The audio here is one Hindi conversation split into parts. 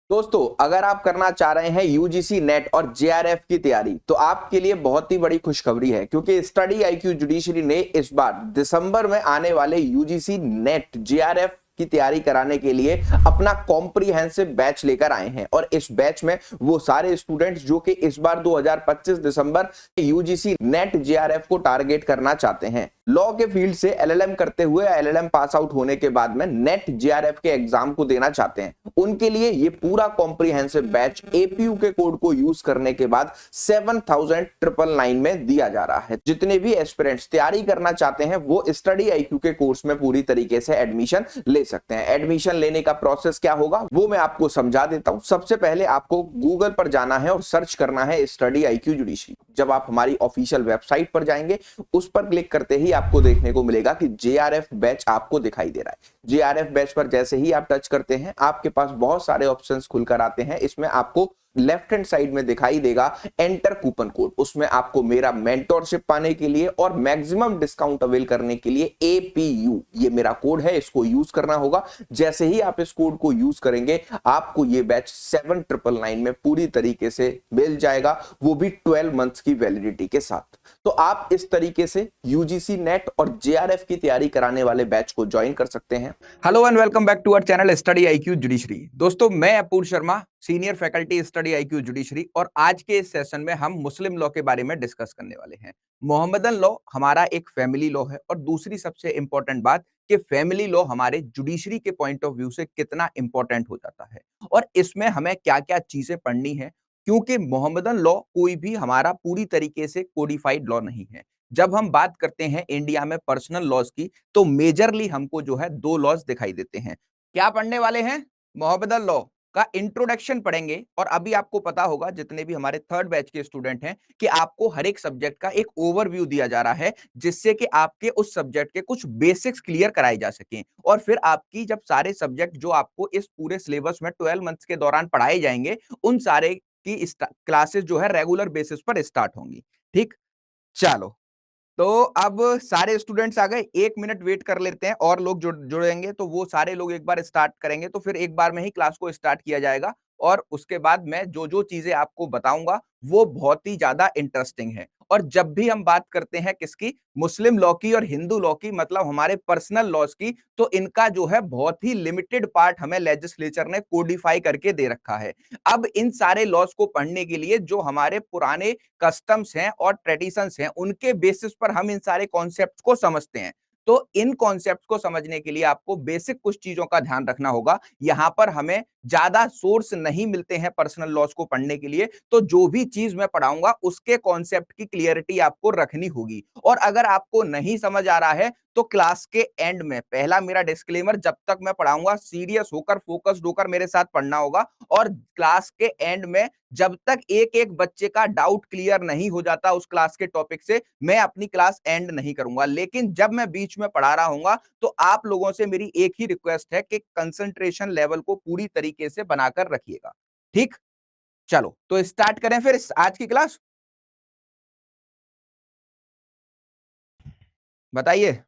दोस्तों, अगर आप करना चाह रहे हैं यूजीसी नेट और जेआरएफ की तैयारी, तो आपके लिए बहुत ही बड़ी खुशखबरी है, क्योंकि स्टडी आईक्यू जुडिशरी ने इस बार दिसंबर में आने वाले यूजीसी नेट जेआरएफ की तैयारी कराने के लिए अपना कॉम्प्रिहेंसिव बैच लेकर आए हैं। और इस बैच में वो सारे स्टूडेंट्स जो कि इस बार 2025 दिसंबर यूजीसी नेट जेआरएफ को टारगेट करना चाहते हैं, लॉ के फील्ड से एलएलएम करते हुए एलएलएम पास आउट होने के बाद में नेट जेआरएफ के एग्जाम को देना चाहते हैं, उनके लिए ये पूरा कॉम्प्रिहेंसिव बैच एपीयू के कोड को यूज करने के बाद 7999 में दिया जा रहा है। जितने भी एस्पिरेंट्स तैयारी करना चाहते हैं वो स्टडी आईक्यू के कोर्स में पूरी तरीके से एडमिशन ले सकते हैं। एडमिशन लेने का प्रोसेस क्या होगा वो मैं आपको समझा देता हूं। सबसे पहले आपको गूगल पर जाना है और सर्च करना है स्टडी आईक्यू जुडिशरी। जब आप हमारी ऑफिशियल वेबसाइट पर जाएंगे, उस पर क्लिक करते ही आपको देखने को मिलेगा कि जेआरएफ बैच आपको दिखाई दे रहा है। जेआरएफ बैच पर जैसे ही आप टच करते हैं, आपके पास बहुत सारे ऑप्शंस खुलकर आते हैं। इसमें आपको लेफ्ट हैंड साइड में दिखाई देगा एंटर कूपन कोड। उसमें आपको मेरा मेंटोरशिप पाने के लिए और मैक्सिमम डिस्काउंट अवेल करने के लिए एपीयू, ये मेरा कोड है, इसको यूज करना होगा। जैसे ही आप इस कोड को यूज करेंगे, आपको ये बैच 7999 में पूरी तरीके से मिल जाएगा, वो भी 12 मंथ्स की वैलिडिटी के साथ। तो आप इस तरीके से यूजीसी नेट और जेआरएफ की तैयारी कराने वाले बैच को ज्वाइन कर सकते हैं। Hello and welcome back to our channel study IQ judiciary. दोस्तों, मैं Apoorv Sharma, senior faculty study IQ judiciary, और आज के इस सेशन में हम मुस्लिम लॉ के बारे में डिस्कस करने वाले हैं। मोहम्मदन लॉ हमारा एक फैमिली लॉ है, और दूसरी सबसे इंपॉर्टेंट बात कि फैमिली लॉ हमारे जुडिशरी के पॉइंट ऑफ व्यू से कितना इंपॉर्टेंट हो जाता है, और इसमें हमें क्या क्या चीजें पढ़नी है, क्योंकि मोहम्मदन लॉ कोई भी हमारा पूरी तरीके से कोडिफाइड लॉ नहीं है। जब हम बात करते हैं इंडिया में पर्सनल लॉज की, तो मेजरली हमको जो है दो लॉज दिखाई देते हैं। क्या पढ़ने वाले हैं? मोहम्मदन लॉ का इंट्रोडक्शन पढ़ेंगे। और अभी आपको पता होगा, जितने भी हमारे थर्ड बैच के स्टूडेंट हैं, कि आपको हर एक सब्जेक्ट का एक ओवरव्यू दिया जा रहा है, जिससे कि आपके उस सब्जेक्ट के कुछ बेसिक्स क्लियर कराए जा सकें। और फिर आपकी जब सारे सब्जेक्ट जो आपको इस पूरे सिलेबस में 12 मंथ्स के दौरान पढ़ाए जाएंगे, उन सारे की क्लासेस जो है रेगुलर बेसिस पर स्टार्ट होंगी। ठीक, चलो। तो अब सारे स्टूडेंट्स आ गए, 1 मिनट वेट कर लेते हैं, और लोग जुड़ेंगे तो वो सारे लोग एक बार स्टार्ट करेंगे, तो फिर एक बार में ही क्लास को स्टार्ट किया जाएगा। और उसके बाद मैं जो जो चीजें आपको बताऊंगा वो बहुत ही ज्यादा इंटरेस्टिंग है। और जब भी हम बात करते हैं किसकी, मुस्लिम लॉ की और हिंदू लॉ की, मतलब हमारे पर्सनल लॉज की, तो इनका जो है बहुत ही लिमिटेड पार्ट हमें लेजिस्लेचर ने कोडिफाई करके दे रखा है। अब इन सारे लॉज को पढ़ने के लिए जो हमारे पुराने कस्टम्स हैं और ट्रेडिशंस हैं, उनके बेसिस पर हम इन सारे कॉन्सेप्ट्स को समझते हैं। तो इन कॉन्सेप्ट्स को समझने के लिए आपको बेसिक कुछ चीजों का ध्यान रखना होगा। यहां पर हमें ज्यादा सोर्स नहीं मिलते हैं पर्सनल लॉज को पढ़ने के लिए, तो जो भी चीज मैं पढ़ाऊंगा उसके कॉन्सेप्ट की क्लियरिटी आपको रखनी होगी। और अगर आपको नहीं समझ आ रहा है, तो क्लास के एंड में, पहला मेरा डिस्क्लेमर, जब तक मैं पढ़ाऊंगा सीरियस होकर, फोकस्ड होकर मेरे साथ पढ़ना होगा। और क्लास के एंड में जब तक एक एक बच्चे का डाउट क्लियर नहीं हो जाता उस क्लास के टॉपिक से, मैं अपनी क्लास एंड नहीं करूंगा। लेकिन जब मैं बीच में पढ़ा रहा हूंगा, तो आप लोगों से मेरी एक ही रिक्वेस्ट है कि कंसंट्रेशन लेवल को पूरी तरीके से बनाकर रखिएगा। ठीक, चलो तो स्टार्ट करें फिर आज की क्लास। बताइए।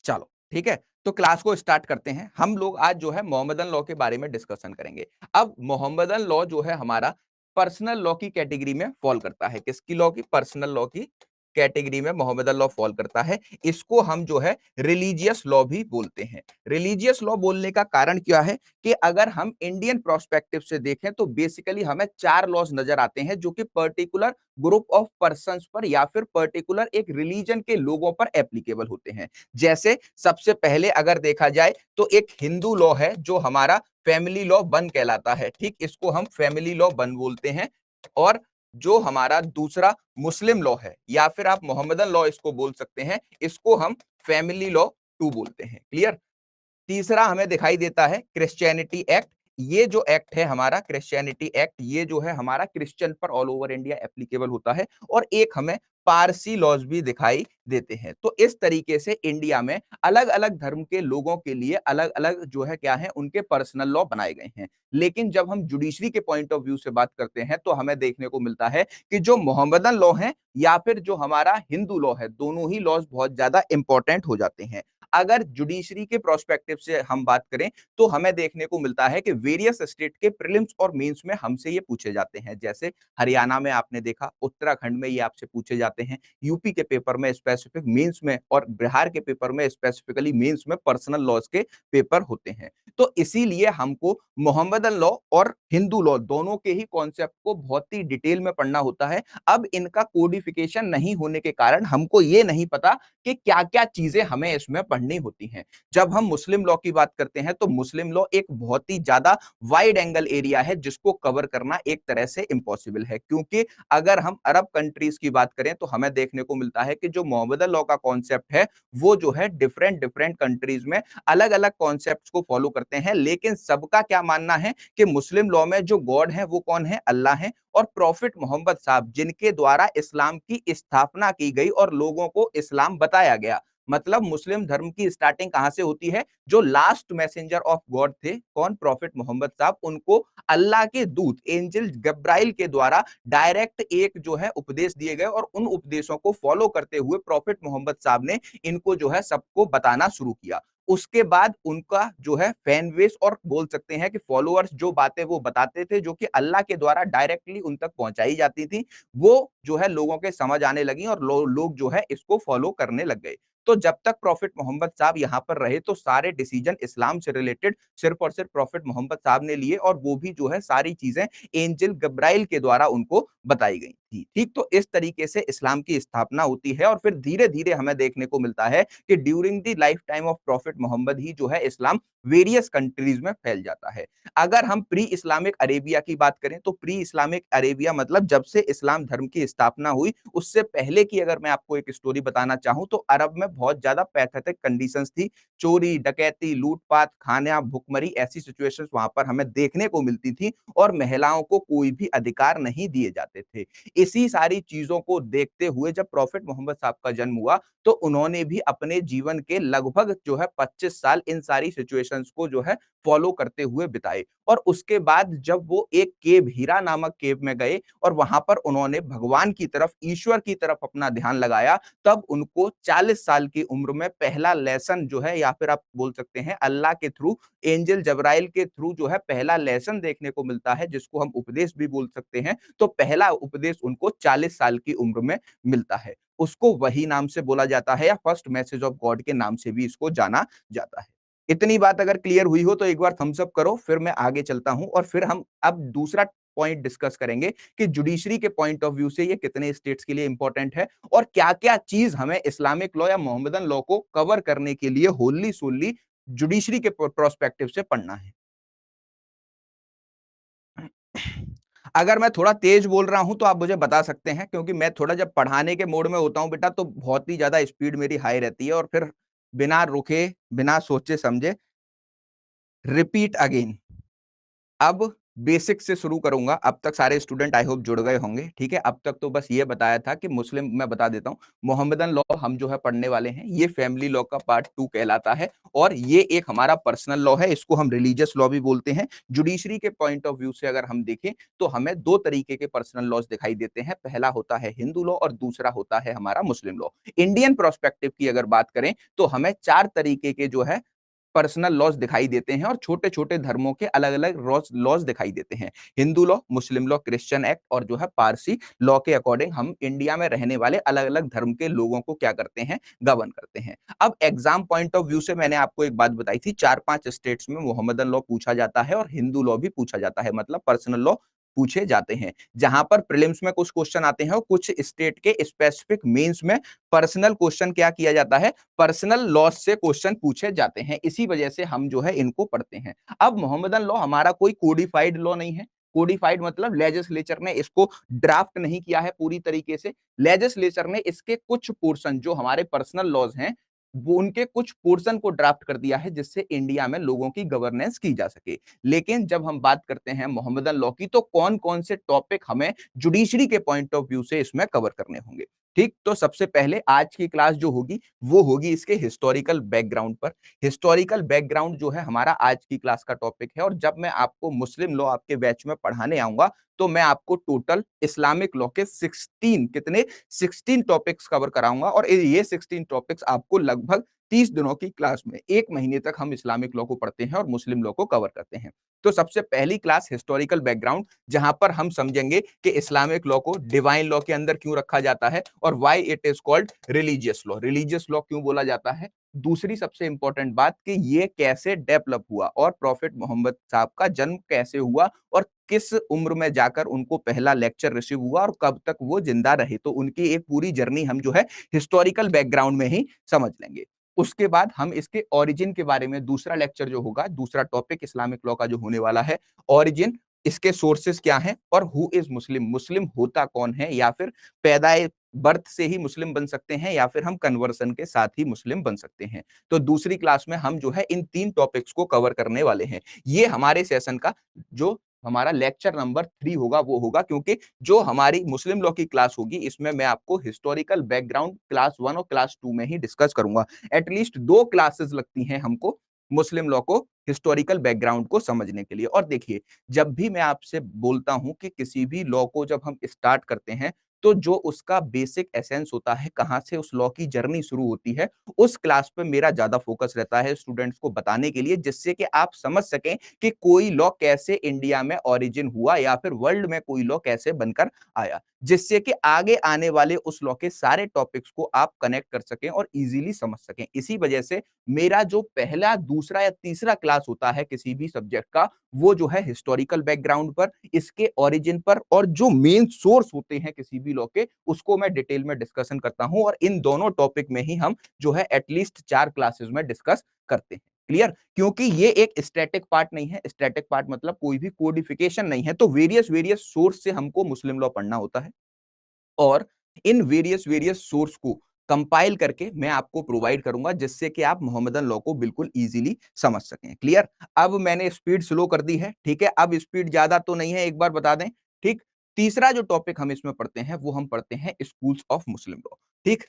चलो ठीक है, तो क्लास को स्टार्ट करते हैं। हम लोग आज जो है मोहम्मदन लॉ के बारे में डिस्कशन करेंगे। अब मोहम्मदन लॉ जो है हमारा पर्सनल लॉ की कैटेगरी में फॉल करता है। किसकी लॉ की? पर्सनल लॉ की कैटेगरी में मोहम्मदन लॉ फॉल करता है। इसको हम जो है रिलीजियस लॉ भी बोलते हैं। रिलीजियस लॉ बोलने का कारण क्या है कि अगर हम इंडियन प्रोस्पेक्टिव से देखें, तो बेसिकली हमें 4 लॉज नजर आते हैं जो कि पर्टिकुलर ग्रुप ऑफ पर्संस पर या फिर पर्टिकुलर एक रिलीजन के लोगों पर एप्लीकेबल होते हैं। जैसे सबसे पहले अगर देखा जाए, तो एक हिंदू लॉ है जो हमारा फैमिली लॉ 1 कहलाता है। ठीक, इसको हम फैमिली लॉ 1 बोलते हैं। और जो हमारा दूसरा मुस्लिम लॉ है, या फिर आप मोहम्मदन लॉ इसको बोल सकते हैं, इसको हम फैमिली लॉ 2 बोलते हैं। क्लियर? तीसरा हमें दिखाई देता है क्रिश्चियनिटी एक्ट। ये जो एक्ट है हमारा क्रिश्चियनिटी एक्ट, ये जो है हमारा क्रिश्चियन पर ऑल ओवर इंडिया एप्लीकेबल होता है। और एक हमें पारसी लॉज भी दिखाई देते हैं। तो इस तरीके से इंडिया में अलग अलग धर्म के लोगों के लिए अलग अलग जो है क्या है, उनके पर्सनल लॉ बनाए गए हैं। लेकिन जब हम जुडिशरी के पॉइंट ऑफ व्यू से बात करते हैं, तो हमें देखने को मिलता है कि जो मोहम्मदन लॉ है या फिर जो हमारा हिंदू लॉ है, दोनों ही लॉज बहुत ज्यादा इंपॉर्टेंट हो जाते हैं। अगर जुडिशरी के प्रोस्पेक्टिव से हम बात करें तो हमें देखने को मिलता है कि वेरियस स्टेट के प्रीलिम्स और मेंस में हमसे ये पूछे जाते हैं। जैसे हरियाणा में आपने देखा, उत्तराखंड में ये आपसे पूछे जाते हैं, यूपी के पेपर में स्पेसिफिक मेंस में और बिहार के पेपर में स्पेसिफिकली मेंस में पर्सनल लॉज के पेपर होते हैं। तो इसीलिए हमको मोहम्मदन लॉ और हिंदू लॉ दोनों के ही कॉन्सेप्ट को बहुत ही डिटेल में पढ़ना होता है। अब इनका कोडिफिकेशन नहीं होने के कारण हमको ये नहीं पता कि क्या-क्या चीजें हमें इसमें पढ़नी होती हैं। जब हम मुस्लिम लॉ की बात करते हैं तो मुस्लिम लॉ एक बहुत ही ज्यादा वाइड एंगल एरिया है जिसको कवर करना एक तरह से इम्पॉसिबल है, क्योंकि अगर हम अरब कंट्रीज की बात करें तो हमें देखने को मिलता है कि जो मोहम्मदन लॉ का कॉन्सेप्ट है वो जो है डिफरेंट डिफरेंट कंट्रीज में अलग अलग कॉन्सेप्ट्स को फॉलो करते हैं, लेकिन सबका क्या मानना है कि मुस्लिम लॉ में जो गॉड है वो कौन है? अल्लाह है, और प्रॉफिट मोहम्मद साहब जिनके द्वारा इस्लाम की स्थापना की गई और लोगों को इस्लाम बताया गया। मतलब मुस्लिम धर्म की स्टार्टिंग कहां से होती है? जो लास्ट मैसेंजर ऑफ गॉड थे, कौन? प्रॉफिट मोहम्मद साहब, उनको अल्लाह के दूत एंजल गब्राइल के द्वारा डायरेक्ट एक जो है उपदेश दिए गए और उन उपदेशों को फॉलो करते हुए प्रॉफिट मोहम्मद साहब ने इनको जो है सबको बताना शुरू किया। उसके बाद उनका जो है फैन बेस और बोल सकते हैं कि फॉलोअर्स जो बातें वो बताते थे जो कि अल्लाह के द्वारा डायरेक्टली उन तक पहुंचाई जाती थी, वो जो है लोगों के समझ आने लगी और लोग जो है इसको फॉलो करने लग गए। तो जब तक प्रॉफिट मोहम्मद साहब यहाँ पर रहे तो सारे डिसीजन इस्लाम से रिलेटेड सिर्फ और सिर्फ प्रॉफिट मोहम्मद साहब ने लिए, और वो भी जो है सारी चीजें एंजल गब्राइल के द्वारा उनको बताई गई थी। ठीक, तो इस तरीके से इस्लाम की स्थापना होती है और फिर धीरे धीरे हमें देखने को मिलता है कि during the life time of prophet Mohammed ही जो है इस्लाम वेरियस कंट्रीज में फैल जाता है। अगर हम प्री इस्लामिक अरेबिया की बात करें तो प्री इस्लामिक अरेबिया मतलब जब से इस्लाम धर्म की स्थापना हुई उससे पहले की अगर मैं आपको एक स्टोरी बताना चाहूं तो अरब में बहुत ज्यादा पैथेटिक कंडीशंस थी। चोरी, डकैती, लूटपाट, खाना, भुखमरी, ऐसी सिचुएशंस वहां पर हमें देखने को मिलती थी और महिलाओं को कोई भी अधिकार नहीं दिए जाते थे। इसी सारी चीजों को देखते हुए जब प्रॉफिट मोहम्मद साहब का जन्म हुआ तो उन्होंने भी अपने जीवन के लगभग जो है 25 साल इन सारी सिचुएशंस को जो है फॉलो करते हुए बिताए, और उसके बाद जब वो एक केव, हीरा नामक केव में गए और वहां पर उन्होंने भगवान की तरफ, ईश्वर की तरफ अपना ध्यान लगाया, तब उनको 40 साल की उम्र में पहला लेसन जो है, या फिर आप बोल सकते हैं अल्लाह के थ्रू, एंजल जबराइल के थ्रू जो है पहला लेसन देखने को मिलता है, जिसको हम उपदेश भी बोल सकते हैं। तो पहला उपदेश उनको 40 साल की उम्र में मिलता है। उसको वही नाम से बोला जाता है या फर्स्ट मैसेज ऑफ गॉड के नाम से भी इसको जाना जाता है। इतनी बात अगर क्लियर हुई हो तो एक बार थम्स अप करो, फिर मैं आगे चलता हूं और फिर हम अब दूसरा पॉइंट डिस्कस करेंगे कि जुडिशरी के पॉइंट ऑफ व्यू से ये कितने स्टेट्स के लिए इंपॉर्टेंट है और क्या-क्या चीज हमें इस्लामिक लॉ या मोहम्मदन लॉ को कवर करने के लिए होली सोली जुडिशरी के प्रोस्पेक्टिव से पढ़ना है। अगर मैं थोड़ा तेज बोल रहा हूं तो आप मुझे बता सकते हैं, क्योंकि मैं थोड़ा जब पढ़ाने के मोड में होता हूं बेटा तो बहुत ही ज्यादा स्पीड मेरी हाई रहती है और फिर बिना रुके, बिना सोचे समझे रिपीट अगेन। अब बेसिक से शुरू करूंगा। अब तक सारे स्टूडेंट आई होप जुड़ गए होंगे, ठीक है। अब तक तो बस ये बताया था कि मुस्लिम, मैं बता देता हूं, मोहम्मदन लॉ हम जो है पढ़ने वाले हैं, ये फैमिली लॉ का पार्ट 2 कहलाता है और ये एक हमारा पर्सनल लॉ है, इसको हम रिलीजियस लॉ भी बोलते हैं। जुडिशरी के पॉइंट ऑफ व्यू से अगर हम देखें तो हमें दो तरीके के पर्सनल लॉज दिखाई देते हैं, पहला होता है हिंदू लॉ और दूसरा होता है हमारा मुस्लिम लॉ। इंडियन प्रोस्पेक्टिव की अगर बात करें तो हमें 4 तरीके के जो है पर्सनल लॉज दिखाई देते हैं और छोटे-छोटे धर्मों के अलग-अलग लॉज दिखाई देते हैं। हिंदू लॉ, मुस्लिम लॉ, क्रिश्चियन एक्ट और जो है पारसी लॉ के अकॉर्डिंग हम इंडिया में रहने वाले अलग-अलग धर्म के लोगों को क्या करते हैं, गवर्न करते हैं। अब एग्जाम पॉइंट ऑफ व्यू से मैंने आपको एक बात बताई थी, 4-5 स्टेट्स में मोहम्मदन लॉ पूछा जाता है और हिंदू लॉ भी पूछा जाता है, मतलब पर्सनल लॉ पूछे जाते हैं। जहां पर प्रीलिम्स में कुछ क्वेश्चन आते हैं और कुछ स्टेट के स्पेसिफिक मेंस में पर्सनल क्वेश्चन क्या किया जाता है, पर्सनल लॉ से क्वेश्चन पूछे जाते हैं। इसी वजह से हम जो है इनको पढ़ते हैं। अब मोहम्मदन लॉ हमारा कोई कोडिफाइड लॉ नहीं है। कोडिफाइड मतलब लेजिस्लेचर ने इसको ड्राफ्ट नहीं किया है पूरी तरीके से। लेजिस्लेचर ने इसके कुछ पोर्शन जो हमारे पर्सनल लॉज हैं, वो उनके कुछ पोर्शन को ड्राफ्ट कर दिया है जिससे इंडिया में लोगों की गवर्नेंस की जा सके। लेकिन जब हम बात करते हैं मोहम्मदन लॉ की तो कौन-कौन से टॉपिक हमें जुडिशरी के पॉइंट ऑफ व्यू से इसमें कवर करने होंगे। ठीक, तो सबसे पहले आज की क्लास जो होगी वो होगी इसके हिस्टोरिकल बैकग्राउंड पर। हिस्टोरिकल बैकग्राउंड जो है हमारा आज की क्लास का टॉपिक है, और जब मैं आपको मुस्लिम लॉ आपके बैच में पढ़ाने आऊंगा तो मैं आपको टोटल इस्लामिक लॉ के 16 टॉपिक्स कवर कराऊंगा, और ये 16 टॉपिक्स आपको लगभग 30 दिनों की क्लास में 1 महीने तक हम इस्लामिक लॉ को पढ़ते हैं और मुस्लिम लॉ को कवर करते हैं। तो सबसे पहली क्लास हिस्टोरिकल बैकग्राउंड, जहां पर हम समझेंगे कि इस्लामिक लॉ को डिवाइन लॉ के अंदर क्यों रखा जाता है और why it is called religious law. Religious law क्यों बोला जाता है। दूसरी सबसे इंपॉर्टेंट बात कि ये कैसे डेवलप हुआ और प्रॉफिट मोहम्मद साहब का जन्म कैसे हुआ और किस उम्र में जाकर उनको पहला लेक्चर रिसीव हुआ और कब तक वो जिंदा रहे। तो उनकी एक पूरी जर्नी हम जो है हिस्टोरिकल बैकग्राउंड में ही समझ लेंगे। उसके बाद हम इसके ओरिजिन के बारे में दूसरा लेक्चर जो होगा, दूसरा टॉपिक इस्लामिक लॉ का जो होने वाला है, ओरिजिन, इसके सोर्सेस क्या हैं और हु इज मुस्लिम, मुस्लिम होता कौन है, या फिर पैदाए बर्थ से ही मुस्लिम बन सकते हैं या फिर हम कन्वर्सन के साथ ही मुस्लिम बन सकते हैं। तो दूसरी क्लास में हम जो है इन 3 टॉपिक्स को कवर करने वाले हैं। ये हमारे सेशन का जो हमारा लेक्चर नंबर 3 होगा वो होगा, क्योंकि जो हमारी मुस्लिम लॉ की क्लास होगी इसमें मैं आपको हिस्टोरिकल बैकग्राउंड क्लास 1 और क्लास 2 में ही डिस्कस करूंगा। एटलीस्ट 2 क्लासेस लगती हैं हमको मुस्लिम लॉ को हिस्टोरिकल बैकग्राउंड को समझने के लिए। और देखिए, जब भी मैं आपसे बोलता हूं कि किसी भी लॉ को जब हम स्टार्ट करते हैं तो जो उसका बेसिक एसेंस होता है, कहां से उस लॉ की जर्नी शुरू होती है, उस क्लास पे मेरा ज्यादा फोकस रहता है स्टूडेंट्स को बताने के लिए, जिससे कि आप समझ सकें कि कोई लॉ कैसे इंडिया में ओरिजिन हुआ या फिर वर्ल्ड में कोई लॉ कैसे बनकर आया, जिससे कि आगे आने वाले उस लॉ के सारे टॉपिक्स को आप कनेक्ट कर सकें और इजीली समझ सकें। इसी वजह से मेरा जो पहला, दूसरा या तीसरा क्लास होता है किसी भी सब्जेक्ट का, वो जो है हिस्टोरिकल बैकग्राउंड पर, इसके ओरिजिन पर, और जो मेन सोर्स होते हैं किसी भी लॉ के, उसको मैं डिटेल में डिस्कशन करता हूं। और इन दोनों टॉपिक में ही हम जो है एटलीस्ट 4 क्लासेस में डिस्कस करते हैं। क्लियर? क्योंकि ये एक स्टैटिक पार्ट नहीं है। स्टैटिक पार्ट मतलब कोई भी कोडिफिकेशन नहीं है। तो वेरियस वेरियस सोर्स से हमको मुस्लिम लॉ पढ़ना होता है, और इन वेरियस वेरियस सोर्स को कंपाइल करके मैं आपको प्रोवाइड करूंगा, जिससे कि आप मोहम्मदन लॉ को बिल्कुल इजीली समझ सकें। क्लियर? अब मैंने स्पीड स्लो कर दी है, ठीक है। अब स्पीड ज्यादा तो नहीं है, एक बार बता दें, ठीक। तीसरा जो टॉपिक हम इसमें पढ़ते हैं वो हम पढ़ते हैं स्कूल्स ऑफ मुस्लिम लॉ, ठीक।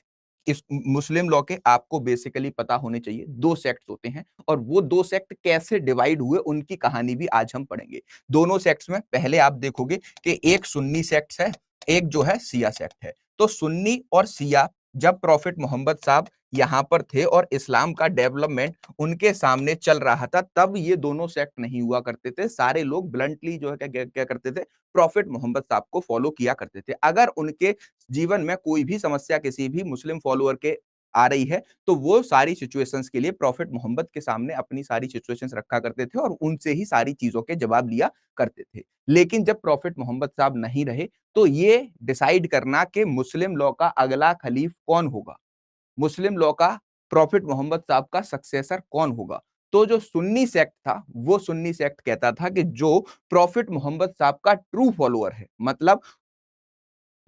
इस मुस्लिम लॉ के आपको बेसिकली पता होने चाहिए 2 सेक्ट्स होते हैं, और वो 2 सेक्ट कैसे डिवाइड हुए उनकी कहानी भी आज हम पढ़ेंगे। दोनों सेक्ट्स में पहले आप देखोगे कि एक सुन्नी सेक्ट है, एक जो है सिया सेक्ट है। तो सुन्नी और सिया, जब प्रॉफिट मोहम्मद साहब यहां पर थे और इस्लाम का डेवलपमेंट उनके सामने चल रहा था, तब ये दोनों सेक्ट नहीं हुआ करते थे। सारे लोग ब्लंटली जो है क्या क्या करते थे, प्रॉफिट मोहम्मद साहब को फॉलो किया करते थे। अगर उनके जीवन में कोई भी समस्या किसी भी मुस्लिम फॉलोअर के आ रही है, तो वो सारी सिचुएशंस के लिए प्रॉफिट मोहम्मद के सामने अपनी सारी सिचुएशंस रखा करते थे और उनसे ही सारी चीजों के जवाब लिया करते थे। लेकिन जब प्रॉफिट मोहम्मद साहब नहीं रहे, तो ये डिसाइड करना कि मुस्लिम लॉ का अगला खलीफ कौन होगा, मुस्लिम लॉ का प्रॉफिट मोहम्मद साहब का सक्सेसर कौन होगा। तो जो सुन्नी सेक्ट था, वो सुन्नी सेक्ट कहता था कि जो प्रॉफिट मोहम्मद साहब का ट्रू फॉलोअर है, मतलब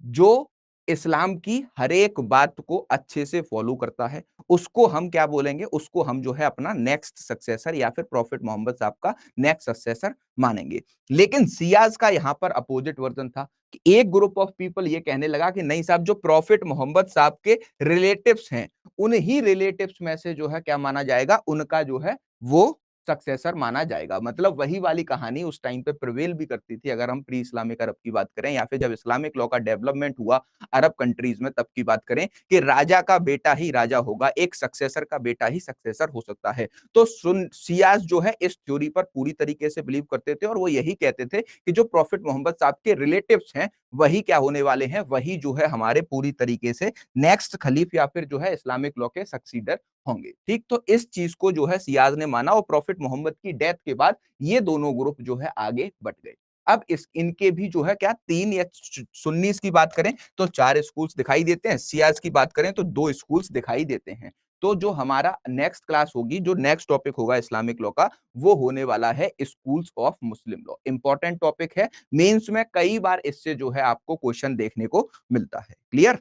जो इस्लाम की हर एक बात को अच्छे से फॉलो करता है, उसको हम क्या बोलेंगे, उसको हम जो है अपना नेक्स्ट सक्सेसर या फिर प्रॉफिट मोहम्मद साहब का नेक्स्ट सक्सेसर मानेंगे। लेकिन सियाज का यहां पर अपोजिट वर्जन था कि एक ग्रुप ऑफ पीपल ये कहने लगा कि नहीं साहब, जो प्रॉफिट मोहम्मद साहब के रिलेटिव्स हैं, उन्हीं रिलेटिव्स में से जो है क्या माना जाएगा, उनका जो है वो सक्सेसर माना जाएगा। मतलब वही वाली कहानी उस टाइम पे प्रिवेल भी करती थी, अगर हम प्री इस्लामिक अरब की बात करें या फिर जब इस्लामिक लॉ का डेवलपमेंट हुआ अरब कंट्रीज में, तब की बात करें कि राजा का बेटा ही राजा होगा, एक सक्सेसर का बेटा ही सक्सेसर हो सकता है। तो सियाज जो है इस थ्योरी पर पूरी तरीके से बिलीव करते थे, और वो यही कहते थे कि जो प्रॉफिट मोहम्मद साहब के रिलेटिव्स हैं, वही क्या होने वाले हैं, वही जो है हमारे पूरी तरीके से नेक्स्ट खलीफ या फिर जो है इस्लामिक लॉ के सक्सीडर होंगे। ठीक, तो इस चीज को जो है सियाज ने माना, और प्रॉफिट मोहम्मद की डेथ के बाद ये दोनों ग्रुप जो है आगे बढ़ गए। अब इस इनके भी जो है क्या 3 या सुन्नीस की बात करें तो 4 स्कूल्स दिखाई देते हैं, सियाज की बात करें तो 2 स्कूल्स दिखाई देते हैं। तो जो हमारा नेक्स्ट क्लास होगी, जो नेक्स्ट टॉपिक होगा इस्लामिक लॉ का, वो होने वाला है schools of Muslim law. Important topic है, मेंस में कई बार इससे जो है आपको क्वेश्चन देखने को मिलता है। क्लियर?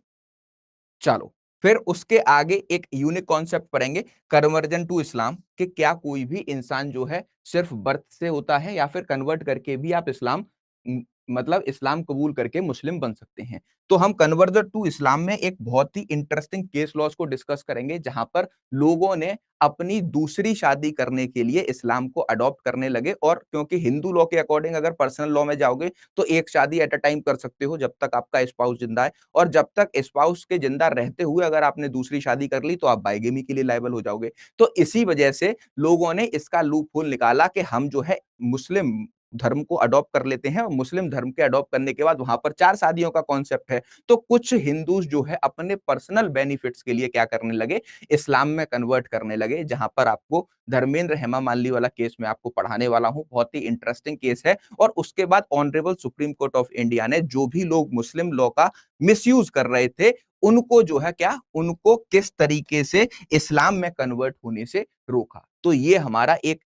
चलो, फिर उसके आगे एक यूनिक कॉन्सेप्ट पढ़ेंगे, कन्वर्जन टू इस्लाम, कि क्या कोई भी इंसान जो है सिर्फ बर्थ से होता है या फिर कन्वर्ट करके भी आप इस्लाम मतलब इस्लाम कबूल करके मुस्लिम बन सकते हैं। तो हम कन्वर्जन टू इस्लाम में एक बहुत ही इंटरेस्टिंग केस लॉज को डिस्कस करेंगे, जहां पर लोगों ने अपनी दूसरी शादी करने के लिए इस्लाम को अडॉप्ट करने लगे। और क्योंकि हिंदू लॉ के अकॉर्डिंग अगर पर्सनल लॉ में जाओगे तो एक शादी एट अ टाइम कर सकते हो जब तक आपका स्पाउस जिंदा है, और जब तक स्पाउस के जिंदा रहते हुए अगर आपने दूसरी शादी कर ली तो आप बाइगेमी के लिए लायबल हो जाओगे। तो इसी वजह से लोगों ने इसका लूप होल निकाला कि हम जो है मुस्लिम धर्म को अडॉप्ट कर लेते हैं, और मुस्लिम धर्म के अडॉप्ट करने के बाद वहां पर 4 शादियों का कॉन्सेप्ट है। तो कुछ हिंदूज जो है अपने पर्सनल बेनिफिट्स के लिए क्या करने लगे, इस्लाम में कन्वर्ट करने लगे, जहां पर आपको धर्मेंद्र हेमा मालिनी वाला केस में आपको पढ़ाने वाला हूं। बहुत ही इंटरेस्टिंग केस है। और उसके बाद honourable supreme court of India ने जो भी लोग मुस्लिम लॉ का मिसयूज कर रहे थे उनको जो है क्या, उनको किस तरीके से इस्लाम में कन्वर्ट होने से रोका। तो ये हमारा एक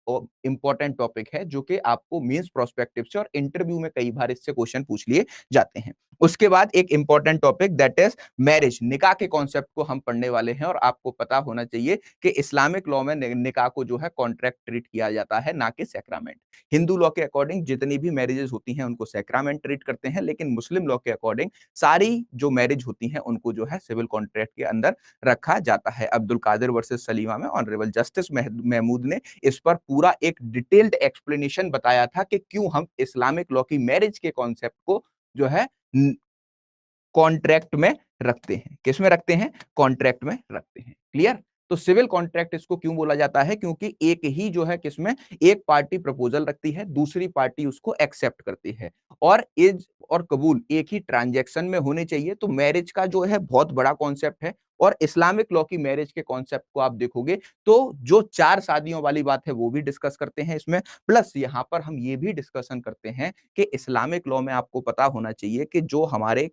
इंपॉर्टेंट टॉपिक है जो कि आपको मींस प्रोस्पेक्टिव से और इंटरव्यू में कई बार इससे क्वेश्चन पूछ लिए जाते हैं। उसके बाद एक important topic that is marriage, निकाह के कॉन्सेप्ट को हम पढ़ने वाले हैं। और आपको पता होना चाहिए कि इस्लामिक लॉ में निकाह को जो है कॉन्ट्रैक्ट ट्रीट किया जाता है, ना कि सैक्रामेंट। हिंदू लॉ के अकॉर्डिंग जितनी भी मैरिजेस होती हैं उनको सैक्रामेंट ट्रीट करते हैं, लेकिन मुस्लिम लॉ के अकॉर्डिंग सारी जो मैरिज होती हैं उनको जो है सिविल कॉन्ट्रैक्ट के अंदर रखा जाता है। अब्दुल कादिर वर्सेस सलीमा में ऑनरेबल जस्टिस महमूद ने इस पर पूरा एक डिटेल्ड एक्सप्लेनेशन बताया था कि क्यों हम इस्लामिक लॉ की मैरिज के कॉन्सेप्ट को जो है कॉन्ट्रैक्ट में रखते हैं। किस में रखते हैं, कॉन्ट्रैक्ट में रखते हैं। क्लियर। तो सिविल कॉन्ट्रैक्ट इसको क्यों बोला जाता है, क्योंकि एक ही जो है किसमें, एक पार्टी प्रपोजल रखती है, दूसरी पार्टी उसको एक्सेप्ट करती है, और इज और कबूल एक ही ट्रांजैक्शन में होने चाहिए। तो मैरिज का जो है बहुत बड़ा कॉन्सेप्ट है। और इस्लामिक लॉ की मैरिज के कॉन्सेप्ट को आप देखोगे तो जो 4 शादियों वाली बात है वो भी डिस्कस करते हैं इसमें, प्लस यहां पर हम ये भी डिस्कशन करते हैं कि इस्लामिक लॉ में आपको पता होना चाहिए कि जो हमारे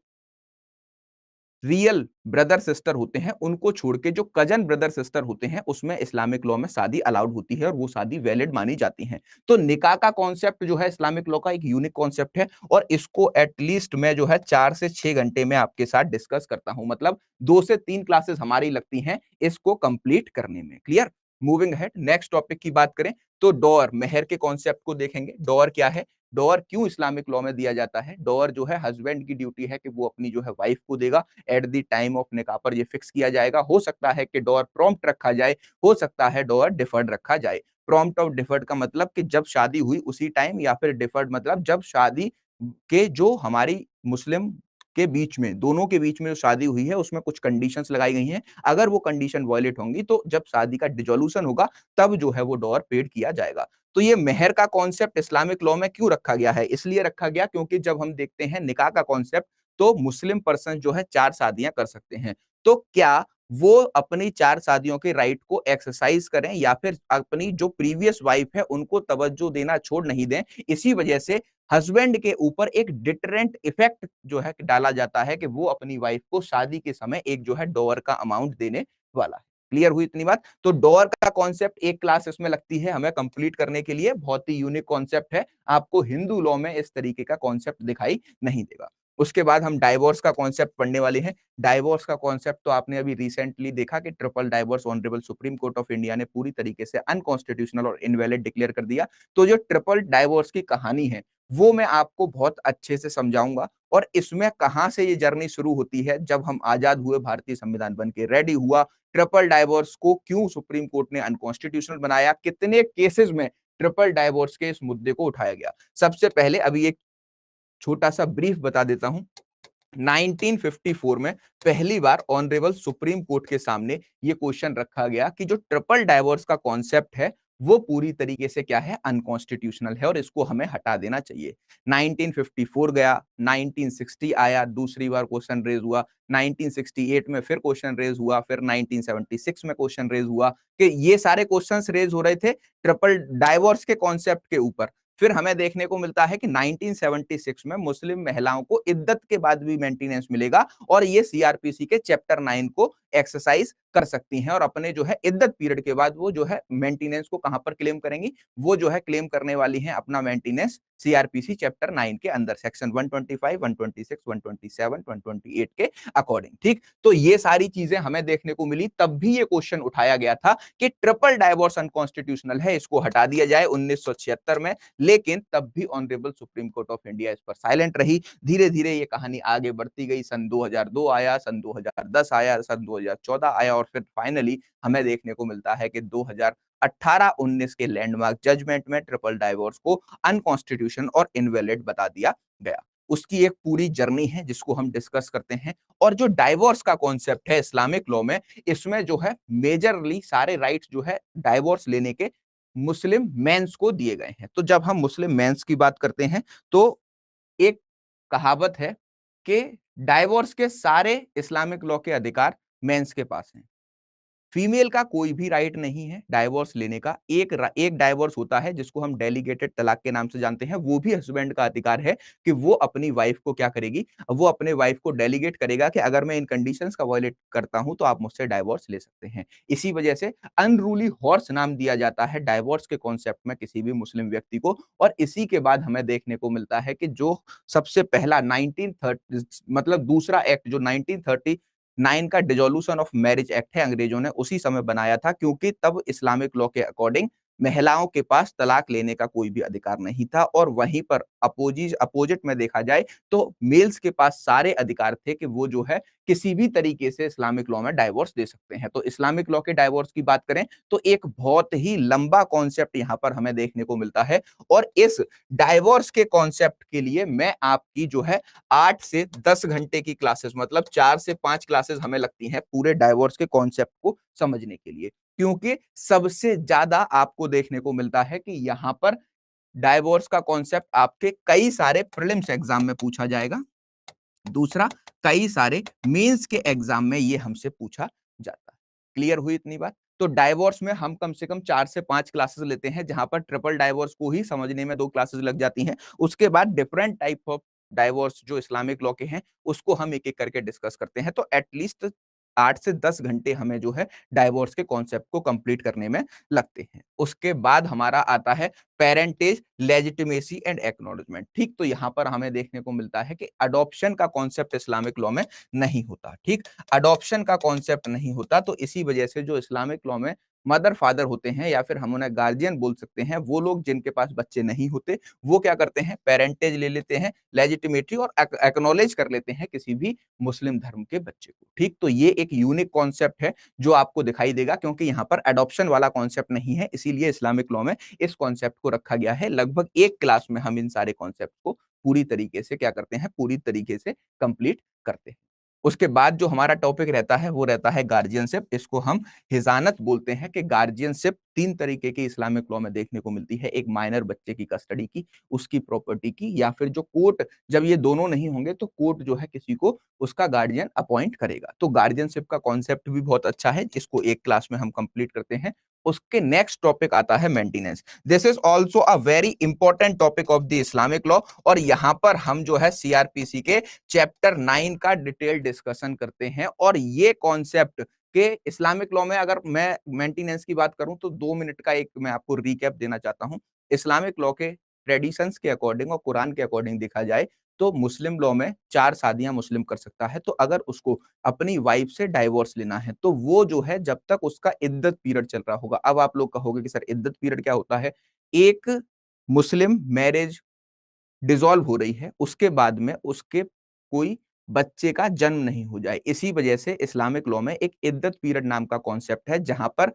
रियल ब्रदर सिस्टर होते हैं उनको छोड़ के जो कजन ब्रदर सिस्टर होते हैं उसमें इस्लामिक लॉ में शादी अलाउड होती है और वो शादी वैलिड मानी जाती है। तो निकाह का कॉन्सेप्ट जो है इस्लामिक लॉ का एक यूनिक कॉन्सेप्ट है, और इसको एटलीस्ट मैं जो है 4 से 6 घंटे में आपके साथ डिस्कस करता हूं, मतलब 2 से 3 क्लासेस हमारी लगती हैं इसको कंप्लीट करने में। Clear. Moving ahead, next topic की बात करें तो डोर, मेहर के कॉन्सेप्ट को देखेंगे। डोर क्या है, डोर क्यों इस्लामिक लॉ में दिया जाता है। डोर जो है हस्बैंड की ड्यूटी है कि वो अपनी जो है वाइफ को देगा। एट द टाइम ऑफ निकाह पर ये फिक्स किया जाएगा। हो सकता है कि डोर प्रॉम्प्ट रखा जाए, हो सकता है डोर डिफर्ड रखा जाए। प्रॉम्प्ट और डिफर्ड का मतलब कि जब शादी हुई उसी टाइम, या फिर डिफर्ड मतलब जब शादी के जो हमारी मुस्लिम के बीच में, दोनों के बीच में जो शादी हुई है उसमें कुछ कंडीशंस लगाई गई हैं, अगर वो कंडीशन वायलेट होंगी तो जब शादी का डिसोल्यूशन होगा तब जो है वो डोर पेड किया जाएगा। तो ये मेहर का कॉन्सेप्ट इस्लामिक लॉ में क्यों रखा गया है, इसलिए रखा गया क्योंकि जब हम देखते हैं निकाह का कॉन्सेप्ट तो मुस्लिम पर्सन जो है 4 शादियां कर सकते हैं। तो क्या वो अपनी 4 शादियों के राइट को एक्सरसाइज करें या फिर अपनी जो प्रीवियस वाइफ है उनको तवज्जो देना छोड़ नहीं दें। इसी वजह से हस्बैंड के ऊपर एक डिटरेंट इफेक्ट जो है डाला जाता है कि वो अपनी वाइफ को शादी के समय एक जो है डोवर का अमाउंट देने वाला है। क्लियर हुई इतनी बात। तो डोर का कॉन्सेप्ट एक क्लास इसमें लगती है हमें कंप्लीट करने के लिए, बहुत ही यूनिक कॉन्सेप्ट है। आपको हिंदू लॉ में इस तरीके का कॉन्सेप्ट दिखाई नहीं देगा। उसके बाद हम डाइवोर्स का कॉन्सेप्ट पढ़ने वाले हैं। डाइवोर्स का कॉन्सेप्ट तो आपने अभी रिसेंटली देखा कि triple divorce honourable supreme court of India ने पूरी तरीके से अनकॉन्स्टिट्यूशनल और इनवैलिड डिक्लेयर कर दिया। तो जो ट्रिपल डाइवोर्स की कहानी है वो मैं आपको बहुत अच्छे से समझाऊंगा, और इसमें कहां से ये जर्नी शुरू होती है, जब हम आजाद हुए, भारतीय संविधान बन के रेडी हुआ, ट्रिपल डाइवोर्स को क्यों सुप्रीम कोर्ट ने अनकॉन्स्टिट्यूशनल बनाया, कितने केसेस में ट्रिपल डाइवोर्स के इस मुद्दे को उठाया गया। सबसे पहले अभी एक छोटा सा ब्रीफ बता देता हूं। 1954 में पहली बार ऑनरेबल सुप्रीम कोर्ट के सामने ये क्वेश्चन रखा गया कि जो ट्रिपल डाइवोर्स का कॉन्सेप्ट है वो पूरी तरीके से क्या है, अनकॉन्स्टिट्यूशनल है और इसको हमें हटा देना चाहिए। 1954 गया, 1960 आया, दूसरी बार क्वेश्चन रेज हुआ, 1968 में फिर क्वेश्चन रेज हुआ, फिर 1976 में क्वेश्चन रेज हुआ कि ये सारे क्वेश्चंस रेज हो रहे थे ट्रिपल डाइवोर्स के कॉन्सेप्ट के ऊपर। फिर हमें देखने को मिलता है कि 1976 में मुस्लिम महिलाओं को इद्दत के बाद भी मेंटेनेंस मिलेगा और ये सीआरपीसी के चैप्टर 9 को एक्सरसाइज कर सकती हैं और अपने जो है इद्दत पीरियड के बाद वो जो है मेंटेनेंस को कहां पर क्लेम करेंगी, वो जो है क्लेम करने वाली हैं अपना मेंटेनेंस सीआरपीसी चैप्टर 9 के अंदर सेक्शन 125, 126, 127, 128 के अकॉर्डिंग। ठीक, तो ये सारी चीजें हमें देखने को मिली, तब भी ये क्वेश्चन उठाया गया था कि ट्रिपल डाइवोर्स अनकॉन्स्टिट्यूशनल है, इसको हटा दिया जाए 1976 में, लेकिन तब भी honourable supreme court of India इस पर साइलेंट रही। धीरे धीरे ये कहानी आगे बढ़ती गई, सन 2002 आया, सन 2010 आया, सन 2014 आया और फिर फाइनली हमें देखने को मिलता है कि 2018-19 के लैंडमार्क जजमेंट में ट्रिपल डाइवोर्स को अनकॉन्स्टिट्यूशन और इनवैलिड बता दिया गया। उसकी एक पूरी जर्नी है जिसको हम डिस्कस करते हैं। और जो डाइवोर्स का कॉन्सेप्ट है इस्लामिक लॉ में, इसमें जो है मेजरली सारे राइट्स जो है डाइवोर्स लेने के मुस्लिम मेंस को दिए गए हैं। तो जब हम मुस्लिम मेंस की बात करते हैं तो एक कहावत है कि डाइवोर्स के सारे इस्लामिक लॉ के अधिकार मेंस के पास हैं। फीमेल का कोई भी राइट नहीं है डाइवोर्स लेने का। एक डाइवोर्स होता है जिसको हम डेलीगेटेड तलाक के नाम से जानते हैं, वो भी हस्बैंड का अधिकार है कि वो अपनी वाइफ को क्या करेगी, वो अपने वाइफ को डेलीगेट करेगा कि अगर मैं इन कंडीशंस का वायलेट करता हूं तो आप मुझसे डाइवोर्स ले सकते हैं। इसी वजह से अनरूली हॉर्स नाम दिया जाता है डाइवोर्स के कॉन्सेप्ट में किसी भी मुस्लिम व्यक्ति को। और इसी के बाद हमें देखने को मिलता है कि जो सबसे पहला 1930 मतलब दूसरा एक्ट जो 1939 का डिसोल्यूशन ऑफ मैरिज एक्ट है, अंग्रेजों ने उसी समय बनाया था, क्योंकि तब इस्लामिक लॉ के अकॉर्डिंग महिलाओं के पास तलाक लेने का कोई भी अधिकार नहीं था। और वहीं पर अपोजिट में देखा जाए तो मेल्स के पास सारे अधिकार थे कि वो जो है किसी भी तरीके से इस्लामिक लॉ में डाइवोर्स दे सकते हैं। तो इस्लामिक लॉ के डाइवोर्स की बात करें तो एक बहुत ही लंबा कॉन्सेप्ट यहां पर हमें देखने को मिलता है। और इस डाइवोर्स के कॉन्सेप्ट के लिए मैं आपकी जो है 8 से 10 घंटे की क्लासेस, मतलब 4 से 5 क्लासेस हमें लगती हैं पूरे डाइवोर्स के कॉन्सेप्ट को समझने के लिए, क्योंकि सबसे ज्यादा आपको देखने को मिलता है कि यहां पर डाइवोर्स का कॉन्सेप्ट आपके कई सारे प्रीलिम्स एग्जाम में पूछा जाएगा। दूसरा, कई सारे मेंस के एग्जाम में ये हमसे पूछा जाता है। क्लियर हुई इतनी बात? तो डाइवोर्स में हम कम से कम 4 से 5 क्लासेस लेते हैं, जहां पर ट्रिपल डाइवोर्स को ही समझने में 2 क्लासेस लग जाती हैं। उसके बाद डिफरेंट टाइप ऑफ डाइवोर्स जो इस्लामिक लॉ के हैं उसको हम एक एक करके डिस्कस करते हैं। तो एटलीस्ट 8 से 10 घंटे हमें जो है डाइवोर्स के कॉन्सेप्ट को कंप्लीट करने में लगते हैं। उसके बाद हमारा आता है पेरेंटेज, लेजिटिमेसी एंड एक्नॉलेजमेंट। ठीक, तो यहां पर हमें देखने को मिलता है कि अडॉप्शन का कॉन्सेप्ट इस्लामिक लॉ में नहीं होता। ठीक, अडॉप्शन का कॉन्सेप्ट नहीं होता, तो इसी वजह से जो इस्लामिक लॉ में मदर फादर होते हैं या फिर हम उन्हें गार्जियन बोल सकते हैं, वो लोग जिनके पास बच्चे नहीं होते वो क्या करते हैं, पेरेंटेज ले लेते हैं, लेजिटिमेटी और एक्नॉलेज कर लेते हैं किसी भी मुस्लिम धर्म के बच्चे को। ठीक, तो ये एक यूनिक कॉन्सेप्ट है जो आपको दिखाई देगा, क्योंकि यहाँ पर अडॉप्शन वाला कॉन्सेप्ट नहीं है, इसीलिए इस्लामिक लॉ में इस कॉन्सेप्ट को रखा गया है। लगभग एक क्लास में हम इन सारे कॉन्सेप्ट को पूरी तरीके से क्या करते हैं, पूरी तरीके से कंप्लीट करते हैं। उसके बाद जो हमारा टॉपिक रहता है वो रहता है गार्जियनशिप। इसको हम हिजानत बोलते हैं कि गार्जियनशिप 3 तरीके की इस्लामिक लॉ में देखने को मिलती है। एक माइनर बच्चे की कस्टडी की, उसकी प्रॉपर्टी की, या फिर जो कोर्ट, जब ये दोनों नहीं होंगे तो कोर्ट जो है किसी को उसका गार्जियन अपॉइंट करेगा। तो गार्जियनशिप का कॉन्सेप्ट भी बहुत अच्छा है, जिसको एक क्लास में हम कंप्लीट करते हैं। उसके नेक्स्ट टॉपिक आता है maintenance. This is also a very important topic of the Islamic law. और यहां पर हम जो है सीआरपीसी के चैप्टर 9 का डिटेल डिस्कशन करते हैं। और ये कॉन्सेप्ट के इस्लामिक लॉ में अगर मैं मेंटेनेंस की बात करूं तो 2 मिनट का एक मैं आपको रिकैप देना चाहता हूं। इस्लामिक लॉ के ट्रेडिशंस के अकॉर्डिंग और कुरान के अकॉर्डिंग देखा जाए तो मुस्लिम लॉ में 4 शादियां मुस्लिम कर सकता है। तो अगर उसको अपनी वाइफ से डाइवोर्स लेना है तो वो जो है जब तक उसका इद्दत पीरियड चल रहा होगा। अब आप लोग कहोगे कि सर इद्दत पीरियड क्या होता है? एक मुस्लिम मैरिज डिसॉल्व हो रही है, उसके बाद में उसके कोई बच्चे का जन्म नहीं हो जाए। इसी वजह से इस्लामिक लॉ में एक इद्दत पीरियड नाम का कॉन्सेप्ट है, जहां पर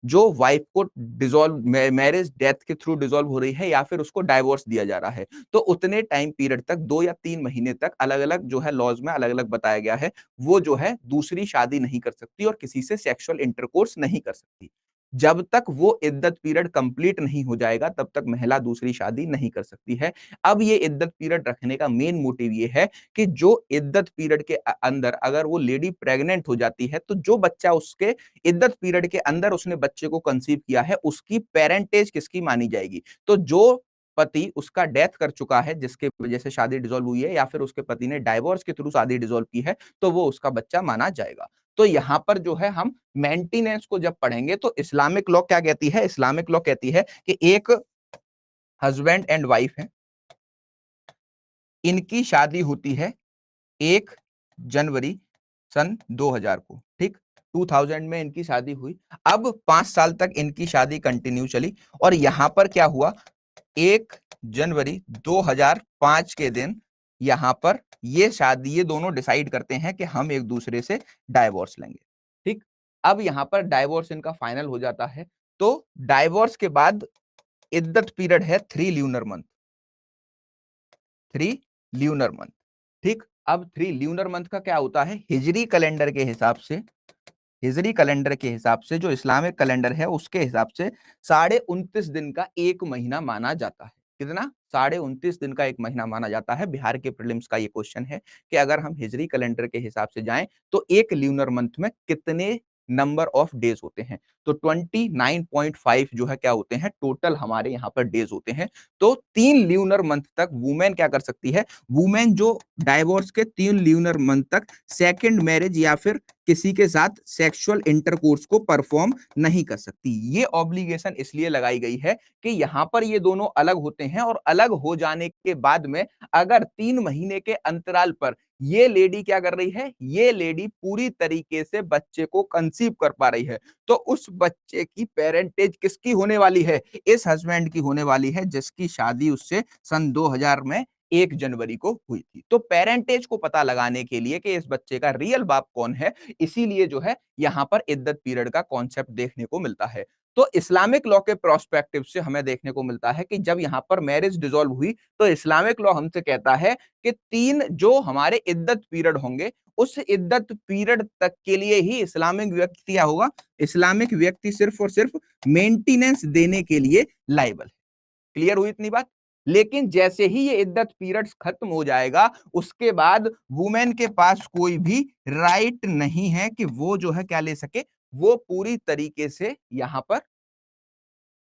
जो वाइफ को डिसॉल्व मैरिज डेथ के थ्रू डिसॉल्व हो रही है या फिर उसको डाइवोर्स दिया जा रहा है, तो उतने टाइम पीरियड तक 2 या 3 महीने तक अलग-अलग जो है लॉज में अलग-अलग बताया गया है, वो जो है दूसरी शादी नहीं कर सकती और किसी से सेक्सुअल इंटरकोर्स नहीं कर सकती। जब तक वो इद्दत पीरियड कंप्लीट नहीं हो जाएगा तब तक महिला दूसरी शादी नहीं कर सकती है। अब ये इद्दत पीरियड रखने का मेन मोटिव ये है कि जो इद्दत पीरियड के अंदर अगर वो लेडी प्रेग्नेंट हो जाती है तो जो बच्चा उसके इद्दत पीरियड के अंदर उसने बच्चे को कंसीव किया है उसकी पेरेंटेज किसकी मानी जाएगी। तो जो पति उसका डेथ कर चुका है जिसके वजह से शादी डिसॉल्व हुई है या फिर उसके पति ने डाइवोर्स के थ्रू शादी डिसॉल्व की है तो वो उसका बच्चा माना जाएगा। तो यहां पर जो है हम मेंटेनेंस को जब पढ़ेंगे तो इस्लामिक लॉ क्या कहती है, इस्लामिक लॉ कहती है कि एक हस्बैंड एंड वाइफ है, इनकी शादी होती है 1 जनवरी सन 2000 को, ठीक, 2000 में इनकी शादी हुई। अब 5 साल तक इनकी शादी कंटिन्यू चली और यहां पर क्या हुआ, 1 जनवरी 2005 के दिन यहां पर ये शादी, ये दोनों डिसाइड करते हैं कि हम एक दूसरे से डाइवोर्स लेंगे, ठीक। अब यहां पर डाइवोर्स इनका फाइनल हो जाता है। तो डाइवोर्स के बाद इद्दत पीरियड है 3 ल्यूनर मंथ, 3 ल्यूनर मंथ, ठीक। अब 3 ल्यूनर मंथ का क्या होता है, हिजरी कैलेंडर के हिसाब से, हिजरी कैलेंडर के हिसाब से जो इस्लामिक कैलेंडर है उसके हिसाब से 29.5 दिन का एक महीना माना जाता है। कितना, 29.5 दिन का एक महीना माना जाता है। बिहार के प्रीलिम्स का ये क्वेश्चन है कि अगर हम हिजरी कैलेंडर के हिसाब से जाएं तो एक ल्यूनर मंथ में कितने नंबर ऑफ डेज होते हैं, तो 29.5 जो है क्या होते हैं, टोटल हमारे यहाँ पर डेज होते हैं। तो 3 ल्यूनर मंथ तक वुमेन क्या कर सकती है, वुमेन जो डाइवोर्स के 3 ल्यूनर मंथ तक सेकंड मैरिज या फिर किसी के साथ सेक्सुअल इंटरकोर्स को परफॉर्म नहीं कर सकती। ये ऑब्लिगेशन इसलिए लगाई गई है कि यहां पर ये दोनों अलग होते हैं और अलग हो जाने के बाद में अगर 3 महीने के अंतराल पर ये लेडी क्या कर रही है, ये लेडी पूरी तरीके से बच्चे को कंसीव कर पा रही है, तो उस बच्चे की पेरेंटेज किसकी होने वाली है, इस हस्बैंड की होने वाली है जिसकी शादी उससे सन 2000 में 1 जनवरी को हुई थी। तो पेरेंटेज को पता लगाने के लिए कि इस बच्चे का रियल बाप कौन है, इसीलिए जो है यहां पर इद्दत पीरियड का कॉन्सेप्ट देखने को मिलता है। तो इस्लामिक लॉ के प्रोस्पेक्टिव से हमें देखने को मिलता है कि जब यहां पर मैरिज डिसॉल्व हुई तो इस्लामिक लॉ हमसे कहता है कि 3 जो हमारे इद्दत पीरियड होंगे उस इद्दत पीरियड तक के लिए ही इस्लामिक व्यक्ति क्या होगा, इस्लामिक व्यक्ति सिर्फ और सिर्फ मेंटेनेंस देने के लिए लायबल है। क्लियर हुई इतनी बात। लेकिन जैसे ही ये इद्दत पीरियड्स खत्म हो जाएगा उसके बाद वुमेन के पास कोई भी राइट नहीं है कि वो जो है क्या ले सके, वो पूरी तरीके से यहां पर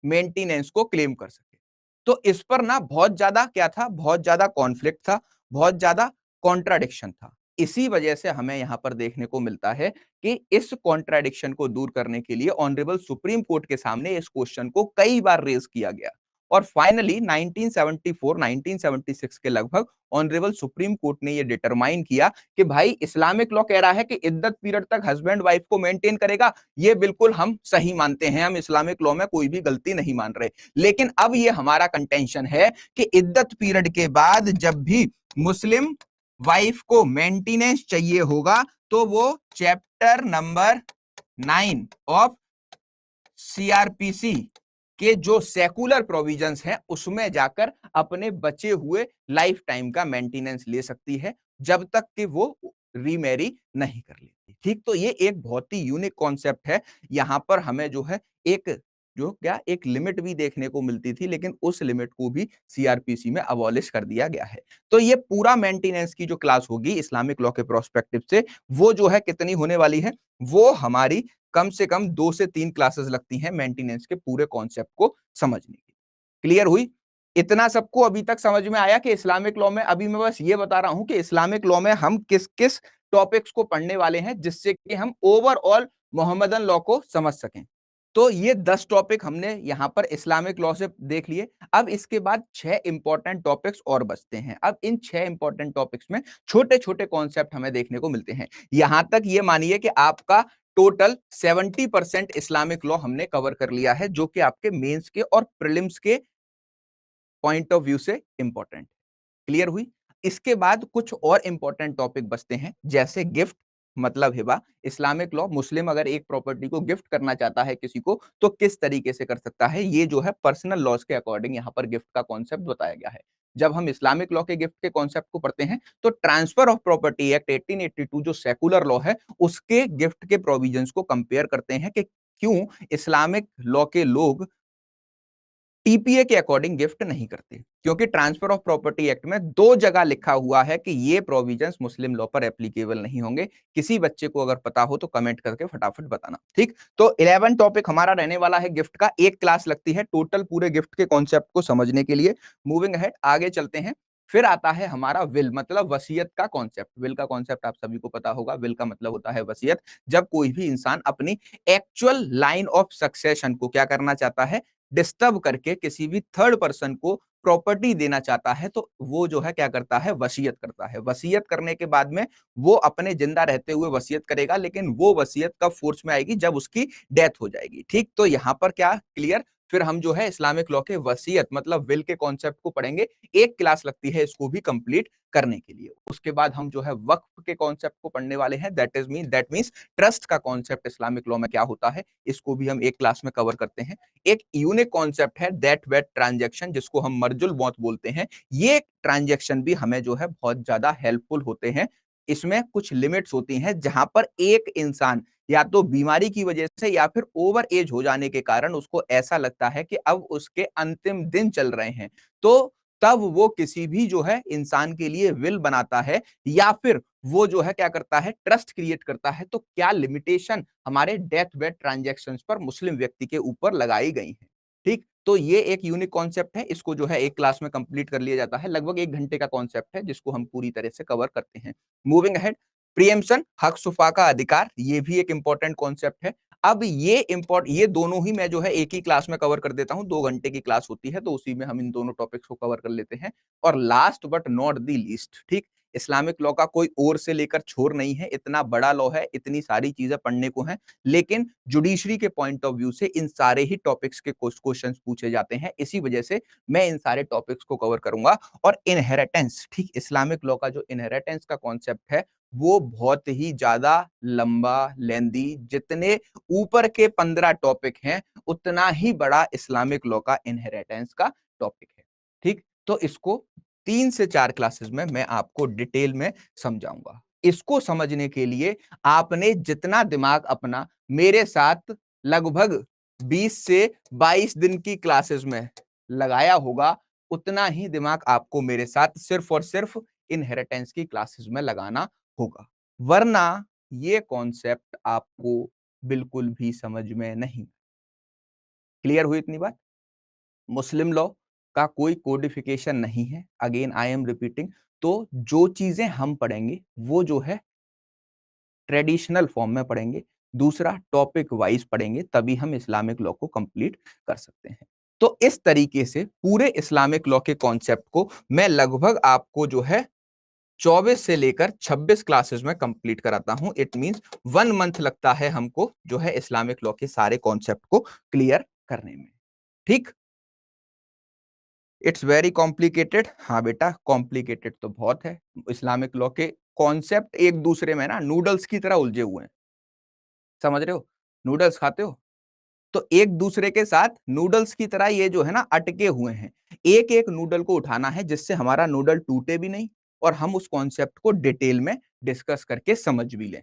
मेंटेनेंस को क्लेम कर सके। तो इस पर ना बहुत ज्यादा क्या था, बहुत ज्यादा कॉन्फ्लिक्ट था, बहुत ज्यादा कॉन्ट्राडिक्शन था। इसी वजह से हमें यहां पर देखने को मिलता है कि इस कॉन्ट्राडिक्शन को दूर करने के लिए ऑनरेबल सुप्रीम कोर्ट के सामने इस क्वेश्चन को कई बार रेज किया गया और फाइनली 1974-1976 के लगभग ऑनरेबल सुप्रीम कोर्ट ने यह डिटरमाइन किया कि भाई इस्लामिक लॉ कह रहा है कि इद्दत पीरियड तक हस्बैंड वाइफ को मेंटेन करेगा, ये बिल्कुल हम सही मानते हैं, हम इस्लामिक लॉ में कोई भी गलती नहीं मान रहे। लेकिन अब ये हमारा कंटेंशन है कि इद्दत पीरियड के बाद जब भी मुस्लिम वाइफ को मेंटेनेंस चाहिए होगा तो वो चैप्टर नंबर 9 ऑफ सीआरपीसी के जो सेकुलर प्रोविजंस हैं उसमें जाकर अपने बचे हुए लाइफ टाइम का मेंटेनेंस ले सकती है जब तक कि वो रीमैरी नहीं कर लेती। ठीक, तो ये एक बहुत ही यूनिक कॉन्सेप्ट है। यहां पर हमें जो है एक जो क्या एक लिमिट भी देखने को मिलती थी, लेकिन उस लिमिट को भी सीआरपीसी में अबॉलिश कर दिया गया है। तो ये पूरा मेंटेनेंस की जो क्लास होगी इस्लामिक लॉ के प्रोस्पेक्टिव से, वो जो है कितनी होने वाली है, वो हमारी कम से कम 2 से 3 क्लासेस लगती हैं मेंटेनेंस के पूरे कॉन्सेप्ट को समझने की। क्लियर हुई। इतना सबको अभी तक समझ में आया कि इस्लामिक लॉ में, अभी मैं बस ये बता रहा हूं कि इस्लामिक लॉ में हम किस किस टॉपिक्स को पढ़ने वाले हैं जिससे कि हम ओवरऑल मोहम्मदन लॉ को समझ सकें। तो ये 10 टॉपिक हमने यहां पर इस्लामिक लॉ से देख लिए। अब इसके बाद 6 इंपॉर्टेंट टॉपिक्स और बचते हैं। अब इन 6 इंपॉर्टेंट टॉपिक्स में छोटे छोटे कॉन्सेप्ट हमें देखने को मिलते हैं। यहां तक ये मानिए कि आपका टोटल 70% इस्लामिक लॉ हमने कवर कर लिया है, जो कि आपके मेंस के और प्रीलिम्स के पॉइंट ऑफ व्यू से इंपॉर्टेंट। क्लियर हुई। इसके बाद कुछ और इंपॉर्टेंट टॉपिक बचते हैं जैसे गिफ्ट मतलब हिबा। इस्लामिक लॉ, मुस्लिम अगर एक प्रॉपर्टी को गिफ्ट करना चाहता है किसी को तो किस तरीके से कर सकता है, ये जो है पर्सनल लॉज के अकॉर्डिंग यहाँ पर गिफ्ट का कॉन्सेप्ट बताया गया है। जब हम इस्लामिक लॉ के गिफ्ट के कॉन्सेप्ट को पढ़ते हैं तो ट्रांसफर ऑफ प्रॉपर्टी एक्ट 1882 जो सेकुलर लॉ है उसके गिफ्ट के प्रोविजंस को कंपेयर करते हैं कि क्यों इस्लामिक लॉ के लोग टीपीए के अकॉर्डिंग गिफ्ट नहीं करते, क्योंकि ट्रांसफर ऑफ प्रॉपर्टी एक्ट में 2 जगह लिखा हुआ है कि ये प्रोविजंस मुस्लिम लॉ पर एप्लीकेबल नहीं होंगे। किसी बच्चे को अगर पता हो तो कमेंट करके फटाफट बताना। ठीक, तो 11 टॉपिक हमारा रहने वाला है गिफ्ट का। एक क्लास लगती है टोटल पूरे गिफ्ट के कॉन्सेप्ट को समझने के लिए। मूविंग अहेड, आगे चलते हैं। फिर आता है हमारा विल, मतलब वसीयत का कॉन्सेप्ट। विल का कॉन्सेप्ट आप सभी को पता होगा, विल का मतलब होता है वसीयत। जब कोई भी इंसान अपनी एक्चुअल लाइन ऑफ सक्सेशन को क्या करना चाहता है, डिस्टर्ब करके किसी भी थर्ड पर्सन को प्रॉपर्टी देना चाहता है, तो वो जो है क्या करता है, वसीयत करता है। वसीयत करने के बाद में वो अपने जिंदा रहते हुए वसीयत करेगा, लेकिन वो वसीयत कब फोर्स में आएगी, जब उसकी डेथ हो जाएगी। ठीक, तो यहां पर क्या क्लियर। फिर हम जो है इस्लामिक लॉ के वसीयत मतलब विल के कॉन्सेप्ट को पढ़ेंगे। एक क्लास लगती है इसको भी कंप्लीट करने के लिए। उसके बाद हम जो है वक्फ के कॉन्सेप्ट को पढ़ने वाले हैं। दैट मींस ट्रस्ट का कॉन्सेप्ट इस्लामिक लॉ में क्या होता है, इसको भी हम एक क्लास में कवर करते हैं। एक यूनिक कॉन्सेप्ट है दैट वेट ट्रांजैक्शन, जिसको हम मर्जुल मौत बोलते हैं। ये ट्रांजैक्शन भी हमें जो है बहुत ज्यादा हेल्पफुल होते हैं। इसमें कुछ लिमिट्स होती हैं, जहां पर एक इंसान या तो बीमारी की वजह से या फिर ओवर एज हो जाने के कारण उसको ऐसा लगता है कि अब उसके अंतिम दिन चल रहे हैं, तो तब वो किसी भी जो है इंसान के लिए विल बनाता है, या फिर वो जो है क्या करता है, ट्रस्ट क्रिएट करता है। तो क्या लिमिटेशन हमारे डेथ बेड ट्रांजैक्शंस पर मुस्लिम व्यक्ति के ऊपर लगाई गई हैं। ठीक, तो ये एक यूनिक कॉन्सेप्ट है, इसको जो है एक क्लास में कंप्लीट कर लिया जाता है। लगभग 1 घंटे का कॉन्सेप्ट है, जिसको हम पूरी तरह से कवर करते हैं। मूविंग अहेड, प्रियम्पशन, हक सुफा का अधिकार, ये भी एक इंपॉर्टेंट कॉन्सेप्ट है। अब ये दोनों ही मैं जो है एक ही क्लास में कवर कर देता हूं। 2 घंटे की क्लास होती है, तो उसी में हम इन दोनों टॉपिक्स को कवर कर लेते हैं। और last but not the least, ठीक, इस्लामिक लॉ का कोई ओर से लेकर छोर नहीं है। इतना बड़ा लॉ है, इतनी सारी चीजें पढ़ने को हैं, लेकिन जुडिशरी के पॉइंट ऑफ व्यू से इन सारे ही टॉपिक्स के क्वेश्चंस पूछे जाते हैं। इसी वजह से मैं इन सारे टॉपिक्स को कवर करूंगा। और इनहेरिटेंस, ठीक, इस्लामिक लॉ का जो इनहेरिटेंस का कॉन्सेप्ट है वो बहुत ही ज्यादा लंबा, लेंदी, जितने ऊपर के 15 टॉपिक हैं उतना ही बड़ा इस्लामिक लॉ का इनहेरिटेंस का टॉपिक है। ठीक, तो इसको 3 से 4 क्लासेस में मैं आपको डिटेल में समझाऊंगा। इसको समझने के लिए आपने जितना दिमाग अपना मेरे साथ लगभग 20 से 22 दिन की क्लासेस में लगाया होगा, उतना ही दिमाग आपको मेरे साथ सिर्फ और सिर्फ इनहेरिटेंस की क्लासेस में लगाना होगा, वरना ये कॉन्सेप्ट आपको बिल्कुल भी समझ में नहीं। क्लियर हुई इतनी बात। मुस्लिम लॉ का कोई कोडिफिकेशन नहीं है, अगेन आई एम रिपीटिंग। तो जो चीजें हम पढ़ेंगे वो जो है ट्रेडिशनल फॉर्म में पढ़ेंगे, दूसरा टॉपिक वाइज पढ़ेंगे, तभी हम इस्लामिक लॉ को कंप्लीट कर सकते हैं। तो इस तरीके से पूरे इस्लामिक लॉ के कॉन्सेप्ट को मैं लगभग आपको जो है 24 से लेकर 26 क्लासेस में कंप्लीट कराता हूं। इट मींस 1 मंथ लगता है हमको जो है इस्लामिक लॉ के सारे कॉन्सेप्ट को क्लियर करने में। ठीक, इट्स वेरी कॉम्प्लिकेटेड। हाँ बेटा, कॉम्प्लिकेटेड तो बहुत है। इस्लामिक लॉ के कॉन्सेप्ट एक दूसरे में ना नूडल्स की तरह उलझे हुए हैं, समझ रहे हो। नूडल्स खाते हो तो एक दूसरे के साथ नूडल्स की तरह ये जो है ना अटके हुए हैं। एक एक नूडल को उठाना है जिससे हमारा नूडल टूटे भी नहीं और हम उस कॉन्सेप्ट को डिटेल में डिस्कस करके समझ भी लें।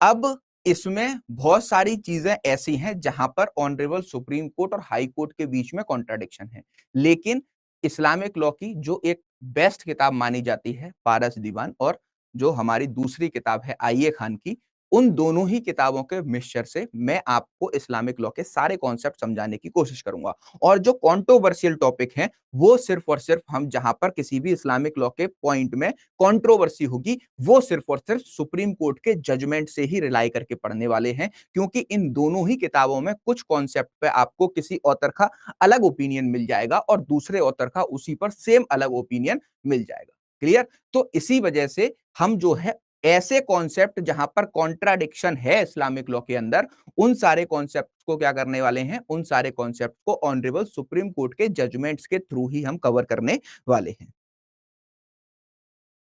अब इसमें बहुत सारी चीजें ऐसी हैं जहां पर ऑनरेबल सुप्रीम कोर्ट और हाई कोर्ट के बीच में कॉन्ट्राडिक्शन है, लेकिन इस्लामिक लॉ की जो एक बेस्ट किताब मानी जाती है पारस दीवान, और जो हमारी दूसरी किताब है आईए खान की, उन दोनों ही किताबों के मिक्सचर से मैं आपको इस्लामिक लॉ के सारे कॉन्सेप्ट समझाने की कोशिश करूंगा। और जो कंट्रोवर्शियल टॉपिक हैं वो सिर्फ और सिर्फ हम जहां पर किसी भी इस्लामिक लॉ के पॉइंट में कंट्रोवर्सी होगी वो सिर्फ और सिर्फ सुप्रीम कोर्ट के जजमेंट से ही रिलाई करके पढ़ने वाले हैं, क्योंकि इन दोनों ही किताबों में कुछ कॉन्सेप्ट पे आपको किसी ऑथर का अलग ओपिनियन मिल जाएगा और दूसरे ऑथर का उसी पर सेम अलग ओपिनियन मिल जाएगा। क्लियर। तो इसी वजह से हम जो है ऐसे कॉन्सेप्ट जहां पर कॉन्ट्राडिक्शन है इस्लामिक लॉ के अंदर, उन सारे कॉन्सेप्ट को क्या करने वाले हैं, उन सारे कॉन्सेप्ट को ऑनरेबल सुप्रीम कोर्ट के जजमेंट्स के थ्रू ही हम कवर करने वाले हैं।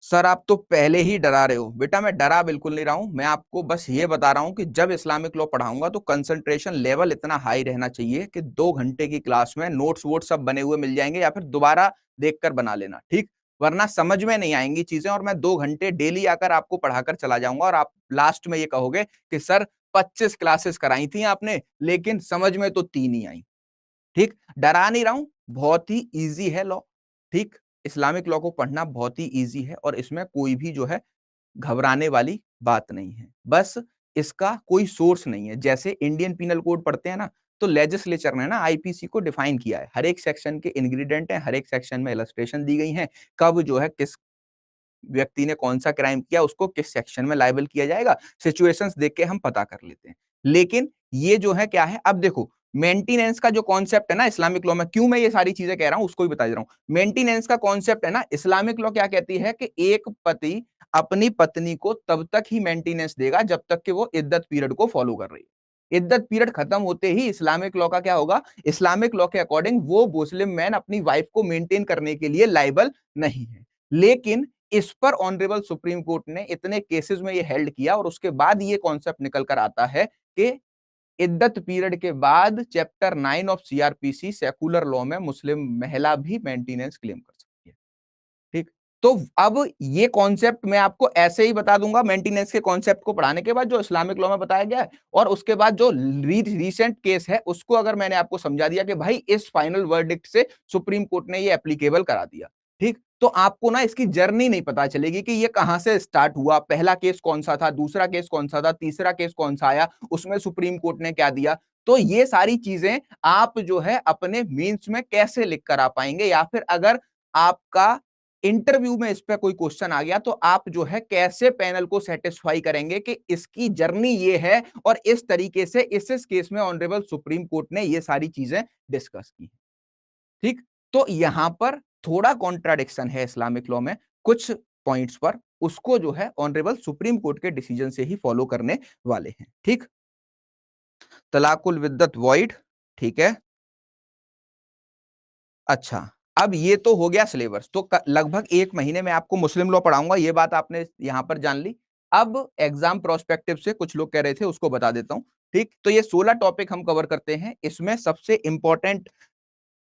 सर आप तो पहले ही डरा रहे हो। बेटा मैं डरा बिल्कुल नहीं रहा हूं, मैं आपको बस ये बता रहा हूं कि जब इस्लामिक लॉ पढ़ाऊंगा तो कंसंट्रेशन लेवल इतना हाई रहना चाहिए कि 2 घंटे की क्लास में नोट्स वोट सब बने हुए मिल जाएंगे, या फिर दोबारा देखकर बना लेना, ठीक। वरना समझ में नहीं आएंगी चीजें और मैं 2 घंटे डेली आकर आपको पढ़ाकर चला जाऊंगा और आप लास्ट में ये कहोगे कि सर 25 क्लासेस कराई थी आपने लेकिन समझ में तो 3 ही आई। ठीक, डरा नहीं रहा हूं, बहुत ही इजी है लॉ। ठीक, इस्लामिक लॉ को पढ़ना बहुत ही इजी है और इसमें कोई भी जो है घबराने वाली बात नहीं है। बस इसका कोई सोर्स नहीं है। जैसे इंडियन पीनल कोड पढ़ते हैं ना, तो लेजिस्लेचर ने ना आईपीसी को डिफाइन किया है, हर एक सेक्शन के इंग्रेडिएंट है, हर एक सेक्शन में इलस्ट्रेशन दी गई है, कब जो है किस व्यक्ति ने कौन सा क्राइम किया उसको किस सेक्शन में लायबल किया जाएगा, सिचुएशंस देख के हम पता कर लेते हैं। लेकिन ये जो है क्या है, अब देखो मेंटेनेंस का जो कॉन्सेप्ट है ना इस्लामिक लॉ में, क्यों मैं ये सारी चीजें कह रहा हूं उसको भी बता दे रहा हूं। मेंटेनेंस का कॉन्सेप्ट है ना, इस्लामिक लॉ क्या कहती है कि एक पति अपनी पत्नी को तब तक ही मेंटेनेंस देगा जब तक कि वो इद्दत पीरियड को फॉलो कर रही है। इद्दत पीरियड खत्म होते ही इस्लामिक लॉ का क्या होगा, इस्लामिक लॉ के अकॉर्डिंग वो मुस्लिम मैन अपनी वाइफ को मेंटेन करने के लिए लायबल नहीं है। लेकिन इस पर ऑनरेबल सुप्रीम कोर्ट ने इतने केसेस में ये हेल्ड किया और उसके बाद ये कॉन्सेप्ट निकल कर आता है कि इद्दत पीरियड के बाद chapter 9 of CrPC secular law में मुस्लिम महिला भी मेंटेनेंस क्लेम कर सकती है। ठीक, तो अब ये कॉन्सेप्ट मैं आपको ऐसे ही बता दूंगा मेंटेनेंस के कॉन्सेप्ट को पढ़ाने के बाद जो इस्लामिक लॉ में बताया गया है, और उसके बाद जो रीसेंट केस है उसको अगर मैंने आपको समझा दिया कि भाई इस फाइनल वर्डिक्ट से सुप्रीम कोर्ट ने ये एप्लीकेबल करा दिया। ठीक, तो आपको ना इसकी जर्नी नहीं पता चलेगी कि ये कहां से स्टार्ट हुआ, पहला केस कौन सा था, दूसरा केस कौन सा था, तीसरा केस कौन सा आया, उसमें सुप्रीम कोर्ट ने क्या दिया। तो ये सारी चीजें आप जो है अपने मीन्स में कैसे लिख कर आ पाएंगे, या फिर अगर आपका इंटरव्यू में इस पे कोई क्वेश्चन आ गया तो आप जो है कैसे पैनल को सेटिस्फाई करेंगे कि इसकी जर्नी ये है और इस तरीके से इस केस में ऑनरेबल सुप्रीम कोर्ट ने ये सारी चीजें डिस्कस की। ठीक, तो यहां पर थोड़ा कॉन्ट्राडिक्शन है इस्लामिक लॉ में कुछ पॉइंट्स पर, उसको जो है ऑनरेबल सुप्रीम कोर्ट के डिसीजन से ही फॉलो करने वाले हैं। ठीक, तलाकुल विद्दत वॉइड, ठीक है। अच्छा, अब ये तो हो गया सिलेबस, तो लगभग 1 महीने में आपको मुस्लिम लॉ पढ़ाऊंगा, ये बात आपने यहां पर जान ली। अब एग्जाम प्रोस्पेक्टिव से कुछ लोग कह रहे थे उसको बता देता हूं। ठीक, तो ये 16 टॉपिक हम कवर करते हैं, इसमें सबसे इंपॉर्टेंट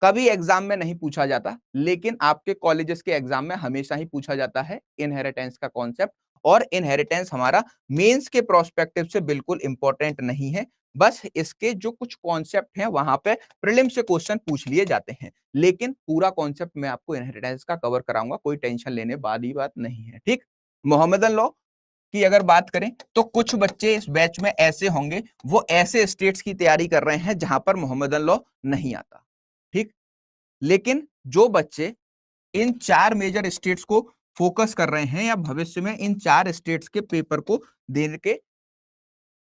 कभी एग्जाम में नहीं पूछा जाता, लेकिन आपके कॉलेजेस के एग्जाम में हमेशा ही पूछा जाता है, इनहेरिटेंस का कॉन्सेप्ट। और इनहेरिटेंस हमारा मेंस के प्रोस्पेक्टिव से बिल्कुल इंपॉर्टेंट नहीं है, बस इसके जो कुछ कॉन्सेप्ट हैं वहां पे प्रीलिम से क्वेश्चन पूछ लिए जाते हैं, लेकिन पूरा कॉन्सेप्ट मैं आपको इनहेरिटेंस का कवर कराऊंगा, कोई टेंशन लेने वाली बात नहीं है। ठीक, मोहम्मदन लॉ की अगर बात करें तो कुछ बच्चे इस बैच में ऐसे होंगे, वो ऐसे स्टेट्स की तैयारी कर रहे हैं जहां पर मोहम्मदन लॉ नहीं आता। ठीक, लेकिन जो बच्चे इन 4 मेजर स्टेट्स को फोकस कर रहे हैं या भविष्य में इन 4 स्टेट्स के पेपर को देने के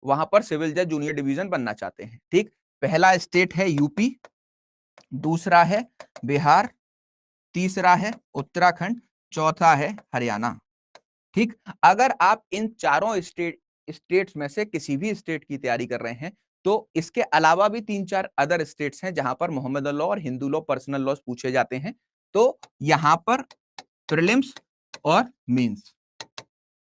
वहां पर सिविल जज जूनियर डिवीजन बनना चाहते हैं। ठीक, पहला स्टेट है यूपी, दूसरा है बिहार, तीसरा है उत्तराखंड, चौथा है हरियाणा। ठीक, अगर आप इन चारों स्टेट्स में से किसी भी स्टेट की तैयारी कर रहे हैं तो इसके अलावा भी 3-4 अदर स्टेट्स हैं जहां पर मोहम्मदन लॉ और हिंदू लॉ पर्सनल लॉज पूछे जाते हैं, तो यहां पर प्रीलिम्स और मेंस।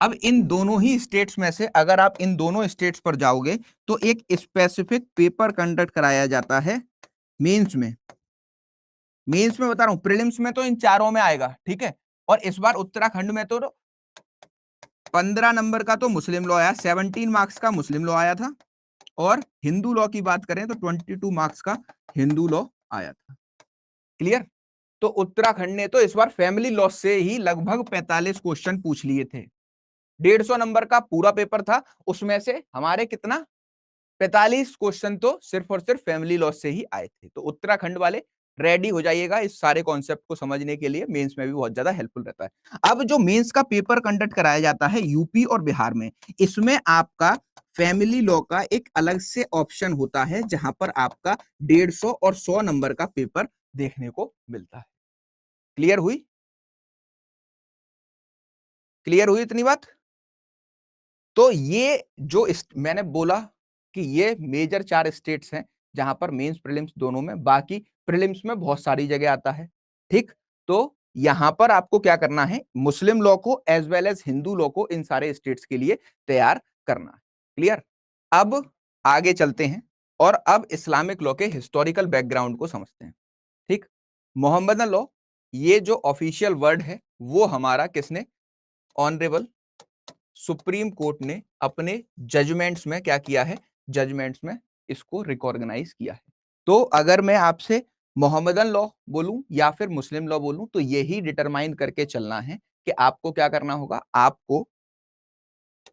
अब इन दोनों ही स्टेट्स में से अगर आप इन दोनों स्टेट्स पर जाओगे तो एक स्पेसिफिक पेपर कंडक्ट कराया जाता है मेंस में। मेंस में बता रहा हूं, प्रीलिम्स में तो इन चारों में आएगा, ठीक है। और इस बार उत्तराखंड में तो 15 नंबर का तो मुस्लिम लॉ आया, 17 मार्क्स का मुस्लिम लॉ आया था, और हिंदू लॉ की बात करें तो 22 मार्क्स का हिंदू लॉ आया था। क्लियर, तो उत्तराखंड ने तो इस बार फैमिली लॉ से ही लगभग 45 क्वेश्चन पूछ लिए थे। 150 नंबर का पूरा पेपर था, उसमें से हमारे कितना 45 क्वेश्चन तो सिर्फ और सिर्फ फैमिली लॉ से ही आए थे। तो उत्तराखंड वाले रेडी हो जाइएगा इस सारे कॉन्सेप्ट को समझने के लिए, मेंस में भी बहुत ज्यादा हेल्पफुल रहता है। अब जो मेंस का पेपर कंडक्ट कराया जाता है यूपी और बिहार में, इसमें आपका फैमिली लॉ का एक अलग से ऑप्शन होता है जहां पर आपका 150 और 100 नंबर का पेपर देखने को मिलता है। क्लियर हुई? क्लियर हुई इतनी बात? तो ये जो मैंने बोला कि ये मेजर 4 स्टेट्स हैं जहां पर मेंस प्रीलिम्स दोनों में, बाकी प्रीलिम्स में बहुत सारी जगह आता है। ठीक, तो यहां पर आपको क्या करना है, मुस्लिम लॉ को as well as Hindu law को इन सारे स्टेट्स के लिए तैयार करना है। क्लियर, अब आगे चलते हैं और अब इस्लामिक लॉ के हिस्टोरिकल बैकग्राउंड को समझते हैं। ठीक, मोहम्मदन लॉ ये जो ऑफिशियल वर्ड है वो हमारा किसने, ऑनरेबल सुप्रीम कोर्ट ने अपने जजमेंट्स में क्या किया है, जजमेंट्स में इसको रिकॉग्नाइज किया है। तो अगर मैं आपसे मोहम्मदन लॉ बोलूं या फिर मुस्लिम लॉ बोलूं तो यही डिटरमाइन करके चलना है कि आपको क्या करना होगा, आपको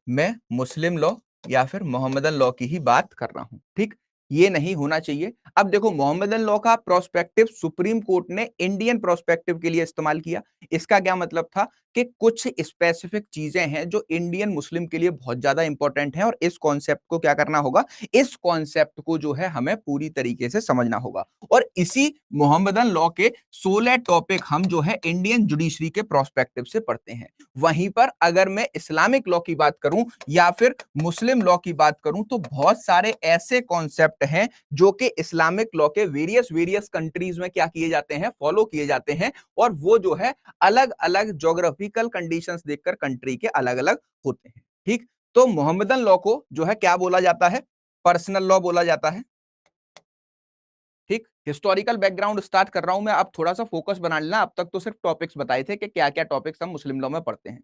मैं मुस्लिम लॉ या फिर मोहम्मदन लॉ की ही बात कर रहा हूं। ठीक, ये नहीं होना चाहिए। अब देखो, मोहम्मदन लॉ का प्रोस्पेक्टिव सुप्रीम कोर्ट ने इंडियन प्रोस्पेक्टिव के लिए इस्तेमाल किया। इसका क्या मतलब था कि कुछ स्पेसिफिक चीजें हैं जो इंडियन मुस्लिम के लिए बहुत ज्यादा इंपॉर्टेंट है और इस कॉन्सेप्ट को क्या करना होगा, इस कॉन्सेप्ट को जो है हमें पूरी तरीके से समझना होगा। और इसी मोहम्मदन लॉ के 16 टॉपिक हम जो है इंडियन जुडिशरी के प्रोस्पेक्टिव से पढ़ते हैं। वहीं पर अगर मैं इस्लामिक लॉ की बात करूं या फिर मुस्लिम लॉ की बात करूं तो बहुत सारे ऐसे कॉन्सेप्ट हैं जो कि इस्लामिक लॉ के वेरियस कंट्रीज में क्या किए जाते हैं, फॉलो किए जाते हैं। और वो जो है अलग अलग ज्योग्राफिकल कंडीशंस देखकर कंट्री के अलग अलग होते हैं। ठीक, तो मोहम्मदन लॉ को जो है क्या बोला जाता है, पर्सनल लॉ बोला जाता है। ठीक, हिस्टोरिकल बैकग्राउंड स्टार्ट कर रहा हूं मैं, अब थोड़ा सा फोकस बना लेना। अब तक तो सिर्फ टॉपिक्स बताए थे कि क्या क्या टॉपिक्स हम मुस्लिम लॉ में पढ़ते हैं।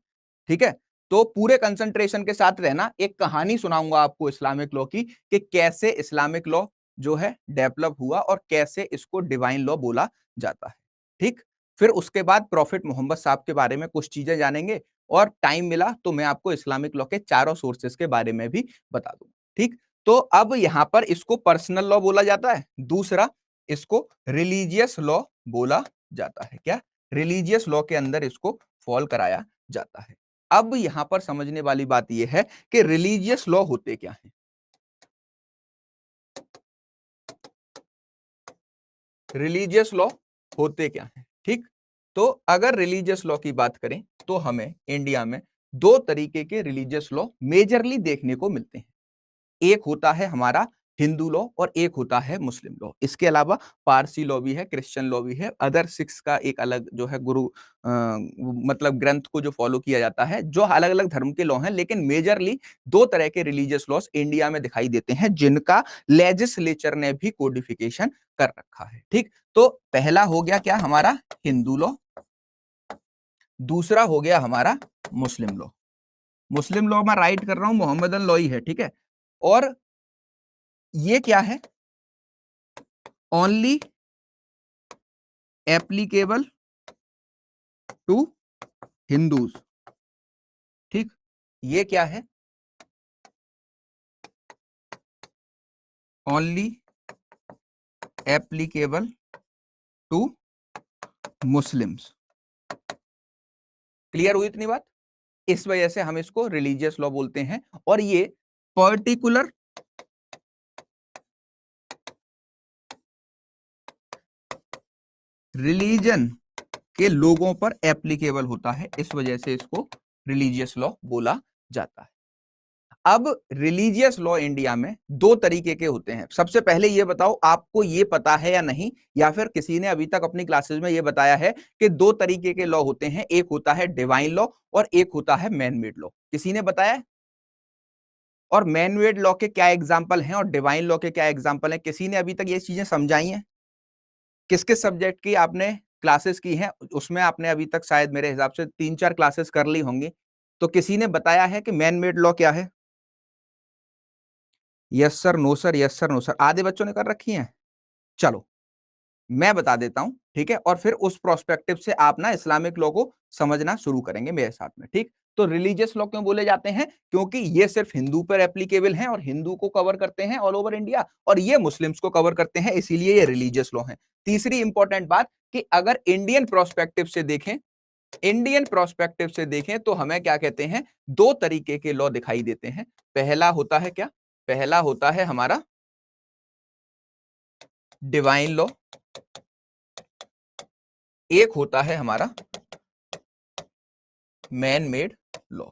ठीक है, तो पूरे कंसंट्रेशन के साथ रहना। एक कहानी सुनाऊंगा आपको इस्लामिक लॉ की कि कैसे इस्लामिक लॉ जो है डेवलप हुआ और कैसे इसको डिवाइन लॉ बोला जाता है। ठीक, फिर उसके बाद प्रॉफिट मोहम्मद साहब के बारे में कुछ चीजें जानेंगे और टाइम मिला तो मैं आपको इस्लामिक लॉ के चारों सोर्सेस के बारे में भी बता दूंगा। ठीक, तो अब यहां पर इसको पर्सनल लॉ बोला जाता है। दूसरा, इसको रिलीजियस लॉ बोला जाता है। क्या, रिलीजियस लॉ के अंदर इसको फॉल कराया जाता है। अब यहां पर समझने वाली बात यह है कि रिलीजियस लॉ होते क्या हैं। रिलीजियस लॉ होते क्या हैं? ठीक, तो अगर रिलीजियस लॉ की बात करें तो हमें इंडिया में दो तरीके के रिलीजियस लॉ मेजरली देखने को मिलते हैं। एक होता है हमारा हिंदू लॉ और एक होता है मुस्लिम लॉ। इसके अलावा पारसी लॉ भी है, क्रिश्चियन लॉ भी है, अदर सिक्स का एक अलग जो है गुरु मतलब ग्रंथ को जो फॉलो किया जाता है, जो अलग अलग धर्म के लॉ हैं। लेकिन मेजरली दो तरह के रिलीजियस लॉस इंडिया में दिखाई देते हैं जिनका लेजिस्लेचर ने भी कोडिफिकेशन कर रखा है। ठीक, तो पहला हो गया क्या हमारा हिंदू लॉ, दूसरा हो गया हमारा मुस्लिम लॉ। मुस्लिम लॉ में राइट कर रहा हूं, मोहम्मदन लॉ ही है। ठीक है, और ये क्या है, ओनली एप्लीकेबल टू हिंदूज। ठीक, ये क्या है, only applicable to Muslims. Clear हुई इतनी बात? इस वजह से हम इसको रिलीजियस लॉ बोलते हैं और ये पर्टिकुलर रिलीजन के लोगों पर एप्लीकेबल होता है, इस वजह से इसको रिलीजियस लॉ बोला जाता है। अब रिलीजियस लॉ इंडिया में दो तरीके के होते हैं। सबसे पहले ये बताओ, आपको ये पता है या नहीं, या फिर किसी ने अभी तक अपनी क्लासेस में ये बताया है कि दो तरीके के लॉ होते हैं, एक होता है डिवाइन लॉ और एक होता है मैन मेड लॉ? किसी ने बताया है? और मैन मेड लॉ के क्या एग्जाम्पल हैं और डिवाइन लॉ के क्या एग्जाम्पल हैं? किसी ने अभी तक ये चीजें समझाई हैं? किस किस सब्जेक्ट की आपने क्लासेस की हैं? उसमें आपने अभी तक शायद मेरे हिसाब से 3-4 क्लासेस कर ली होंगी। तो किसी ने बताया है कि मैन मेड लॉ क्या है? Yes sir, no sir, yes sir, no sir, आधे बच्चों ने कर रखी हैं। चलो मैं बता देता हूं, ठीक है, और फिर उस प्रोस्पेक्टिव से आप ना इस्लामिक लॉ को समझना शुरू करेंगे मेरे साथ में। ठीक, तो रिलीजियस लॉ क्यों बोले जाते हैं? क्योंकि ये सिर्फ हिंदू पर एप्लीकेबल हैं और हिंदू को कवर करते हैं ऑल ओवर इंडिया, और ये मुस्लिम्स को कवर करते हैं, इसीलिए ये रिलीजियस लॉ है। तीसरी इंपॉर्टेंट बात कि अगर इंडियन प्रोस्पेक्टिव से देखें, इंडियन प्रोस्पेक्टिव से देखें तो हमें क्या कहते हैं, दो तरीके के लॉ दिखाई देते हैं। पहला होता है क्या, पहला होता है हमारा डिवाइन लॉ, एक होता है हमारा मैन मेड लॉ।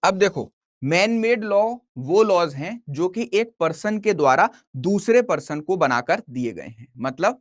अब देखो, मैन मेड लॉ वो लॉज हैं जो कि एक पर्सन के द्वारा दूसरे पर्सन को बनाकर दिए गए हैं। मतलब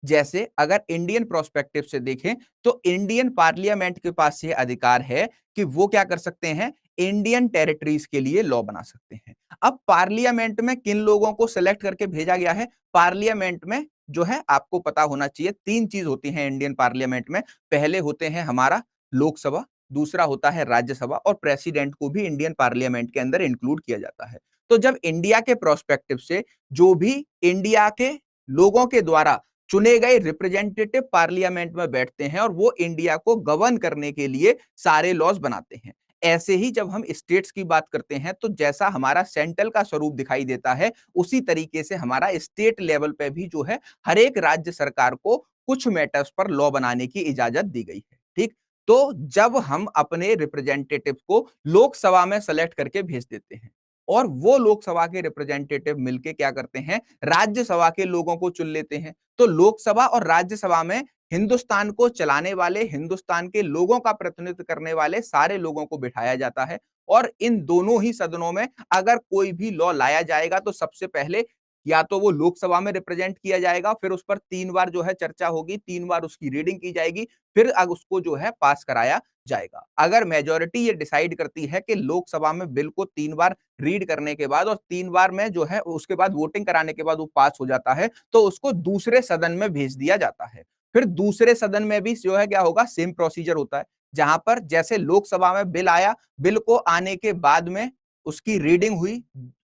जैसे अगर इंडियन प्रोस्पेक्टिव से देखें तो इंडियन पार्लियामेंट के पास ये अधिकार है कि वो क्या कर सकते हैं, इंडियन टेरिटरीज के लिए लॉ बना सकते हैं। अब पार्लियामेंट में किन लोगों को सिलेक्ट करके भेजा गया है? पार्लियामेंट में जो है आपको पता होना चाहिए, तीन चीज होती हैं इंडियन पार्लियामेंट में। पहले होते हैं हमारा लोकसभा, दूसरा होता है राज्यसभा, और प्रेसिडेंट को भी इंडियन पार्लियामेंट के अंदर इंक्लूड किया जाता है। तो जब इंडिया के प्रोस्पेक्टिव से जो भी इंडिया के लोगों के द्वारा चुने गए रिप्रेजेंटेटिव पार्लियामेंट में बैठते हैं और वो इंडिया को गवर्न करने के लिए सारे लॉज बनाते हैं। ऐसे ही जब हम स्टेट्स की बात करते हैं तो जैसा हमारा सेंट्रल का स्वरूप दिखाई देता है, उसी तरीके से हमारा स्टेट लेवल पे भी जो है हर एक राज्य सरकार को कुछ मैटर्स पर लॉ बनाने की इजाजत दी गई है। ठीक, तो जब हम अपने रिप्रेजेंटेटिव को लोकसभा में सेलेक्ट करके भेज देते हैं और वो लोकसभा के रिप्रेजेंटेटिव मिलके क्या करते हैं, राज्यसभा के लोगों को चुन लेते हैं, तो लोकसभा और राज्यसभा में हिंदुस्तान को चलाने वाले, हिंदुस्तान के लोगों का प्रतिनिधित्व करने वाले सारे लोगों को बिठाया जाता है और इन दोनों ही सदनों में अगर कोई भी लॉ लाया जाएगा तो सबसे पहले या तो वो लोकसभा में रिप्रेजेंट किया जाएगा, फिर उस पर 3 बार जो है चर्चा होगी, 3 बार उसकी रीडिंग की जाएगी, फिर उसको जो है पास कराया जाएगा। अगर मेजॉरिटी ये डिसाइड करती है कि लोकसभा में बिल को 3 बार रीड करने के बाद और 3 बार में जो है उसके बाद वोटिंग कराने के बाद वो पास हो जाता है, तो उसको दूसरे सदन में भेज दिया जाता है। फिर दूसरे सदन में भी जो है क्या होगा, सेम प्रोसीजर होता है, जहां पर जैसे लोकसभा में बिल आया, बिल को आने के बाद में उसकी रीडिंग हुई,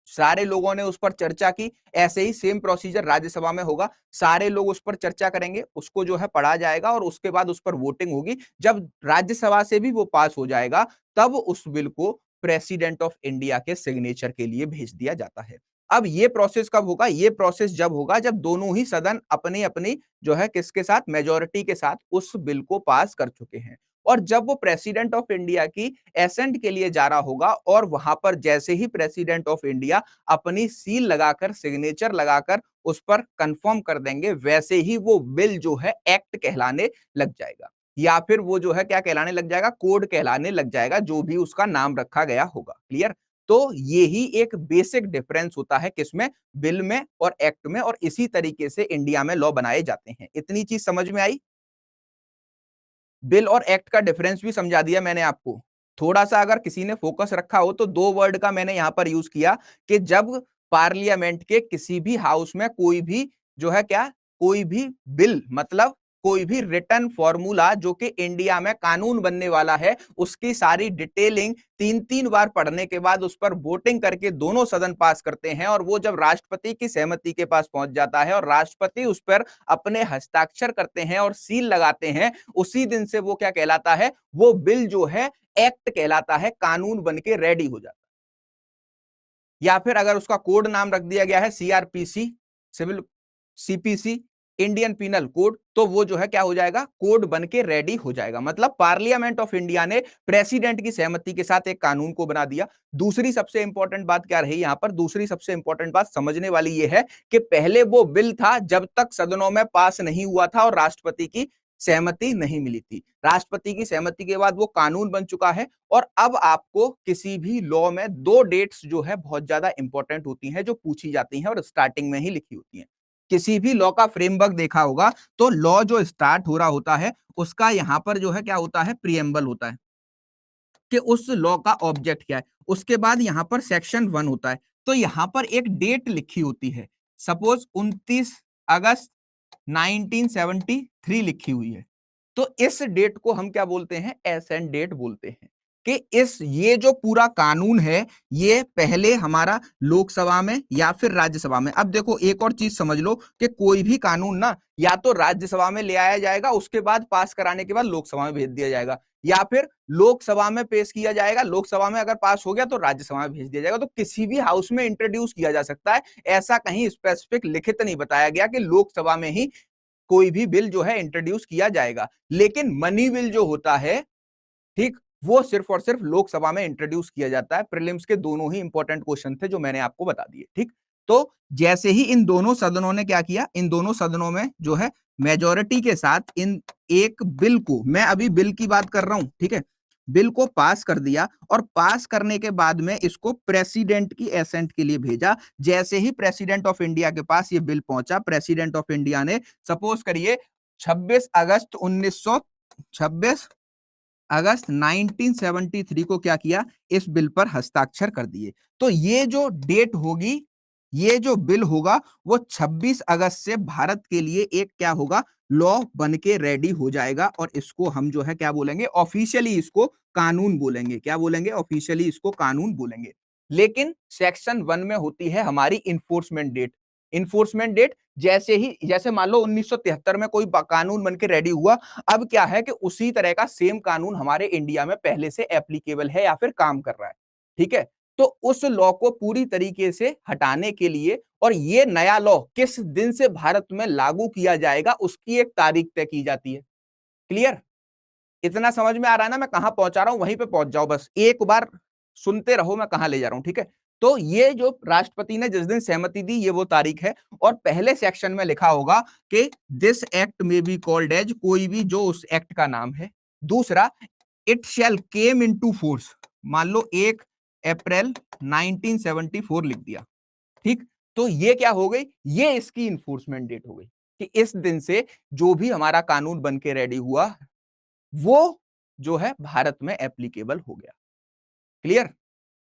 सारे लोगों ने उस पर चर्चा की, ऐसे ही सेम प्रोसीजर राज्यसभा में होगा, सारे लोग उस पर चर्चा करेंगे, उसको जो है पढ़ा जाएगा और उसके बाद उस पर वोटिंग होगी। जब राज्यसभा से भी वो पास हो जाएगा, तब उस बिल को प्रेसिडेंट ऑफ इंडिया के सिग्नेचर के लिए भेज दिया जाता है। अब ये प्रोसेस कब होगा? ये प्रोसेस जब होगा जब दोनों ही सदन अपनी अपनी जो है किसके साथ, मेजॉरिटी के साथ उस बिल को पास कर चुके हैं। और जब वो प्रेसिडेंट ऑफ इंडिया की एसेंट के लिए जा रहा होगा और वहां पर जैसे ही प्रेसिडेंट ऑफ इंडिया अपनी सील लगाकर, सिग्नेचर लगाकर उस पर कंफर्म कर देंगे, वैसे ही वो बिल जो है एक्ट कहलाने लग जाएगा, या फिर वो जो है क्या कहलाने लग जाएगा, कोड कहलाने लग जाएगा, जो भी उसका नाम रखा गया होगा। क्लियर? तो ये ही एक बेसिक डिफरेंस होता है किसमें, बिल में और एक्ट में, और इसी तरीके से इंडिया में लॉ बनाए जाते हैं। इतनी चीज समझ में आई? बिल और एक्ट का डिफरेंस भी समझा दिया मैंने आपको। थोड़ा सा अगर किसी ने फोकस रखा हो तो 2 वर्ड का मैंने यहां पर यूज किया कि जब पार्लियामेंट के किसी भी हाउस में कोई भी जो है क्या, कोई भी बिल मतलब कोई भी रिटर्न फॉर्मूला जो कि इंडिया में कानून बनने वाला है, उसकी सारी डिटेलिंग 3-3 बार पढ़ने के बाद उस पर वोटिंग करके दोनों सदन पास करते हैं और वो जब राष्ट्रपति की सहमति के पास पहुंच जाता है और राष्ट्रपति उस पर अपने हस्ताक्षर करते हैं और सील लगाते हैं, उसी दिन से वो क्या कहलाता है, वो बिल जो है एक्ट कहलाता है, कानून बन के रेडी हो जाता है। या फिर अगर उसका कोड नाम रख दिया गया है CrPC, civil CPC, Indian penal code, तो वो जो है क्या हो जाएगा, कोड बन के रेडी हो जाएगा। मतलब पार्लियामेंट ऑफ इंडिया ने प्रेसिडेंट की सहमति के साथ एक कानून को बना दिया। दूसरी सबसे इंपॉर्टेंट बात क्या रही यहां पर, दूसरी सबसे इंपॉर्टेंट बात समझने वाली ये है कि पहले वो बिल था जब तक सदनों में पास नहीं हुआ था और राष्ट्रपति की सहमति नहीं मिली थी। राष्ट्रपति की सहमति के बाद वो कानून बन चुका है और अब आपको किसी भी लॉ में 2 डेट्स जो है बहुत ज्यादा इंपॉर्टेंट होती हैं, जो पूछी जाती हैं और स्टार्टिंग में ही लिखी होती हैं। किसी भी लॉ का फ्रेमवर्क देखा होगा तो लॉ जो स्टार्ट हो रहा होता है उसका यहां पर जो है क्या होता है, प्रीएम्बल होता है कि उस लॉ का ऑब्जेक्ट क्या है। उसके बाद यहां पर सेक्शन 1 होता है, तो यहां पर एक डेट लिखी होती है, सपोज 29 अगस्त 1973 लिखी हुई है, तो इस डेट को हम क्या बोलते हैं, एसेंट डेट बोलते हैं कि इस ये जो पूरा कानून है ये पहले हमारा लोकसभा में या फिर राज्यसभा में। अब देखो एक और चीज समझ लो कि कोई भी कानून ना या तो राज्यसभा में ले आया जाएगा, उसके बाद पास कराने के बाद लोकसभा में भेज दिया जाएगा, या फिर लोकसभा में पेश किया जाएगा, लोकसभा में अगर पास हो गया तो राज्यसभा में भेज दिया जाएगा। तो किसी भी हाउस में इंट्रोड्यूस किया जा सकता है, ऐसा कहीं स्पेसिफिक लिखित नहीं बताया गया कि लोकसभा में ही कोई भी बिल जो है इंट्रोड्यूस किया जाएगा। लेकिन मनी बिल जो होता है, ठीक, वो सिर्फ और सिर्फ लोकसभा में इंट्रोड्यूस किया जाता है। प्रीलिम्स के दोनों ही इंपॉर्टेंट क्वेश्चन थे जो मैंने आपको बता दिए। ठीक, तो जैसे ही इन दोनों सदनों ने क्या किया, इन दोनों सदनों में जो है मेजॉरिटी के साथ इन एक बिल को, मैं अभी बिल की बात कर रहा हूं, ठीक है, बिल को पास कर दिया और पास करने के बाद में इसको प्रेसिडेंट की एसेंट के लिए भेजा। जैसे ही प्रेसिडेंट ऑफ इंडिया के पास ये बिल पहुंचा, प्रेसिडेंट ऑफ इंडिया ने सपोज करिए 26 अगस्त 1973 को क्या किया, इस बिल पर हस्ताक्षर कर दिए। तो ये जो डेट होगी, ये जो बिल होगा वो 26 अगस्त से भारत के लिए एक क्या होगा, लॉ बन के रेडी हो जाएगा और इसको हम जो है क्या बोलेंगे, ऑफिशियली इसको कानून बोलेंगे। क्या बोलेंगे, ऑफिशियली इसको कानून बोलेंगे। लेकिन सेक्शन 1 में होती है हमारी इन्फोर्समेंट डेट। इन्फोर्समेंट डेट जैसे मान लो 1973 में कोई कानून बन के रेडी हुआ, अब क्या है कि उसी तरह का सेम कानून हमारे इंडिया में पहले से एप्लीकेबल है या फिर काम कर रहा है, ठीक है। तो उस लॉ को पूरी तरीके से हटाने के लिए और ये नया लॉ किस दिन से भारत में लागू किया जाएगा उसकी एक तारीख तय की जाती है। क्लियर? इतना समझ में आ रहा है ना मैं कहां पहुंचा रहा हूं? वहीं पे पहुंच जाओ, बस एक बार सुनते रहो मैं कहां ले जा रहा हूं, ठीक है। तो ये जो राष्ट्रपति ने जिस दिन सहमति दी, ये वो तारीख है। और पहले सेक्शन में लिखा होगा कि दिस एक्ट में बी कॉल्ड एज, कोई भी जो उस एक्ट का नाम है। दूसरा, it shall came into force, मान लो 1 अप्रैल 1974 लिख दिया, ठीक। तो ये क्या हो गई? ये इसकी इन्फोर्समेंट डेट हो गई कि इस दिन से जो भी हमारा कानून बन के रेडी हुआ वो जो है भारत में एप्लीकेबल हो गया। क्लियर?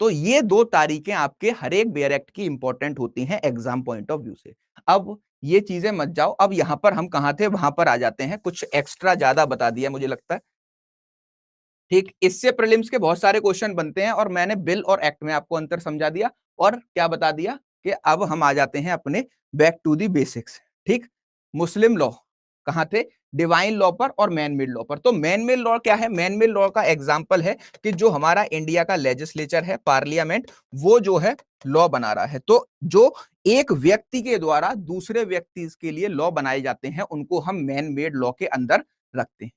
तो ये दो तारीखें आपके हर एक बेयर एक्ट की इंपॉर्टेंट होती हैं एग्जाम पॉइंट ऑफ व्यू से। अब ये चीजें मत जाओ, अब यहां पर हम कहां थे वहां पर आ जाते हैं। कुछ एक्स्ट्रा ज्यादा बता दिया मुझे लगता है, ठीक। इससे प्रीलिम्स के बहुत सारे क्वेश्चन बनते हैं और मैंने बिल और एक्ट में आपको अंतर समझा दिया और क्या बता दिया कि अब हम आ जाते हैं अपने बैक टू दी बेसिक्स, ठीक। मुस्लिम लॉ कहां थे? डिवाइन लॉ पर और मैन मेड लॉ पर। तो मैन मेड लॉ क्या है? मैन मेड लॉ का एग्जांपल है कि जो हमारा इंडिया का लेजिस्लेचर है, पार्लियामेंट, वो जो है लॉ बना रहा है। तो जो एक व्यक्ति के द्वारा दूसरे व्यक्ति के लिए लॉ बनाए जाते हैं उनको हम मैन मेड लॉ के अंदर रखते हैं।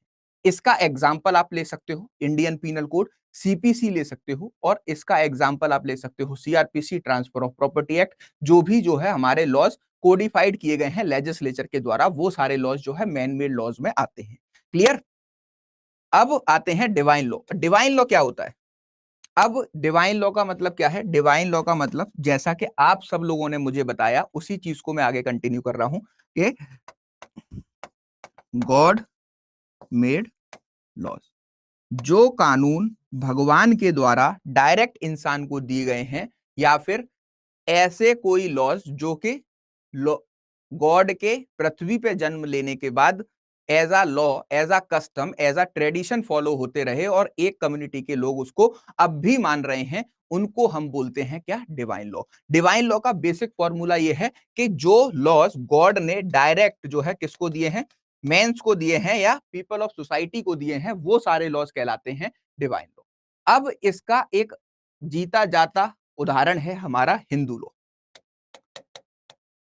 इसका एग्जाम्पल आप ले सकते हो इंडियन पीनल कोड, सीपीसी ले सकते हो, और इसका एग्जाम्पल आप ले सकते हो CrPC, transfer of property act. जो है हमारे लॉज कोडिफाइड किए गए हैं लेजिस्लेचर के द्वारा, वो सारे लॉज जो है मैन मेड लॉज में आते हैं। क्लियर? अब आते हैं डिवाइन लॉ। डिवाइन लॉ क्या होता है? अब डिवाइन लॉ का मतलब क्या है? डिवाइन लॉ का मतलब जैसा कि आप सब लोगों ने मुझे बताया उसी चीज को मैं आगे कंटिन्यू कर रहा हूं कि गॉड मेड लॉज, जो कानून भगवान के द्वारा डायरेक्ट इंसान को दिए गए हैं, या फिर ऐसे कोई लॉज जो कि गॉड के पृथ्वी पे जन्म लेने के बाद as a law, as a custom, as a tradition follow होते रहे और एक कम्युनिटी के लोग उसको अब भी मान रहे हैं, उनको हम बोलते हैं क्या? Divine law. डिवाइन लॉ का बेसिक फॉर्मूला ये है कि जो लॉज गॉड ने डायरेक्ट जो है किसको दिए हैं? मेंस को दिए हैं या पीपल ऑफ सोसाइटी को दिए हैं, वो सारे लॉज कहलाते हैं डिवाइन लॉ। अब इसका एक जीता जाता उदाहरण है हमारा हिंदू लॉ।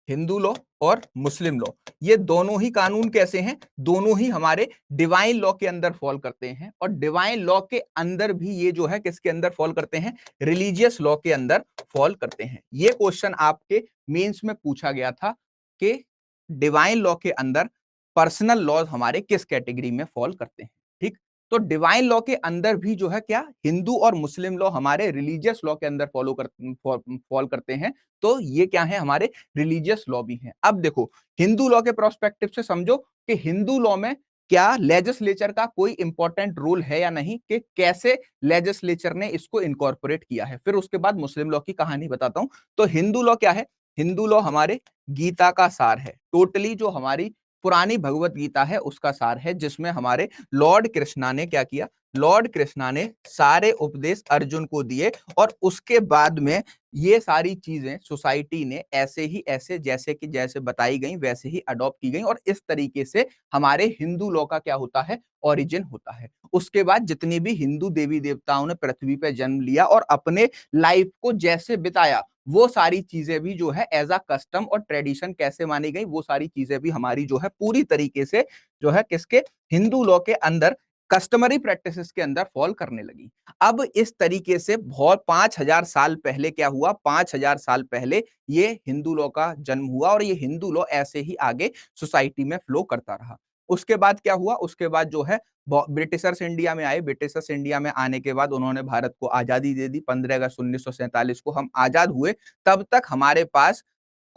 हिंदू लॉ और मुस्लिम लॉ, ये दोनों ही कानून कैसे हैं? दोनों ही हमारे डिवाइन लॉ के अंदर फॉल करते हैं। और डिवाइन लॉ के अंदर भी ये जो है किसके अंदर फॉल करते हैं? रिलीजियस लॉ के अंदर फॉल करते हैं। ये क्वेश्चन आपके मेंस में पूछा गया था कि डिवाइन लॉ के अंदर पर्सनल लॉज हमारे किस कैटेगरी में फॉल करते हैं, ठीक। तो डिवाइन लॉ के अंदर भी जो है क्या? हिंदू और मुस्लिम लॉ हमारे रिलीजियस लॉ के अंदर फॉल करते हैं। तो ये क्या है? हमारे रिलीजियस लॉ भी हैं। अब देखो, हिंदू लॉ के प्रोस्पेक्टिव से समझो कि हिंदू लॉ में क्या लेजिस्लेचर का कोई इंपॉर्टेंट रोल है या नहीं, कि कैसे लेजिस्लेचर ने इसको इनकॉर्पोरेट किया है। फिर उसके बाद मुस्लिम लॉ की कहानी बताता हूं। तो हिंदू लॉ क्या है? हिंदू लॉ हमारे गीता का सार है, टोटली जो हमारी पुरानी भगवत गीता है उसका सार है, जिसमें हमारे लॉर्ड कृष्णा ने क्या किया? लॉर्ड कृष्णा ने सारे उपदेश अर्जुन को दिए और उसके बाद में ये सारी चीजें सोसाइटी ने ऐसे ही ऐसे जैसे बताई गई वैसे ही अडॉप्ट की गई, और इस तरीके से हमारे हिंदू लॉ का क्या होता है? ओरिजिन होता है। उसके बाद जितनी भी हिंदू देवी देवताओं ने पृथ्वी पर जन्म लिया और अपने लाइफ को जैसे बिताया, वो सारी चीजें भी जो है एज अ कस्टम और ट्रेडिशन कैसे मानी गई, वो सारी चीजें भी हमारी जो है पूरी तरीके से जो है किसके? हिंदू लॉ के अंदर, कस्टमरी प्रैक्टिसेस के अंदर फॉल करने लगी। अब इस तरीके से बहुत 5000 साल पहले क्या हुआ? 5000 साल पहले ये हिंदू लॉ का जन्म हुआ और ये हिंदू लॉ ऐसे ही आगे सोसाइटी में फ्लो करता रहा। उसके बाद क्या हुआ? उसके बाद जो है ब्रिटिशर्स इंडिया में आए। ब्रिटिशर्स इंडिया में आने के बाद उन्होंने भारत को आजादी दे दी। 15 अगस्त 1947 को हम आजाद हुए। तब तक हमारे पास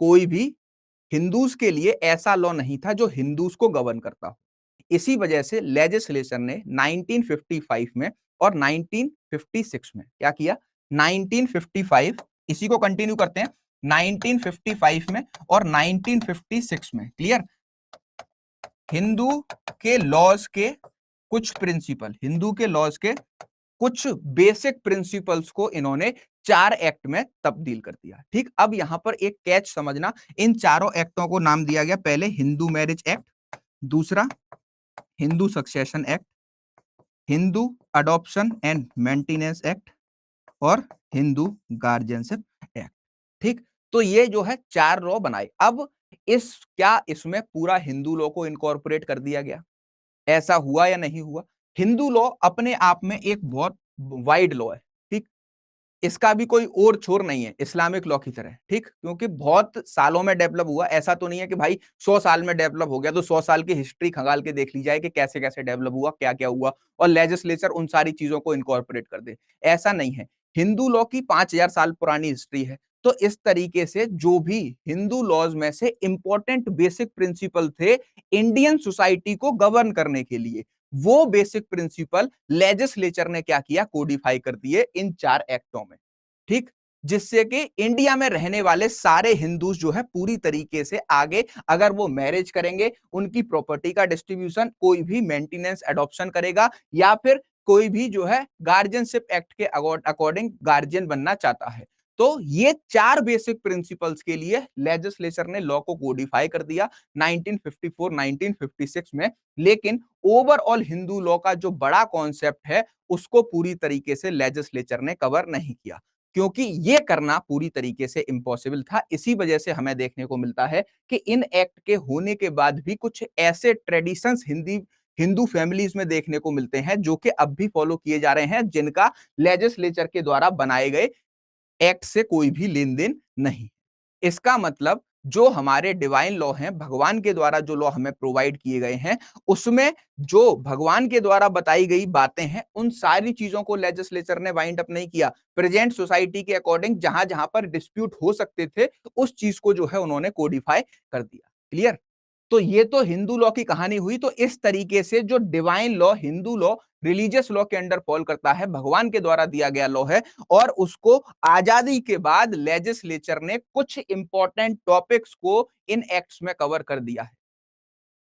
कोई भी हिंदूज के लिए ऐसा लॉ नहीं था जो हिंदूज को गवर्न करता हो। इसी वजह से लेजिस्लेचर ने 1955 में और 1956 में क्या किया? 1955, इसी को कंटिन्यू करते हैं, 1955 में और 1956 में, क्लियर, हिंदू के लॉज के कुछ प्रिंसिपल, हिंदू के लॉज के कुछ बेसिक प्रिंसिपल्स को इन्होंने 4 एक्ट में तब्दील कर दिया। ठीक, अब यहां पर एक कैच समझना, इन चारों एक्टों को नाम दिया गया, पहले हिंदू मैरिज एक्ट, दूसरा Hindu succession act, Hindu adoption and maintenance act और हिंदू गार्जियनशिप एक्ट। ठीक, तो ये जो है 4 लॉ बनाए। अब क्या इसमें पूरा हिंदू लॉ को इनकॉर्पोरेट कर दिया गया? ऐसा हुआ या नहीं हुआ? हिंदू लॉ अपने आप में एक बहुत वाइड लॉ है। ठीक, इसका भी कोई और छोर नहीं है इस्लामिक लॉ की तरह। ठीक, क्योंकि बहुत सालों में डेवलप हुआ, ऐसा तो नहीं है कि भाई 100 साल में डेवलप हो गया, तो 100 साल की हिस्ट्री खंगाल के देख ली जाए कि कैसे कैसे डेवलप हुआ, क्या क्या हुआ, और लेजिस्लेचर उन सारी चीजों को इनकॉर्पोरेट कर दे। ऐसा नहीं है। हिंदू लॉ की 5000 साल पुरानी हिस्ट्री है। तो इस तरीके से जो भी हिंदू लॉज में से इंपॉर्टेंट बेसिक प्रिंसिपल थे इंडियन सोसाइटी को गवर्न करने के लिए, वो बेसिक प्रिंसिपल लेजिस्लेचर ने क्या किया, कोडिफाई कर दिए इन 4 एक्टों में। ठीक, जिससे कि इंडिया में रहने वाले सारे हिंदूज जो है पूरी तरीके से आगे, अगर वो मैरिज करेंगे, उनकी प्रॉपर्टी का डिस्ट्रीब्यूशन, कोई भी मेंटेनेंस एडॉप्शन करेगा, या फिर कोई भी जो है गार्जियनशिप एक्ट के अकॉर्डिंग गार्जियन बनना चाहता है, तो ये 4 बेसिक प्रिंसिपल्स के लिए लेजिस्लेचर ने लॉ को कोडिफाई कर दिया 1954 1956 में। लेकिन ओवरऑल हिंदू लॉ का जो बड़ा कॉन्सेप्ट है उसको पूरी तरीके से लेजिस्लेचर ने कवर नहीं किया, क्योंकि ये करना पूरी तरीके से इम्पॉसिबल था। इसी वजह से हमें देखने को मिलता है कि इन एक्ट के होने के बाद भी कुछ ऐसे ट्रेडिशंस हिंदू फैमिलीज में देखने को मिलते हैं जो कि अब भी फॉलो किए जा रहे हैं, जिनका लेजिस्लेचर के द्वारा बनाए गए एक्ट से कोई भी लेन देन नहीं। इसका मतलब जो हमारे डिवाइन लॉ हैं, भगवान के द्वारा जो लॉ हमें प्रोवाइड किए गए हैं, उसमें जो भगवान के द्वारा बताई गई बातें हैं, उन सारी चीजों को लेजिस्लेचर ने वाइंड अप नहीं किया। प्रेजेंट सोसाइटी के अकॉर्डिंग जहां जहां पर डिस्प्यूट हो सकते थे, उस चीज को जो है उन्होंने कोडिफाई कर दिया। क्लियर? तो ये तो हिंदू लॉ की कहानी हुई। तो इस तरीके से जो divine law, Hindu law religious law के अंडर फॉल करता है, भगवान के द्वारा दिया गया लॉ है, और उसको आजादी के बाद लेजिस्लेचर ने कुछ इंपॉर्टेंट टॉपिक्स को इन एक्ट्स में कवर कर दिया है।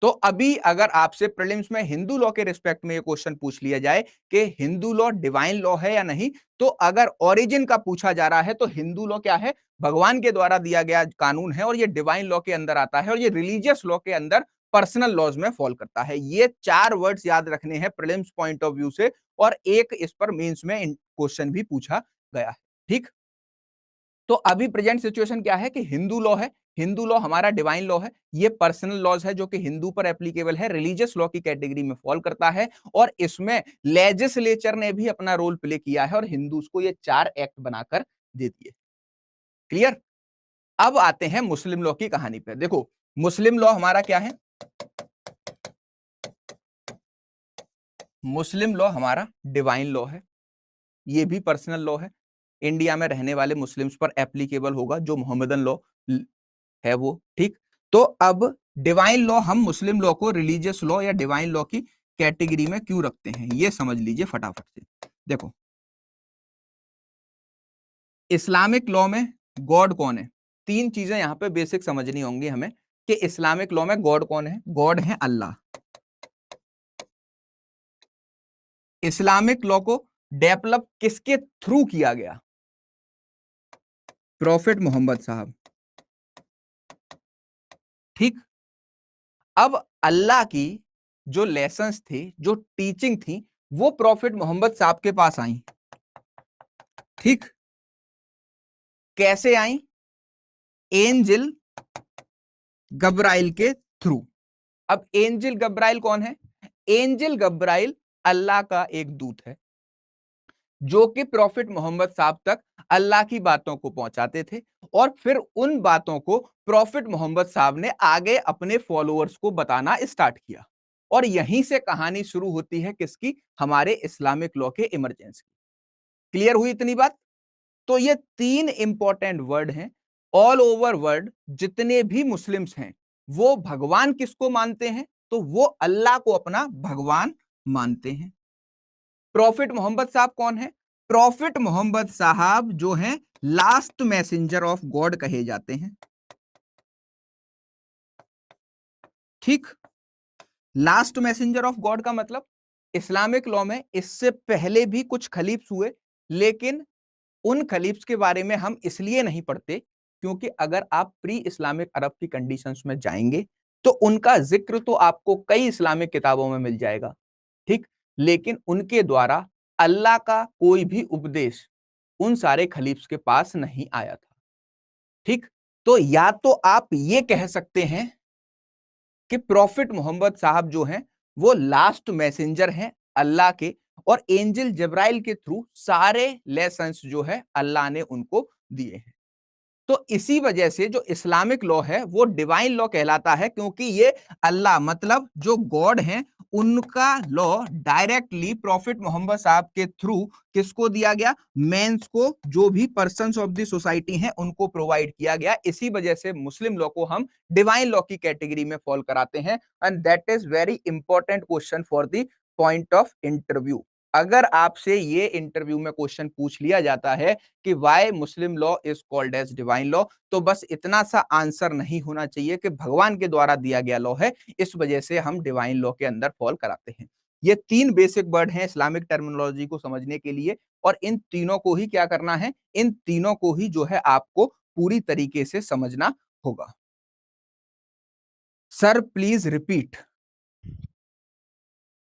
तो अभी अगर आपसे प्रीलिम्स में हिंदू लॉ के रिस्पेक्ट में ये क्वेश्चन पूछ लिया जाए कि हिंदू लॉ डिवाइन लॉ है या नहीं, तो अगर ओरिजिन का पूछा जा रहा है तो हिंदू लॉ क्या है, भगवान के द्वारा दिया गया कानून है, और ये डिवाइन लॉ के अंदर आता है, और ये रिलीजियस लॉ के अंदर पर्सनल लॉज में फॉल करता है। ये 4 वर्ड्स याद रखने हैं प्रीलिम्स पॉइंट ऑफ व्यू से, और एक इस पर मेंस में क्वेश्चन भी पूछा गया है। ठीक, तो अभी प्रेजेंट सिचुएशन क्या है कि हिंदू लॉ है, हिंदू लॉ हमारा डिवाइन लॉ है, ये पर्सनल लॉज है जो कि हिंदू पर एप्लीकेबल है, रिलीजियस लॉ की कैटेगरी में फॉल करता है, और इसमें लेजिस्लेचर ने भी अपना रोल प्ले किया है और हिंदूज को ये 4 एक्ट बनाकर दे दिए। क्लियर? अब आते हैं मुस्लिम लॉ की कहानी पे। देखो, मुस्लिम लॉ हमारा क्या है, मुस्लिम लॉ हमारा डिवाइन लॉ है, ये भी पर्सनल लॉ है, इंडिया में रहने वाले मुस्लिम्स पर एप्लीकेबल होगा, जो मोहम्मदन लॉ है वो। ठीक, तो अब डिवाइन लॉ, हम मुस्लिम लॉ को रिलीजियस लॉ या डिवाइन लॉ की कैटेगरी में क्यों रखते हैं, ये समझ लीजिए फटाफट से। देखो, इस्लामिक लॉ में गॉड कौन है, 3 चीजें यहां पे बेसिक समझनी होंगी हमें कि इस्लामिक लॉ में गॉड कौन है। गॉड है अल्लाह। इस्लामिक लॉ को डेवलप किसके थ्रू किया गया, प्रॉफिट मोहम्मद साहब। ठीक, अब अल्लाह की जो लेसन्स थी, जो टीचिंग थी, वो प्रॉफिट मोहम्मद साहब के पास आई। ठीक, कैसे आई, एंजिल गब्राइल के थ्रू। अब एंजिल गब्राइल कौन है, एंजिल गब्राइल अल्लाह का एक दूत है जो कि प्रॉफिट मोहम्मद साहब तक अल्लाह की बातों को पहुंचाते थे, और फिर उन बातों को प्रॉफिट मोहम्मद साहब ने आगे अपने फॉलोअर्स को बताना स्टार्ट किया, और यहीं से कहानी शुरू होती है किसकी, हमारे इस्लामिक लॉ के इमरजेंस की। क्लियर हुई इतनी बात? तो ये 3 इंपॉर्टेंट वर्ड हैं। ऑल ओवर वर्ल्ड जितने भी मुस्लिम्स हैं वो भगवान किसको मानते हैं, तो वो अल्लाह को अपना भगवान मानते हैं। प्रॉफिट मोहम्मद साहब कौन है, प्रॉफिट मोहम्मद साहब जो हैं लास्ट मैसेंजर ऑफ गॉड कहे जाते हैं। ठीक, लास्ट मैसेंजर ऑफ गॉड का मतलब, इस्लामिक लॉ में इससे पहले भी कुछ खलीफ्स हुए, लेकिन उन खलीफ्स के बारे में हम इसलिए नहीं पढ़ते क्योंकि अगर आप प्री इस्लामिक अरब की कंडीशंस में जाएंगे तो उनका जिक्र तो आपको कई इस्लामिक किताबों में मिल जाएगा, ठीक, लेकिन उनके द्वारा अल्लाह का कोई भी उपदेश उन सारे खलीफ्स के पास नहीं आया था, ठीक। तो या तो आप ये कह सकते हैं कि प्रॉफिट मोहम्मद साहब जो हैं वो लास्ट मैसेंजर हैं अल्लाह के, और एंजल जब्राइल के थ्रू सारे लेसन्स जो है अल्लाह ने उनको दिए हैं। तो इसी वजह से जो इस्लामिक लॉ है वो डिवाइन लॉ कहलाता है, क्योंकि ये अल्लाह मतलब जो गॉड हैं उनका लॉ डायरेक्टली प्रॉफिट मोहम्मद साहब के थ्रू किसको दिया गया, मेंस को, जो भी पर्संस ऑफ द सोसाइटी हैं उनको प्रोवाइड किया गया। इसी वजह से मुस्लिम लॉ को हम डिवाइन लॉ की कैटेगरी में फॉल कराते हैं, and that is very important question for the point of interview. अगर आपसे ये इंटरव्यू में क्वेश्चन पूछ लिया जाता है कि why Muslim law is called as divine law, तो बस इतना सा आंसर नहीं होना चाहिए कि भगवान के द्वारा दिया गया लॉ है, इस वजह से हम डिवाइन लॉ के अंदर फॉल कराते हैं। ये 3 बेसिक वर्ड हैं इस्लामिक टर्मिनोलॉजी को समझने के लिए, और इन तीनों को ही क्या करना है, इन तीनों को ही जो है आपको पूरी तरीके से समझना होगा। Sir please repeat.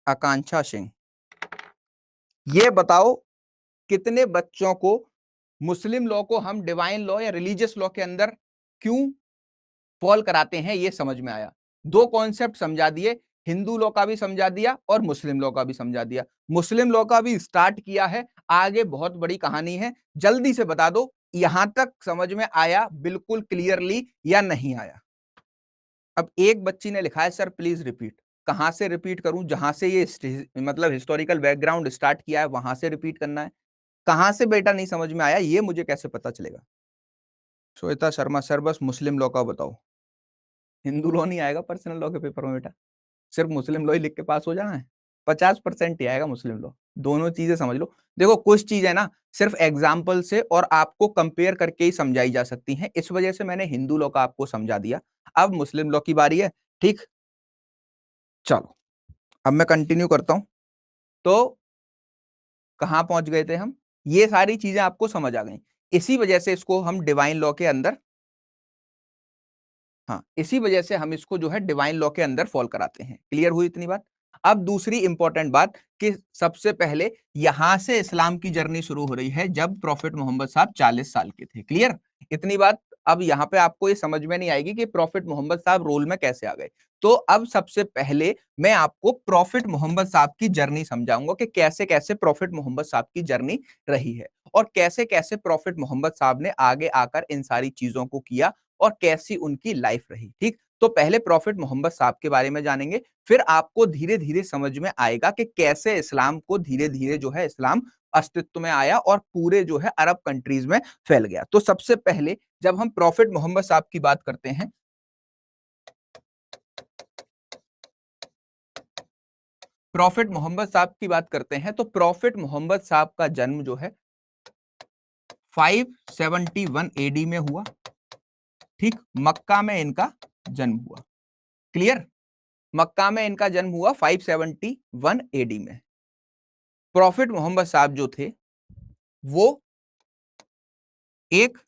Akanksha Singh, ये बताओ कितने बच्चों को मुस्लिम लॉ को हम डिवाइन लॉ या रिलीजियस लॉ के अंदर क्यों फॉल कराते हैं ये समझ में आया। 2 कॉन्सेप्ट समझा दिए, हिंदू लॉ का भी समझा दिया और मुस्लिम लॉ का भी समझा दिया। मुस्लिम लॉ का भी स्टार्ट किया है, आगे बहुत बड़ी कहानी है। जल्दी से बता दो यहां तक समझ में आया बिल्कुल क्लियरली या नहीं आया। अब एक बच्ची ने लिखा है सर प्लीज रिपीट। कहां से रिपीट करूं, जहां से ये मतलब हिस्टोरिकल बैकग्राउंड स्टार्ट किया है वहां से रिपीट करना है। कहां से बेटा नहीं समझ में आया ये मुझे कैसे पता चलेगा। श्वेता शर्मा, सर बस मुस्लिम लॉ का बताओ। हिंदू लॉ नहीं आएगा पर्सनल लॉ के पेपर में बेटा, सिर्फ मुस्लिम लॉ ही लिख के पास हो जाना है। 50% ही आएगा मुस्लिम लॉ। दोनों चीजें समझ लो। देखो कुछ चीजें ना सिर्फ एग्जाम्पल से और आपको कंपेयर करके ही समझाई जा सकती हैं, इस वजह से मैंने हिंदू लॉ का आपको समझा दिया। अब मुस्लिम लॉ की बारी है, ठीक। चलो अब मैं कंटिन्यू करता हूं। तो कहां पहुंच गए थे हम, ये सारी चीजें आपको समझ आ गई। इसी वजह से इसको हम डिवाइन लॉ के अंदर, हाँ इसी वजह से हम इसको जो है डिवाइन लॉ के अंदर फॉल कराते हैं। क्लियर हुई इतनी बात। अब दूसरी इंपॉर्टेंट बात कि सबसे पहले यहां से इस्लाम की जर्नी शुरू हो रही है जब प्रॉफिट मोहम्मद साहब 40 साल के थे। क्लियर इतनी बात। अब यहां पे आपको ये समझ में नहीं आएगी कि प्रॉफिट मोहम्मद साहब रोल में कैसे आ गए। तो अब सबसे पहले मैं आपको प्रॉफिट मोहम्मद साहब की जर्नी समझाऊंगा कि कैसे कैसे प्रॉफिट मोहम्मद साहब की जर्नी रही है और कैसे कैसे प्रॉफिट मोहम्मद साहब ने आगे आकर इन सारी चीजों को किया और कैसी उनकी लाइफ रही। ठीक, तो पहले प्रॉफिट मोहम्मद साहब के बारे में जानेंगे, फिर आपको धीरे धीरे समझ में आएगा कि कैसे इस्लाम को धीरे धीरे जो है इस्लाम अस्तित्व में आया और पूरे जो है अरब कंट्रीज में फैल गया। तो सबसे पहले जब हम प्रॉफिट मोहम्मद साहब की बात करते हैं, प्रॉफिट मोहम्मद साहब की बात करते हैं, तो प्रॉफिट मोहम्मद साहब का जन्म जो है 571 एडी में हुआ। ठीक, मक्का में इनका जन्म हुआ। क्लियर, मक्का में इनका जन्म हुआ 571 एडी में। प्रॉफिट मोहम्मद साहब जो थे वो एक,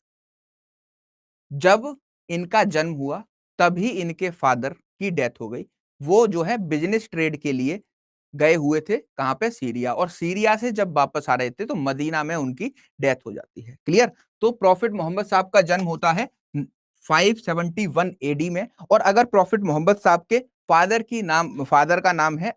जब इनका जन्म हुआ तभी इनके फादर की डेथ हो गई। वो जो है बिजनेस ट्रेड के लिए गए हुए थे, कहां पे, सीरिया, और सीरिया से जब वापस आ रहे थे तो मदीना में उनकी डेथ हो जाती है। क्लियर, तो प्रॉफिट मोहम्मद साहब का जन्म होता है 571 एडी में। और अगर प्रॉफिट मोहम्मद साहब के फादर का नाम है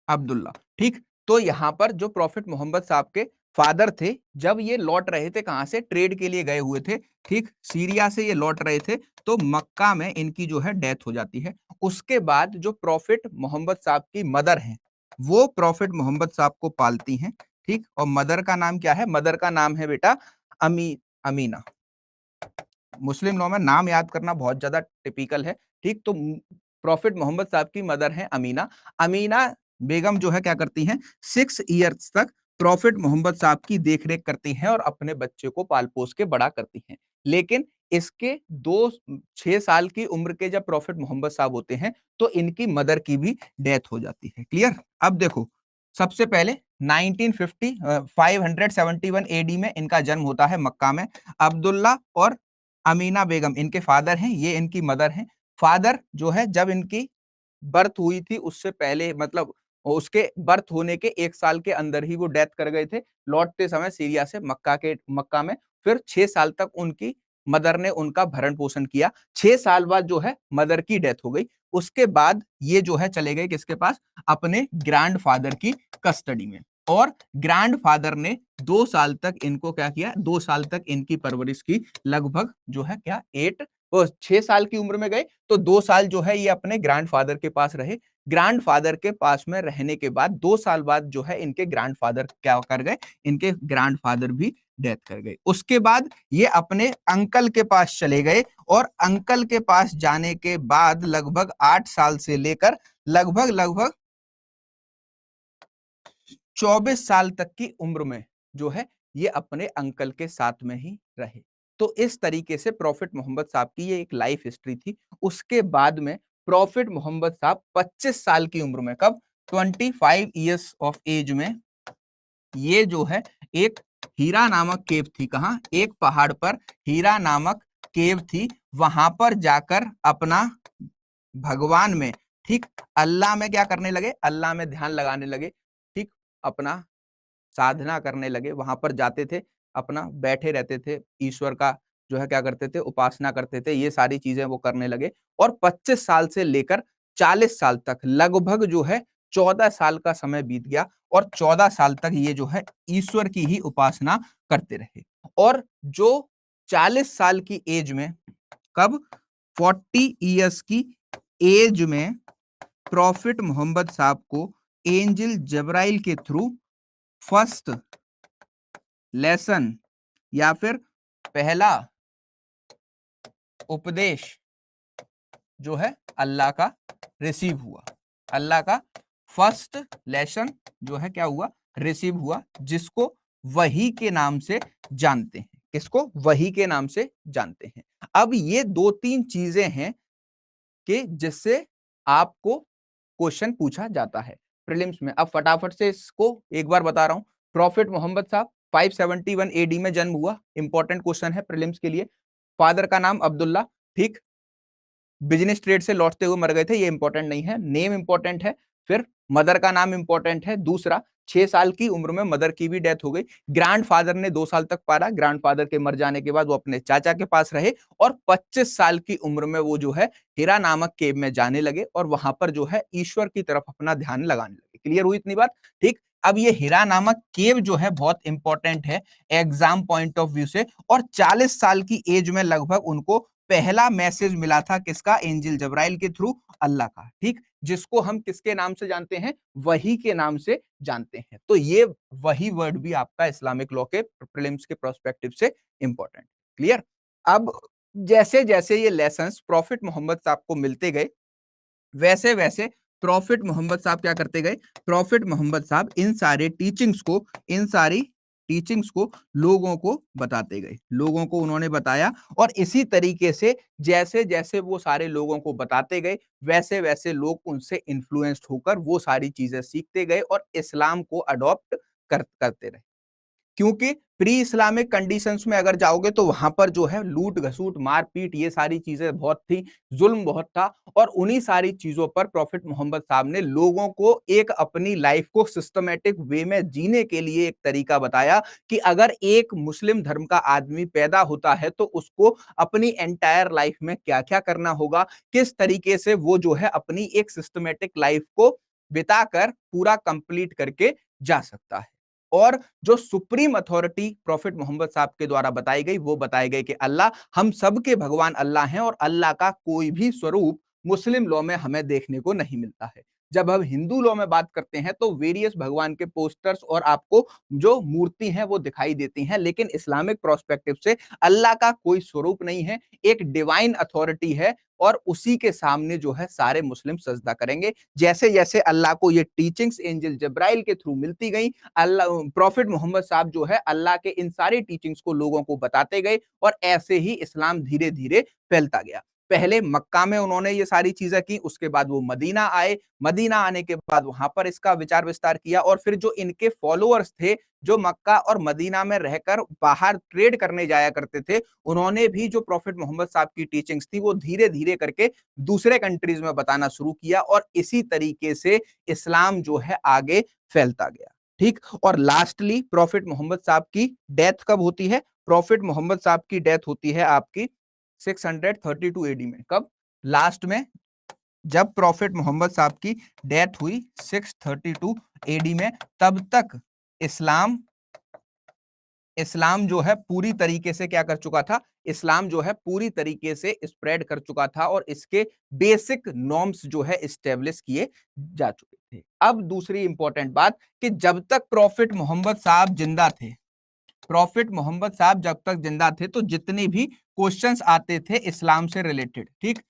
अब्दुल्ला। ठीक, तो यहां पर जो प्रॉफिट मोहम्मद साहब के फादर थे, जब ये लौट रहे थे, कहां से, ट्रेड के लिए गए हुए थे, ठीक, सीरिया से ये लौट रहे थे, तो मक्का में इनकी जो है डेथ हो जाती है। उसके बाद जो प्रॉफिट मोहम्मद साहब की मदर हैं वो प्रॉफिट मोहम्मद साहब को पालती हैं। ठीक, और मदर का नाम क्या है, मदर का नाम है बेटा अमीना। मुस्लिम लॉ में नाम याद करना बहुत ज्यादा टिपिकल है। ठीक, तो प्रॉफिट मोहम्मद साहब की मदर है अमीना। अमीना बेगम जो है क्या करती हैं, 6 ईयर्स तक प्रॉफिट मोहम्मद साहब की देखरेख करती हैं और अपने बच्चे को पाल पोस के बड़ा करती हैं। लेकिन इसके 6 साल की उम्र के जब प्रॉफिट मोहम्मद साहब होते हैं तो इनकी मदर की भी डेथ हो जाती है। क्लियर, अब देखो सबसे पहले 571 एडी में इनका जन्म होता है मक्का में। अब्दुल्ला और अमीना बेगम इनके फादर हैं, ये इनकी मदर हैं। फादर जो है जब इनकी बर्थ हुई थी उससे पहले, मतलब उसके बर्थ होने के 1 साल के अंदर ही वो डेथ कर गए थे, लौटते समय सीरिया से मक्का में। फिर 6 साल तक उनकी मदर ने उनका भरण पोषण किया। 6 साल बाद जो है मदर की डेथ हो गई। उसके बाद ये जो है चले गए किसके पास? अपने ग्रैंडफादर की कस्टडी में। और ग्रैंडफादर ने 2 साल तक इनको क्या किया? 2 साल तक इनकी परवरिश की। लगभग जो है क्या 6 साल की उम्र में गए तो 2 साल जो है ये अपने ग्रैंडफादर के पास रहे। ग्रैंडफादर के पास में रहने के बाद 2 साल बाद जो है इनके ग्रैंडफादर क्या कर गए? इनके ग्रैंडफादर भी डेथ कर गए। उसके बाद ये अपने अंकल के पास चले गए और अंकल के पास जाने के बाद लगभग 8 साल से लेकर लगभग 24 साल तक की उम्र में जो है ये अपने अंकल के साथ में ही रहे। तो इस तरीके से प्रॉफिट मोहम्मद साहब की ये एक लाइफ हिस्ट्री थी। उसके बाद में प्रॉफिट मोहम्मद साहब 25 साल की उम्र में, कब? 25 ईयर्स ऑफ एज में ये जो है एक हीरा नामक केव थी। कहां? एक पहाड़ पर हीरा नामक केव थी। वहां पर जाकर अपना भगवान में, ठीक, अल्लाह में क्या करने लगे? अल्लाह में ध्यान लगाने लगे, ठीक, अपना साधना करने लगे। वहां पर जाते थे, अपना बैठे रहते थे, ईश्वर का जो है क्या करते थे? उपासना करते थे। ये सारी चीजें वो करने लगे और 25 साल से लेकर 40 साल तक लगभग जो है 14 साल का समय बीत गया और 14 साल तक ये जो है ईश्वर की ही उपासना करते रहे। और जो 40 साल की एज में, कब? 40 ईयर्स की एज में प्रॉफिट मोहम्मद साहब को एंजिल जबराइल के थ्रू फर्स्ट लेसन या फिर पहला उपदेश जो है अल्लाह का रिसीव हुआ। अल्लाह का फर्स्ट लेसन जो है क्या हुआ? रिसीव हुआ, जिसको वही के नाम से जानते हैं। किसको? वही के नाम से जानते हैं। अब ये 2-3 चीजें हैं कि जिससे आपको क्वेश्चन पूछा जाता है प्रीलिम्स में। अब फटाफट से इसको एक बार बता रहा हूं। प्रॉफिट मोहम्मद साहब 571 एडी में जन्म हुआ। इंपॉर्टेंट क्वेश्चन है प्रीलिम्स के लिए। फादर का नाम अब्दुल्ला, ठीक, बिजनेस ट्रेड से लौटते हुए मर गए थे, ये इंपॉर्टेंट नहीं है। नेम इंपॉर्टेंट है। फिर मदर का नाम इंपॉर्टेंट है। दूसरा, 6 साल की उम्र में मदर की भी डेथ हो गई। ग्रैंडफादर ने 2 साल तक पाला। ग्रैंडफादर के मर जाने के बाद वो अपने चाचा के पास रहे और 25 साल की उम्र में वो जो है हीरा नामक केव में जाने लगे और वहां पर जो है ईश्वर की तरफ अपना ध्यान लगाने लगे। क्लियर हुई इतनी बात? ठीक। अब ये हीरा नामक केव जो है बहुत इंपॉर्टेंट है एग्जाम पॉइंट ऑफ व्यू से। और 40 साल की एज में लगभग उनको पहला मैसेज मिला था। किसका? एंजिल जबराइल के थ्रू, अल्लाह का, ठीक, जिसको हम किसके नाम से जानते हैं? वही के नाम से जानते हैं। तो ये वही वर्ड भी आपका इस्लामिक लॉ के प्रीलिम्स के प्रोस्पेक्टिव से इंपॉर्टेंट। क्लियर? अब जैसे जैसे ये लेसन्स प्रॉफिट मोहम्मद साहब को मिलते गए, वैसे वैसे प्रॉफिट मोहम्मद साहब क्या करते गए? प्रॉफिट मोहम्मद साहब इन सारी टीचिंग्स को लोगों को बताते गए। लोगों को उन्होंने बताया और इसी तरीके से जैसे जैसे वो सारे लोगों को बताते गए, वैसे वैसे लोग उनसे इन्फ्लुएंस्ड होकर वो सारी चीजें सीखते गए और इस्लाम को अडॉप्ट करते रहे। क्योंकि प्री इस्लामिक कंडीशंस में अगर जाओगे तो वहां पर जो है लूट घसूट मारपीट ये सारी चीजें बहुत थी, जुल्म बहुत था। और उन्हीं सारी चीजों पर प्रॉफिट मोहम्मद साहब ने लोगों को एक अपनी लाइफ को सिस्टमेटिक वे में जीने के लिए एक तरीका बताया कि अगर एक मुस्लिम धर्म का आदमी पैदा होता है तो उसको अपनी एंटायर लाइफ में क्या क्या करना होगा, किस तरीके से वो जो है अपनी एक सिस्टमेटिक लाइफ को बिताकर पूरा कंप्लीट करके जा सकता है। और जो सुप्रीम अथॉरिटी प्रॉफिट मोहम्मद साहब के द्वारा बताई गई, वो बताई गई कि अल्लाह, हम सबके भगवान अल्लाह हैं और अल्लाह का कोई भी स्वरूप मुस्लिम लॉ में हमें देखने को नहीं मिलता है। जब हम हिंदू लॉ में बात करते हैं तो वेरियस भगवान के पोस्टर्स और आपको जो मूर्ति हैं वो दिखाई देती हैं, लेकिन इस्लामिक प्रोस्पेक्टिव से अल्लाह का कोई स्वरूप नहीं है, एक डिवाइन अथॉरिटी है और उसी के सामने जो है सारे मुस्लिम सजदा करेंगे। जैसे जैसे अल्लाह को ये टीचिंग्स एंजिल जब्राइल के थ्रू मिलती गई, अल्लाह प्रॉफिट मोहम्मद साहब जो है अल्लाह के इन सारी टीचिंग्स को लोगों को बताते गए और ऐसे ही इस्लाम धीरे धीरे फैलता गया। पहले मक्का में उन्होंने ये सारी चीजें की, उसके बाद वो मदीना आए, मदीना आने के बाद वहां पर इसका विचार विस्तार किया, और फिर जो इनके फॉलोअर्स थे जो मक्का और मदीना में रहकर बाहर ट्रेड करने जाया करते थे, उन्होंने भी जो प्रॉफिट मोहम्मद साहब की टीचिंग्स थी वो धीरे धीरे करके दूसरे कंट्रीज में बताना शुरू किया, और इसी तरीके से इस्लाम जो है आगे फैलता गया। ठीक, और लास्टली प्रॉफिट मोहम्मद साहब की डेथ कब होती है? प्रॉफिट मोहम्मद साहब की डेथ होती है आपकी 632 एडी में। कब? लास्ट में जब प्रॉफिट मोहम्मद साहब की डेथ हुई 632 एडी में, तब तक इस्लाम इस्लाम जो है पूरी तरीके से क्या कर चुका था? इस्लाम जो है पूरी तरीके से स्प्रेड कर चुका था, और इसके बेसिक नॉर्म्स जो है इस्टेब्लिश किए जा चुके थे। अब दूसरी इंपॉर्टेंट बात कि जब तक प्रॉफिट मोहम्मद साहब जिंदा थे, प्रॉफिट मोहम्मद साहब जब तक जिंदा थे, तो जितने भी क्वेश्चंस आते थे इस्लाम से रिलेटेड, ठीक,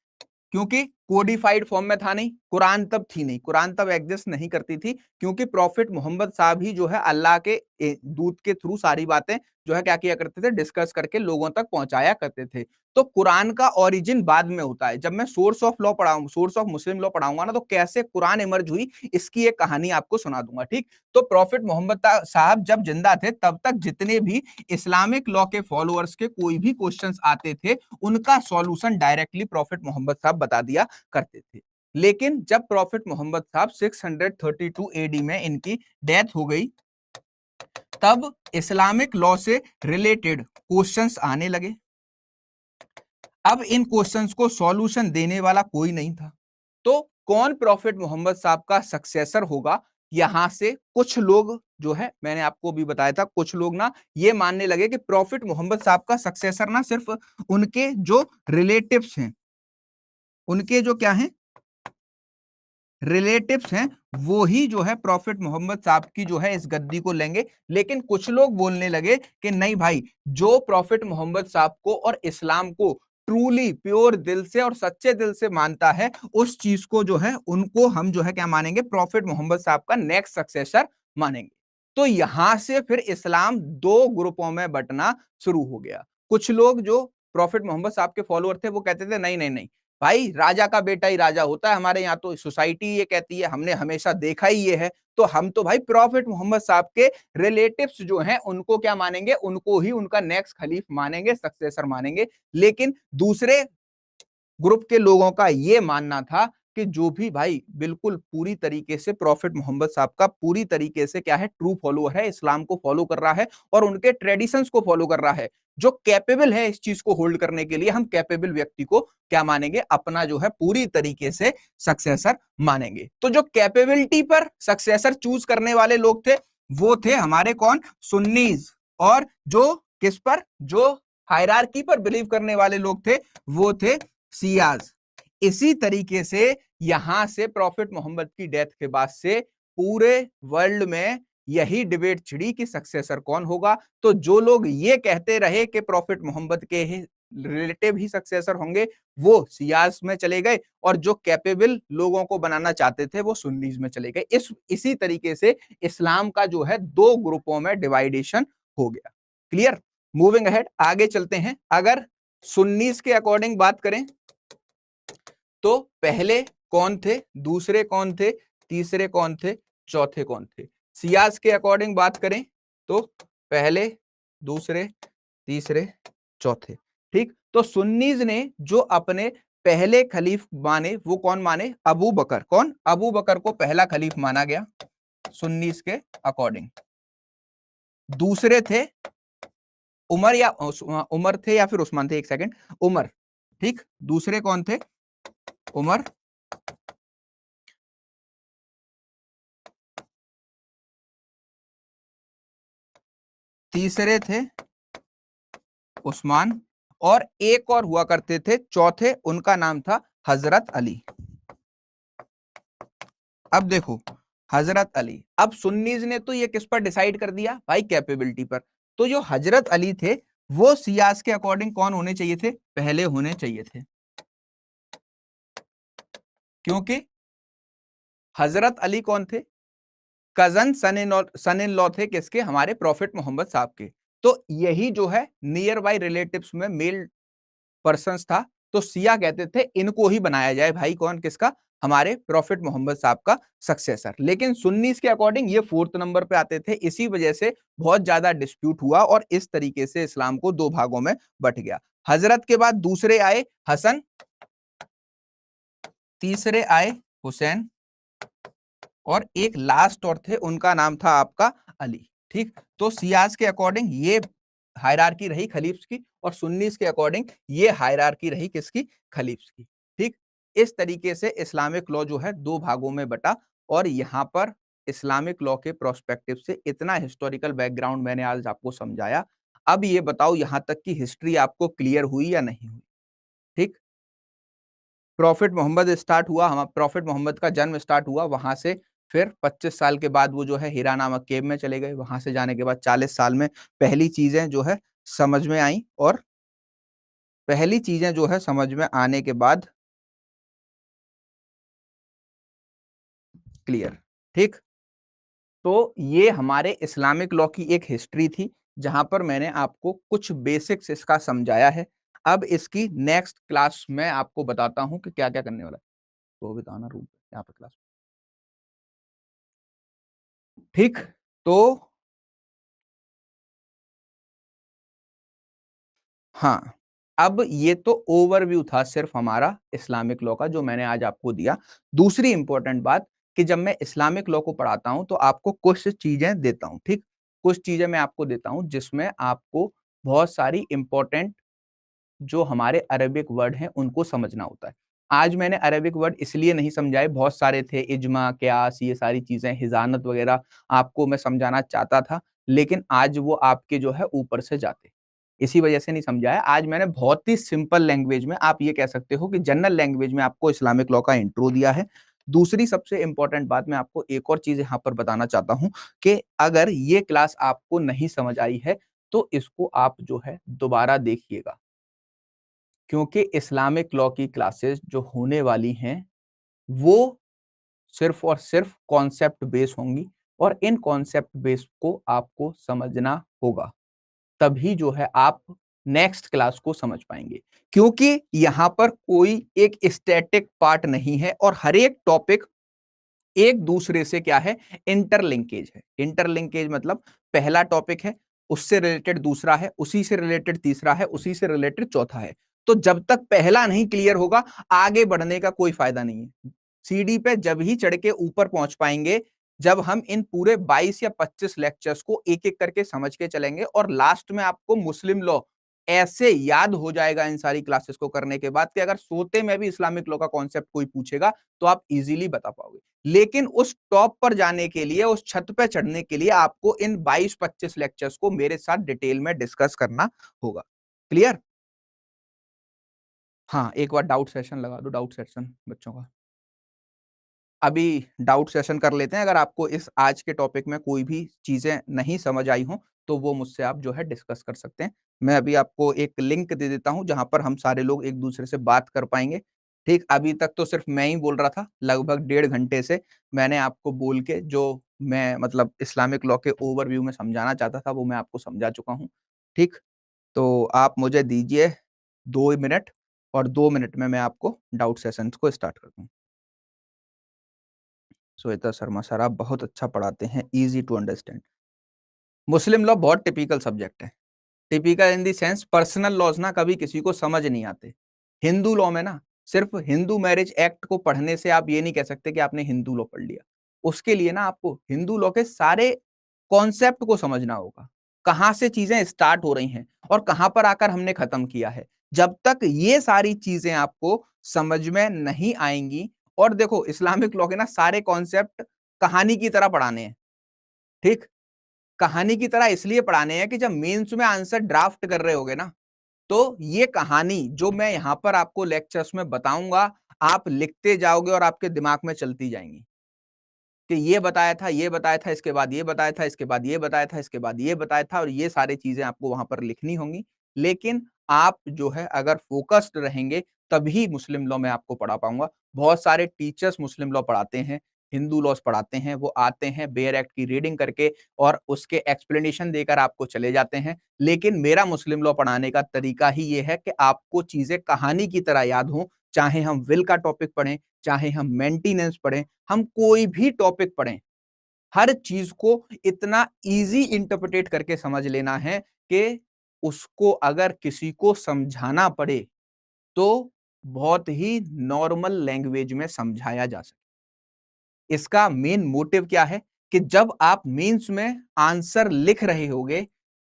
क्योंकि कोडिफाइड फॉर्म में था नहीं, कुरान तब थी नहीं, कुरान तब एग्जिस्ट नहीं करती थी, क्योंकि प्रॉफिट मोहम्मद साहब ही जो है अल्लाह के दूत के थ्रू सारी बातें जो है क्या किया करते थे, डिस्कस करके लोगों तक पहुंचाया करते थे। तो कुरान का ओरिजिन बाद में होता है। जब मैं सोर्स ऑफ लॉ पढ़ाऊंगा, सोर्स ऑफ मुस्लिम लॉ पढ़ाऊंगा ना, तो कैसे कुरान इमर्ज हुई इसकी एक कहानी आपको सुना दूंगा। ठीक, तो प्रॉफिट मोहम्मद साहब जब जिंदा थे तब तक जितने भी इस्लामिक लॉ के फॉलोअर्स के कोई भी क्वेश्चंस आते थे, उनका सॉल्यूशन डायरेक्टली प्रॉफिट मोहम्मद साहब बता दिया करते थे। लेकिन जब प्रॉफिट मोहम्मद साहब 632 एडी में इनकी डेथ हो गई, तब इस्लामिक लॉ से रिलेटेड क्वेश्चंस आने लगे। अब इन क्वेश्चंस को सॉल्यूशन देने वाला कोई नहीं था, तो कौन प्रॉफिट मोहम्मद साहब का सक्सेसर होगा? यहां से कुछ लोग जो है, मैंने आपको भी बताया था, कुछ लोग ना ये मानने लगे कि प्रॉफिट मोहम्मद साहब का सक्सेसर ना सिर्फ उनके जो रिलेटिव्स हैं, उनके जो क्या हैं, रिलेटिव्स हैं, वो ही जो है प्रॉफिट मोहम्मद साहब की जो है इस गद्दी को लेंगे। लेकिन कुछ लोग बोलने लगे कि नहीं भाई, जो प्रॉफिट मोहम्मद साहब को और इस्लाम को ट्रूली प्योर दिल से और सच्चे दिल से मानता है, उस चीज को जो है उनको हम जो है क्या मानेंगे, प्रॉफिट मोहम्मद साहब का नेक्स्ट सक्सेसर मानेंगे। तो यहां से फिर इस्लाम दो ग्रुपों में बंटना शुरू हो गया। कुछ लोग जो प्रॉफिट मोहम्मद साहब के फॉलोअर थे वो कहते थे नहीं नहीं नहीं भाई, राजा का बेटा ही राजा होता है, हमारे यहाँ तो सोसाइटी ये कहती है, हमने हमेशा देखा ही ये है, तो हम तो भाई प्रॉफिट मोहम्मद साहब के रिलेटिव्स जो हैं उनको क्या मानेंगे, उनको ही उनका नेक्स्ट खलीफ मानेंगे, सक्सेसर मानेंगे। लेकिन दूसरे ग्रुप के लोगों का ये मानना था कि जो भी भाई बिल्कुल पूरी तरीके से प्रॉफिट मोहम्मद साहब का पूरी तरीके से क्या है, ट्रू फॉलोअर है, इस्लाम को फॉलो कर रहा है और उनके ट्रेडिशंस को फॉलो कर रहा है, जो कैपेबल है इस चीज को होल्ड करने के लिए, हम कैपेबल व्यक्ति को क्या मानेंगे, अपना जो है पूरी तरीके से सक्सेसर मानेंगे। तो जो कैपेबिलिटी पर सक्सेसर चूज करने वाले लोग थे, वो थे हमारे कौन, सुन्नीज, और जो किस पर, जो हायरार्की पर बिलीव करने वाले लोग थे, वो थे सियाज। इसी तरीके से यहां से प्रॉफिट मोहम्मद की डेथ के बाद से पूरे वर्ल्ड में यही डिबेट छिड़ी कि सक्सेसर कौन होगा। तो जो लोग ये कहते रहे कि प्रॉफिट मोहम्मद के ही रिलेटिव ही सक्सेसर होंगे, वो सियाज में चले गए, और जो कैपेबल लोगों को बनाना चाहते थे वो सुन्नीज में चले गए। इसी तरीके से इस्लाम का जो है दो ग्रुपों में डिवाइडेशन हो गया। क्लियर? मूविंग अहेड, आगे चलते हैं। अगर सुन्नीस के अकॉर्डिंग बात करें तो पहले कौन थे, दूसरे कौन थे, तीसरे कौन थे, चौथे कौन थे? सियाज के अकॉर्डिंग बात करें तो पहले, दूसरे, तीसरे, चौथे। ठीक, तो सुन्नीज ने जो अपने पहले खलीफ माने वो कौन माने, अबू बकर। कौन? अबू बकर को पहला खलीफ माना गया सुन्नीस के अकॉर्डिंग। दूसरे थे उमर, या उमर थे या फिर उस्मान थे, एक सेकंड, उमर। ठीक, दूसरे कौन थे, उमर। तीसरे थे उस्मान, और एक और हुआ करते थे चौथे, उनका नाम था हजरत अली। अब देखो हजरत अली, अब सुन्नीज ने तो ये किस पर डिसाइड कर दिया भाई, कैपेबिलिटी पर। तो जो हजरत अली थे वो सियास के अकॉर्डिंग कौन होने चाहिए थे, पहले होने चाहिए थे, क्योंकि हजरत अली कौन थे, कजन सन इन लॉ थे किसके, हमारे प्रॉफिट मोहम्मद साहब के। तो यही जो है नियर बाय रिलेटिव्स में मेल पर्सन्स था तो सिया कहते थे इनको ही बनाया जाए भाई, कौन किसका, हमारे प्रॉफिट मोहम्मद साहब का सक्सेसर। लेकिन सुन्नीस के अकॉर्डिंग ये 4th नंबर पे आते थे, इसी वजह से बहुत ज्यादा डिस्प्यूट हुआ और इस तरीके से इस्लाम को 2 भागों में बट गया। हजरत के बाद दूसरे आए हसन, तीसरे आए हुसैन, और एक लास्ट और थे, उनका नाम था आपका अली। ठीक, तो सियाज के अकॉर्डिंग ये हायरार्की रही खलीफ्स की, और सुन्नीस के अकॉर्डिंग ये हायरार्की रही किसकी, खलीफ्स की। ठीक, इस तरीके से इस्लामिक लॉ जो है 2 भागों में बटा, और यहां पर इस्लामिक लॉ के प्रोस्पेक्टिव से इतना हिस्टोरिकल बैकग्राउंड मैंने आज आपको समझाया। अब ये बताओ यहां तक की हिस्ट्री आपको क्लियर हुई या नहीं हुई। ठीक, प्रॉफिट मोहम्मद स्टार्ट हुआ, हम प्रॉफिट मोहम्मद का जन्म स्टार्ट हुआ, वहां से फिर 25 साल के बाद वो जो है हिरा नामक केव में चले गए, वहां से जाने के बाद 40 साल में पहली चीजें जो है समझ में आई, और पहली चीजें जो है समझ में आने के बाद क्लियर। ठीक, तो ये हमारे इस्लामिक लॉ की एक हिस्ट्री थी, जहां पर मैंने आपको कुछ बेसिक्स इसका समझाया है। अब इसकी नेक्स्ट क्लास में आपको बताता हूं कि क्या क्या करने वाला है। तो बताना रूम यहाँ पे क्लास। ठीक, तो हाँ, अब ये तो ओवरव्यू था सिर्फ हमारा इस्लामिक लॉ का जो मैंने आज आपको दिया। दूसरी इंपॉर्टेंट बात कि जब मैं इस्लामिक लॉ को पढ़ाता हूं तो आपको कुछ चीजें देता हूं। ठीक, कुछ चीजें मैं आपको देता हूं जिसमें आपको बहुत सारी इंपॉर्टेंट जो हमारे अरेबिक वर्ड हैं उनको समझना होता है। आज मैंने अरेबिक वर्ड इसलिए नहीं समझाए, बहुत सारे थे, इज्मा, क्यास, ये सारी चीजें, हिजानत वगैरह आपको मैं समझाना चाहता था, लेकिन आज वो आपके जो है ऊपर से जाते, इसी वजह से नहीं समझाया। आज मैंने बहुत ही सिंपल लैंग्वेज में, आप ये कह सकते हो कि जनरल लैंग्वेज में आपको इस्लामिक लॉ का इंट्रो दिया है। दूसरी सबसे इंपॉर्टेंट बात, मैं आपको एक और चीज यहाँ पर बताना चाहता हूँ कि अगर ये क्लास आपको नहीं समझ आई है तो इसको आप जो है दोबारा देखिएगा, क्योंकि इस्लामिक लॉ की क्लासेस जो होने वाली हैं वो सिर्फ और सिर्फ कॉन्सेप्ट बेस होंगी, और इन कॉन्सेप्ट बेस को आपको समझना होगा, तभी जो है आप नेक्स्ट क्लास को समझ पाएंगे। क्योंकि यहां पर कोई एक स्टैटिक पार्ट नहीं है, और हर एक टॉपिक एक दूसरे से क्या है, इंटरलिंकेज है। इंटरलिंकेज मतलब पहला टॉपिक है, उससे रिलेटेड दूसरा है, उसी से रिलेटेड तीसरा है, उसी से रिलेटेड चौथा है। तो जब तक पहला नहीं क्लियर होगा आगे बढ़ने का कोई फायदा नहीं है। सीढ़ी पे जब ही चढ़ के ऊपर पहुंच पाएंगे जब हम इन पूरे 22 या 25 लेक्चर्स को एक एक करके समझ के चलेंगे, और लास्ट में आपको मुस्लिम लॉ ऐसे याद हो जाएगा इन सारी क्लासेस को करने के बाद कि अगर सोते में भी इस्लामिक लॉ का कॉन्सेप्ट कोई पूछेगा तो आप इजीली बता पाओगे। लेकिन उस टॉप पर जाने के लिए, उस छत पे चढ़ने के लिए आपको इन 22-25 लेक्चर्स को मेरे साथ डिटेल में डिस्कस करना होगा। क्लियर? हाँ, एक बार डाउट सेशन लगा दो, डाउट सेशन बच्चों का। अभी डाउट सेशन कर लेते हैं। अगर आपको इस आज के टॉपिक में कोई भी चीजें नहीं समझ आई हो तो वो मुझसे आप जो है डिस्कस कर सकते हैं। मैं अभी आपको एक लिंक दे देता हूं जहां पर हम सारे लोग एक दूसरे से बात कर पाएंगे। ठीक, अभी तक तो सिर्फ मैं ही बोल रहा था, लगभग 1.5 घंटे से मैंने आपको बोल के जो मैं मतलब इस्लामिक लॉ के ओवरव्यू में समझाना चाहता था वो मैं आपको समझा चुका हूँ। ठीक, तो आप मुझे दीजिए 2 मिनट, और 2 मिनट में मैं आपको डाउट सेशंस को स्टार्ट कर दूँ। श्वेता शर्मा सर, आप बहुत अच्छा पढ़ाते हैं, easy to understand. Muslim law बहुत टिपिकल सब्जेक्ट है। Typical in the sense personal laws ना कभी किसी को समझ नहीं आते। हिंदू लॉ में ना सिर्फ हिंदू मैरिज एक्ट को पढ़ने से आप ये नहीं कह सकते कि आपने हिंदू लॉ पढ़ लिया। उसके लिए ना आपको हिंदू लॉ के सारे कॉन्सेप्ट को समझना होगा, कहां से चीजें स्टार्ट हो रही हैं और कहां पर आकर हमने खत्म किया है। जब तक ये सारी चीजें आपको समझ में नहीं आएंगी, और देखो इस्लामिक लॉ के ना सारे कॉन्सेप्ट कहानी की तरह पढ़ाने हैं। ठीक, कहानी की तरह इसलिए पढ़ाने हैं कि जब मेंस में आंसर ड्राफ्ट कर रहे होगे ना, तो ये कहानी जो मैं यहां पर आपको लेक्चर्स में बताऊंगा, आप लिखते जाओगे और आपके दिमाग में चलती जाएंगी कि ये बताया था, ये बताया था, इसके बाद ये बताया था, इसके बाद ये बताया था, इसके बाद ये बताया था, और ये सारी चीजें आपको वहां पर लिखनी होंगी। लेकिन आप जो है अगर फोकस्ड रहेंगे तभी मुस्लिम लॉ में आपको पढ़ा पाऊंगा। बहुत सारे टीचर्स मुस्लिम लॉ पढ़ाते हैं, हिंदू लॉज पढ़ाते हैं, वो आते हैं बेयर एक्ट की रीडिंग करके और उसके एक्सप्लेनेशन देकर आपको चले जाते हैं। लेकिन मेरा मुस्लिम लॉ पढ़ाने का तरीका ही ये है कि आपको चीजें कहानी की तरह याद हो, चाहे हम विल का टॉपिक पढ़ें, चाहे हम मेंटेनेंस पढ़ें, हम कोई भी टॉपिक पढ़ें, हर चीज को इतना इजी इंटरप्रेट करके समझ लेना है कि उसको अगर किसी को समझाना पड़े तो बहुत ही नॉर्मल लैंग्वेज में समझाया जा सके। इसका मेन मोटिव क्या है कि जब आप मेंस में आंसर लिख रहे होगे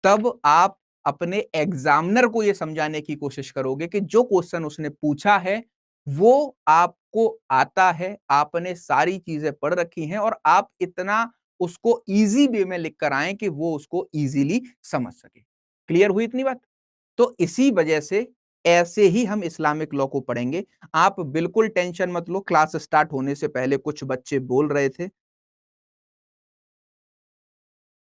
तब आप अपने एग्जामिनर को यह समझाने की कोशिश करोगे कि जो क्वेश्चन उसने पूछा है वो आपको आता है, आपने सारी चीजें पढ़ रखी हैं और आप इतना उसको इजी वे में लिख कर आए कि वो उसको इजीली समझ सके। क्लियर हुई इतनी बात? तो इसी वजह से ऐसे ही हम इस्लामिक लॉ को पढ़ेंगे। आप बिल्कुल टेंशन मत लो, क्लास स्टार्ट होने से पहले कुछ बच्चे बोल रहे थे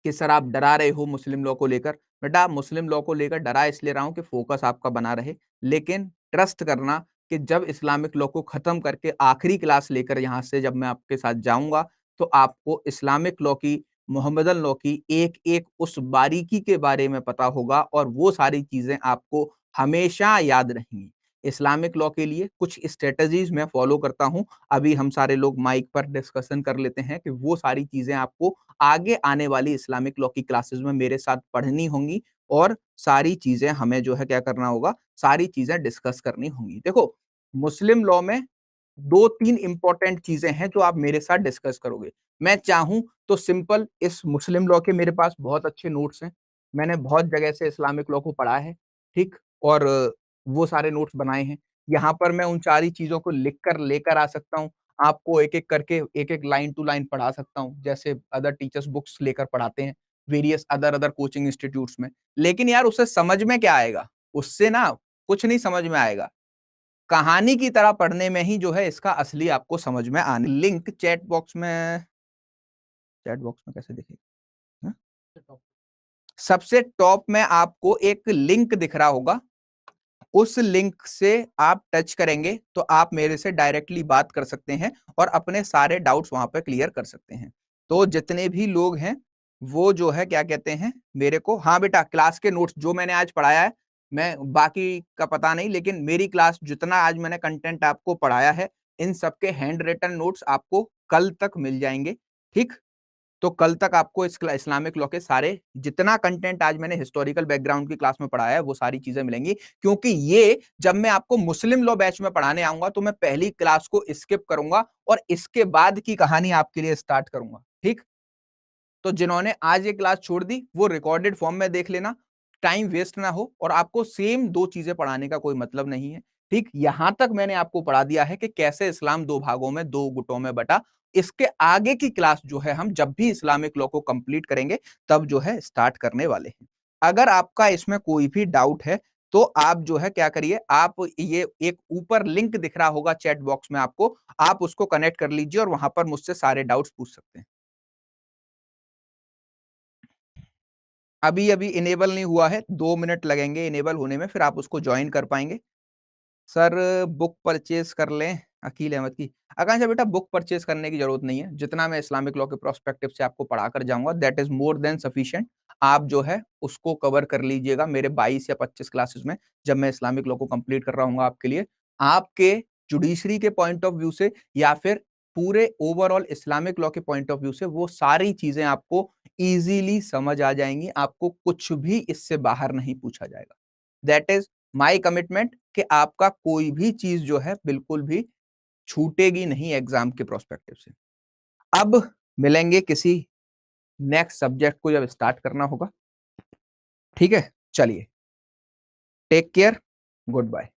कि सर आप डरा रहे हो मुस्लिम लॉ को लेकर। बेटा मुस्लिम लॉ को लेकर डरा इसलिए रहा हूं कि फोकस आपका बना रहे, लेकिन ट्रस्ट करना कि जब इस्लामिक लॉ को खत्म करके आखिरी क्लास लेकर यहां से जब मैं आपके साथ जाऊंगा तो आपको इस्लामिक लॉ की, मोहम्मदन लॉ की एक एक उस बारीकी के बारे में पता होगा और वो सारी चीजें आपको हमेशा याद रहेंगी। इस्लामिक लॉ के लिए कुछ स्ट्रेटजीज मैं फॉलो करता हूं, अभी हम सारे लोग माइक पर डिस्कशन कर लेते हैं कि वो सारी चीजें आपको आगे आने वाली इस्लामिक लॉ की क्लासेस में मेरे साथ पढ़नी होंगी और सारी चीजें हमें जो है क्या करना होगा, सारी चीजें डिस्कस करनी होंगी। देखो मुस्लिम लॉ में 2-3 इंपॉर्टेंट चीजें हैं जो आप मेरे साथ डिस्कस करोगे। मैं चाहूं तो सिंपल इस मुस्लिम लॉ के मेरे पास बहुत अच्छे नोट्स हैं। मैंने बहुत जगह से इस्लामिक लॉ को पढ़ा है, ठीक? और वो सारे नोट्स बनाए हैं। यहाँ पर मैं उन सारी चीजों को लिख कर लेकर आ सकता हूँ। आपको एक-एक करके एक-एक लाइन टू लाइन पढ़ा सकता हूँ, जैसे अदर टीचर्स बुक्स लेकर पढ़ाते हैं, वेरियस अदर कोचिंग इंस्टीट्यूट्स में। लेकिन यार उससे समझ में क्या आएगा? उससे ना कुछ नहीं समझ में आएगा। कहानी की तरह पढ़ने में ही जो है इसका असली आपको समझ में आने लिंक चैट बॉक्स में कैसे दिखेगा? हाँ? सबसे टॉप में आपको एक लिंक दिख रहा होगा, उस लिंक से आप टच करेंगे तो आप मेरे से डायरेक्टली बात कर सकते हैं और अपने सारे डाउट्स वहां पर क्लियर कर सकते हैं। तो जितने भी लोग हैं वो जो है क्या कहते हैं मेरे को, हाँ बेटा क्लास के नोट्स जो मैंने आज पढ़ाया है, मैं बाकी का पता नहीं, लेकिन मेरी क्लास जितना आज मैंने कंटेंट आपको पढ़ाया है इन सबके हैंड रिटन नोट्स आपको कल तक मिल जाएंगे, ठीक? तो कल तक आपको इस्लामिक लॉ के सारे जितना कंटेंट आज मैंने हिस्टोरिकल बैकग्राउंड की क्लास में पढ़ाया है वो सारी चीजें मिलेंगी, क्योंकि ये जब मैं आपको मुस्लिम लॉ बैच में पढ़ाने आऊंगा तो मैं पहली क्लास को स्किप करूंगा और इसके बाद की कहानी आपके लिए स्टार्ट करूंगा, ठीक? तो जिन्होंने आज ये क्लास छोड़ दी वो रिकॉर्डेड फॉर्म में देख लेना, टाइम वेस्ट ना हो और आपको सेम दो चीजें पढ़ाने का कोई मतलब नहीं है, ठीक? यहां तक मैंने आपको पढ़ा दिया है कि कैसे इस्लाम दो भागों में, दो गुटों में बटा। इसके आगे की क्लास जो है हम जब भी इस्लामिक लॉ को कंप्लीट करेंगे तब जो है स्टार्ट करने वाले हैं। अगर आपका इसमें कोई भी डाउट है तो आप जो है क्या करिए, आप ये एक ऊपर लिंक दिख रहा होगा चैट बॉक्स में आपको, आप उसको कनेक्ट कर लीजिए और वहां पर मुझसे सारे डाउट्स पूछ सकते हैं। अभी अभी इनेबल नहीं हुआ है, 2 मिनट लगेंगे इनेबल होने में, फिर आप उसको ज्वाइन कर पाएंगे। सर बुक परचेज कर लें अकील अहमद की। आकांक्षा बेटा बुक परचेज करने की जरूरत नहीं है, जितना मैं इस्लामिक लॉ के प्रोस्पेक्टिव से आपको पढ़ा कर जाऊंगा that is more than sufficient. आप जो है उसको कवर कर लीजिएगा मेरे 22 या 25 क्लासेस में, जब मैं इस्लामिक लॉ को कंप्लीट कर रहा हूँ आपके लिए। आपके जुडिशरी के पॉइंट ऑफ व्यू से या फिर पूरे ओवरऑल इस्लामिक लॉ के पॉइंट ऑफ व्यू से वो सारी चीजें आपको इजीली समझ आ जाएंगी, आपको कुछ भी इससे बाहर नहीं पूछा जाएगा। दैट इज माई कमिटमेंट कि आपका कोई भी चीज जो है बिल्कुल भी छूटेगी नहीं एग्जाम के प्रोस्पेक्टिव से। अब मिलेंगे किसी नेक्स्ट सब्जेक्ट को जब स्टार्ट करना होगा, ठीक है? चलिए, टेक केयर, गुड बाय।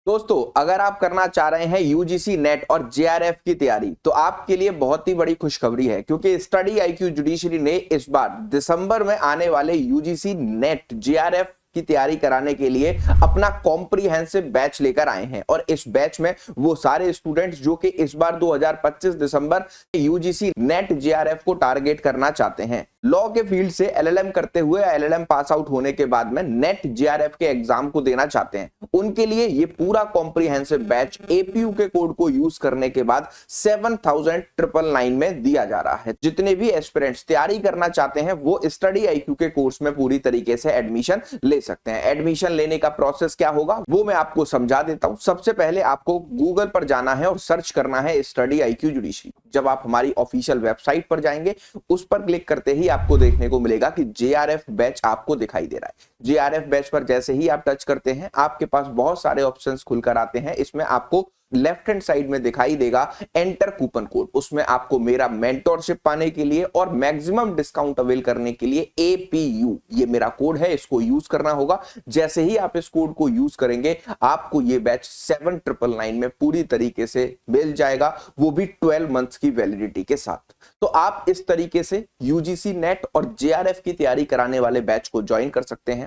दोस्तों अगर आप करना चाह रहे हैं यूजीसी नेट और जेआरएफ की तैयारी तो आपके लिए बहुत ही बड़ी खुशखबरी है, क्योंकि स्टडी आईक्यू जुडिशरी ने इस बार दिसंबर में आने वाले यूजीसी नेट जेआरएफ की तैयारी कराने के लिए अपना कॉम्प्रिहेंसिव बैच लेकर आए हैं और इस बैच में वो सारे स्टूडेंट्स जो कि इस बार 2025 दिसंबर यूजीसी नेट जेआरएफ को टारगेट करना चाहते हैं, लॉ के फील्ड से एलएलएम करते हुए एलएलएम पास आउट होने के बाद में नेट जेआरएफ के एग्जाम को देना चाहते हैं, उनके लिए ये पूरा कॉम्प्रिहेंसिव बैच एपीयू के कोड को यूज करने के बाद 7,999 में दिया जा रहा है। जितने भी एस्पिरेंट्स तैयारी करना चाहते हैं वो स्टडी आईक्यू के कोर्स में पूरी तरीके से एडमिशन ले सकते हैं। एडमिशन लेने का प्रोसेस क्या होगा वो मैं आपको समझा देता हूं। सबसे पहले आपको गूगल पर जाना है और सर्च करना है स्टडी आईक्यू जुडिशरी। जब आप हमारी ऑफिशियल वेबसाइट पर जाएंगे उस पर क्लिक करते ही आपको देखने को मिलेगा कि जेआरएफ बैच आपको दिखाई दे रहा है। जेआरएफ बैच पर जैसे ही आप टच करते हैं आपके पास बहुत सारे ऑप्शंस खुलकर आते हैं। इसमें आपको लेफ्ट हैंड साइड में दिखाई देगा एंटर कूपन कोड, उसमें आपको मेरा मेंटोरशिप पाने के लिए और मैक्सिमम डिस्काउंट अवेल करने के लिए एपीयू ये मेरा कोड है, इसको यूज करना होगा। जैसे ही आप इस कोड को यूज करेंगे आपको ये बैच 7,999 में पूरी तरीके से मिल जाएगा, वो भी 12 मंथ्स की वैलिडिटी के साथ। तो आप इस तरीके से यूजीसी नेट और जेआरएफ की तैयारी कराने वाले बैच को ज्वाइन कर सकते हैं।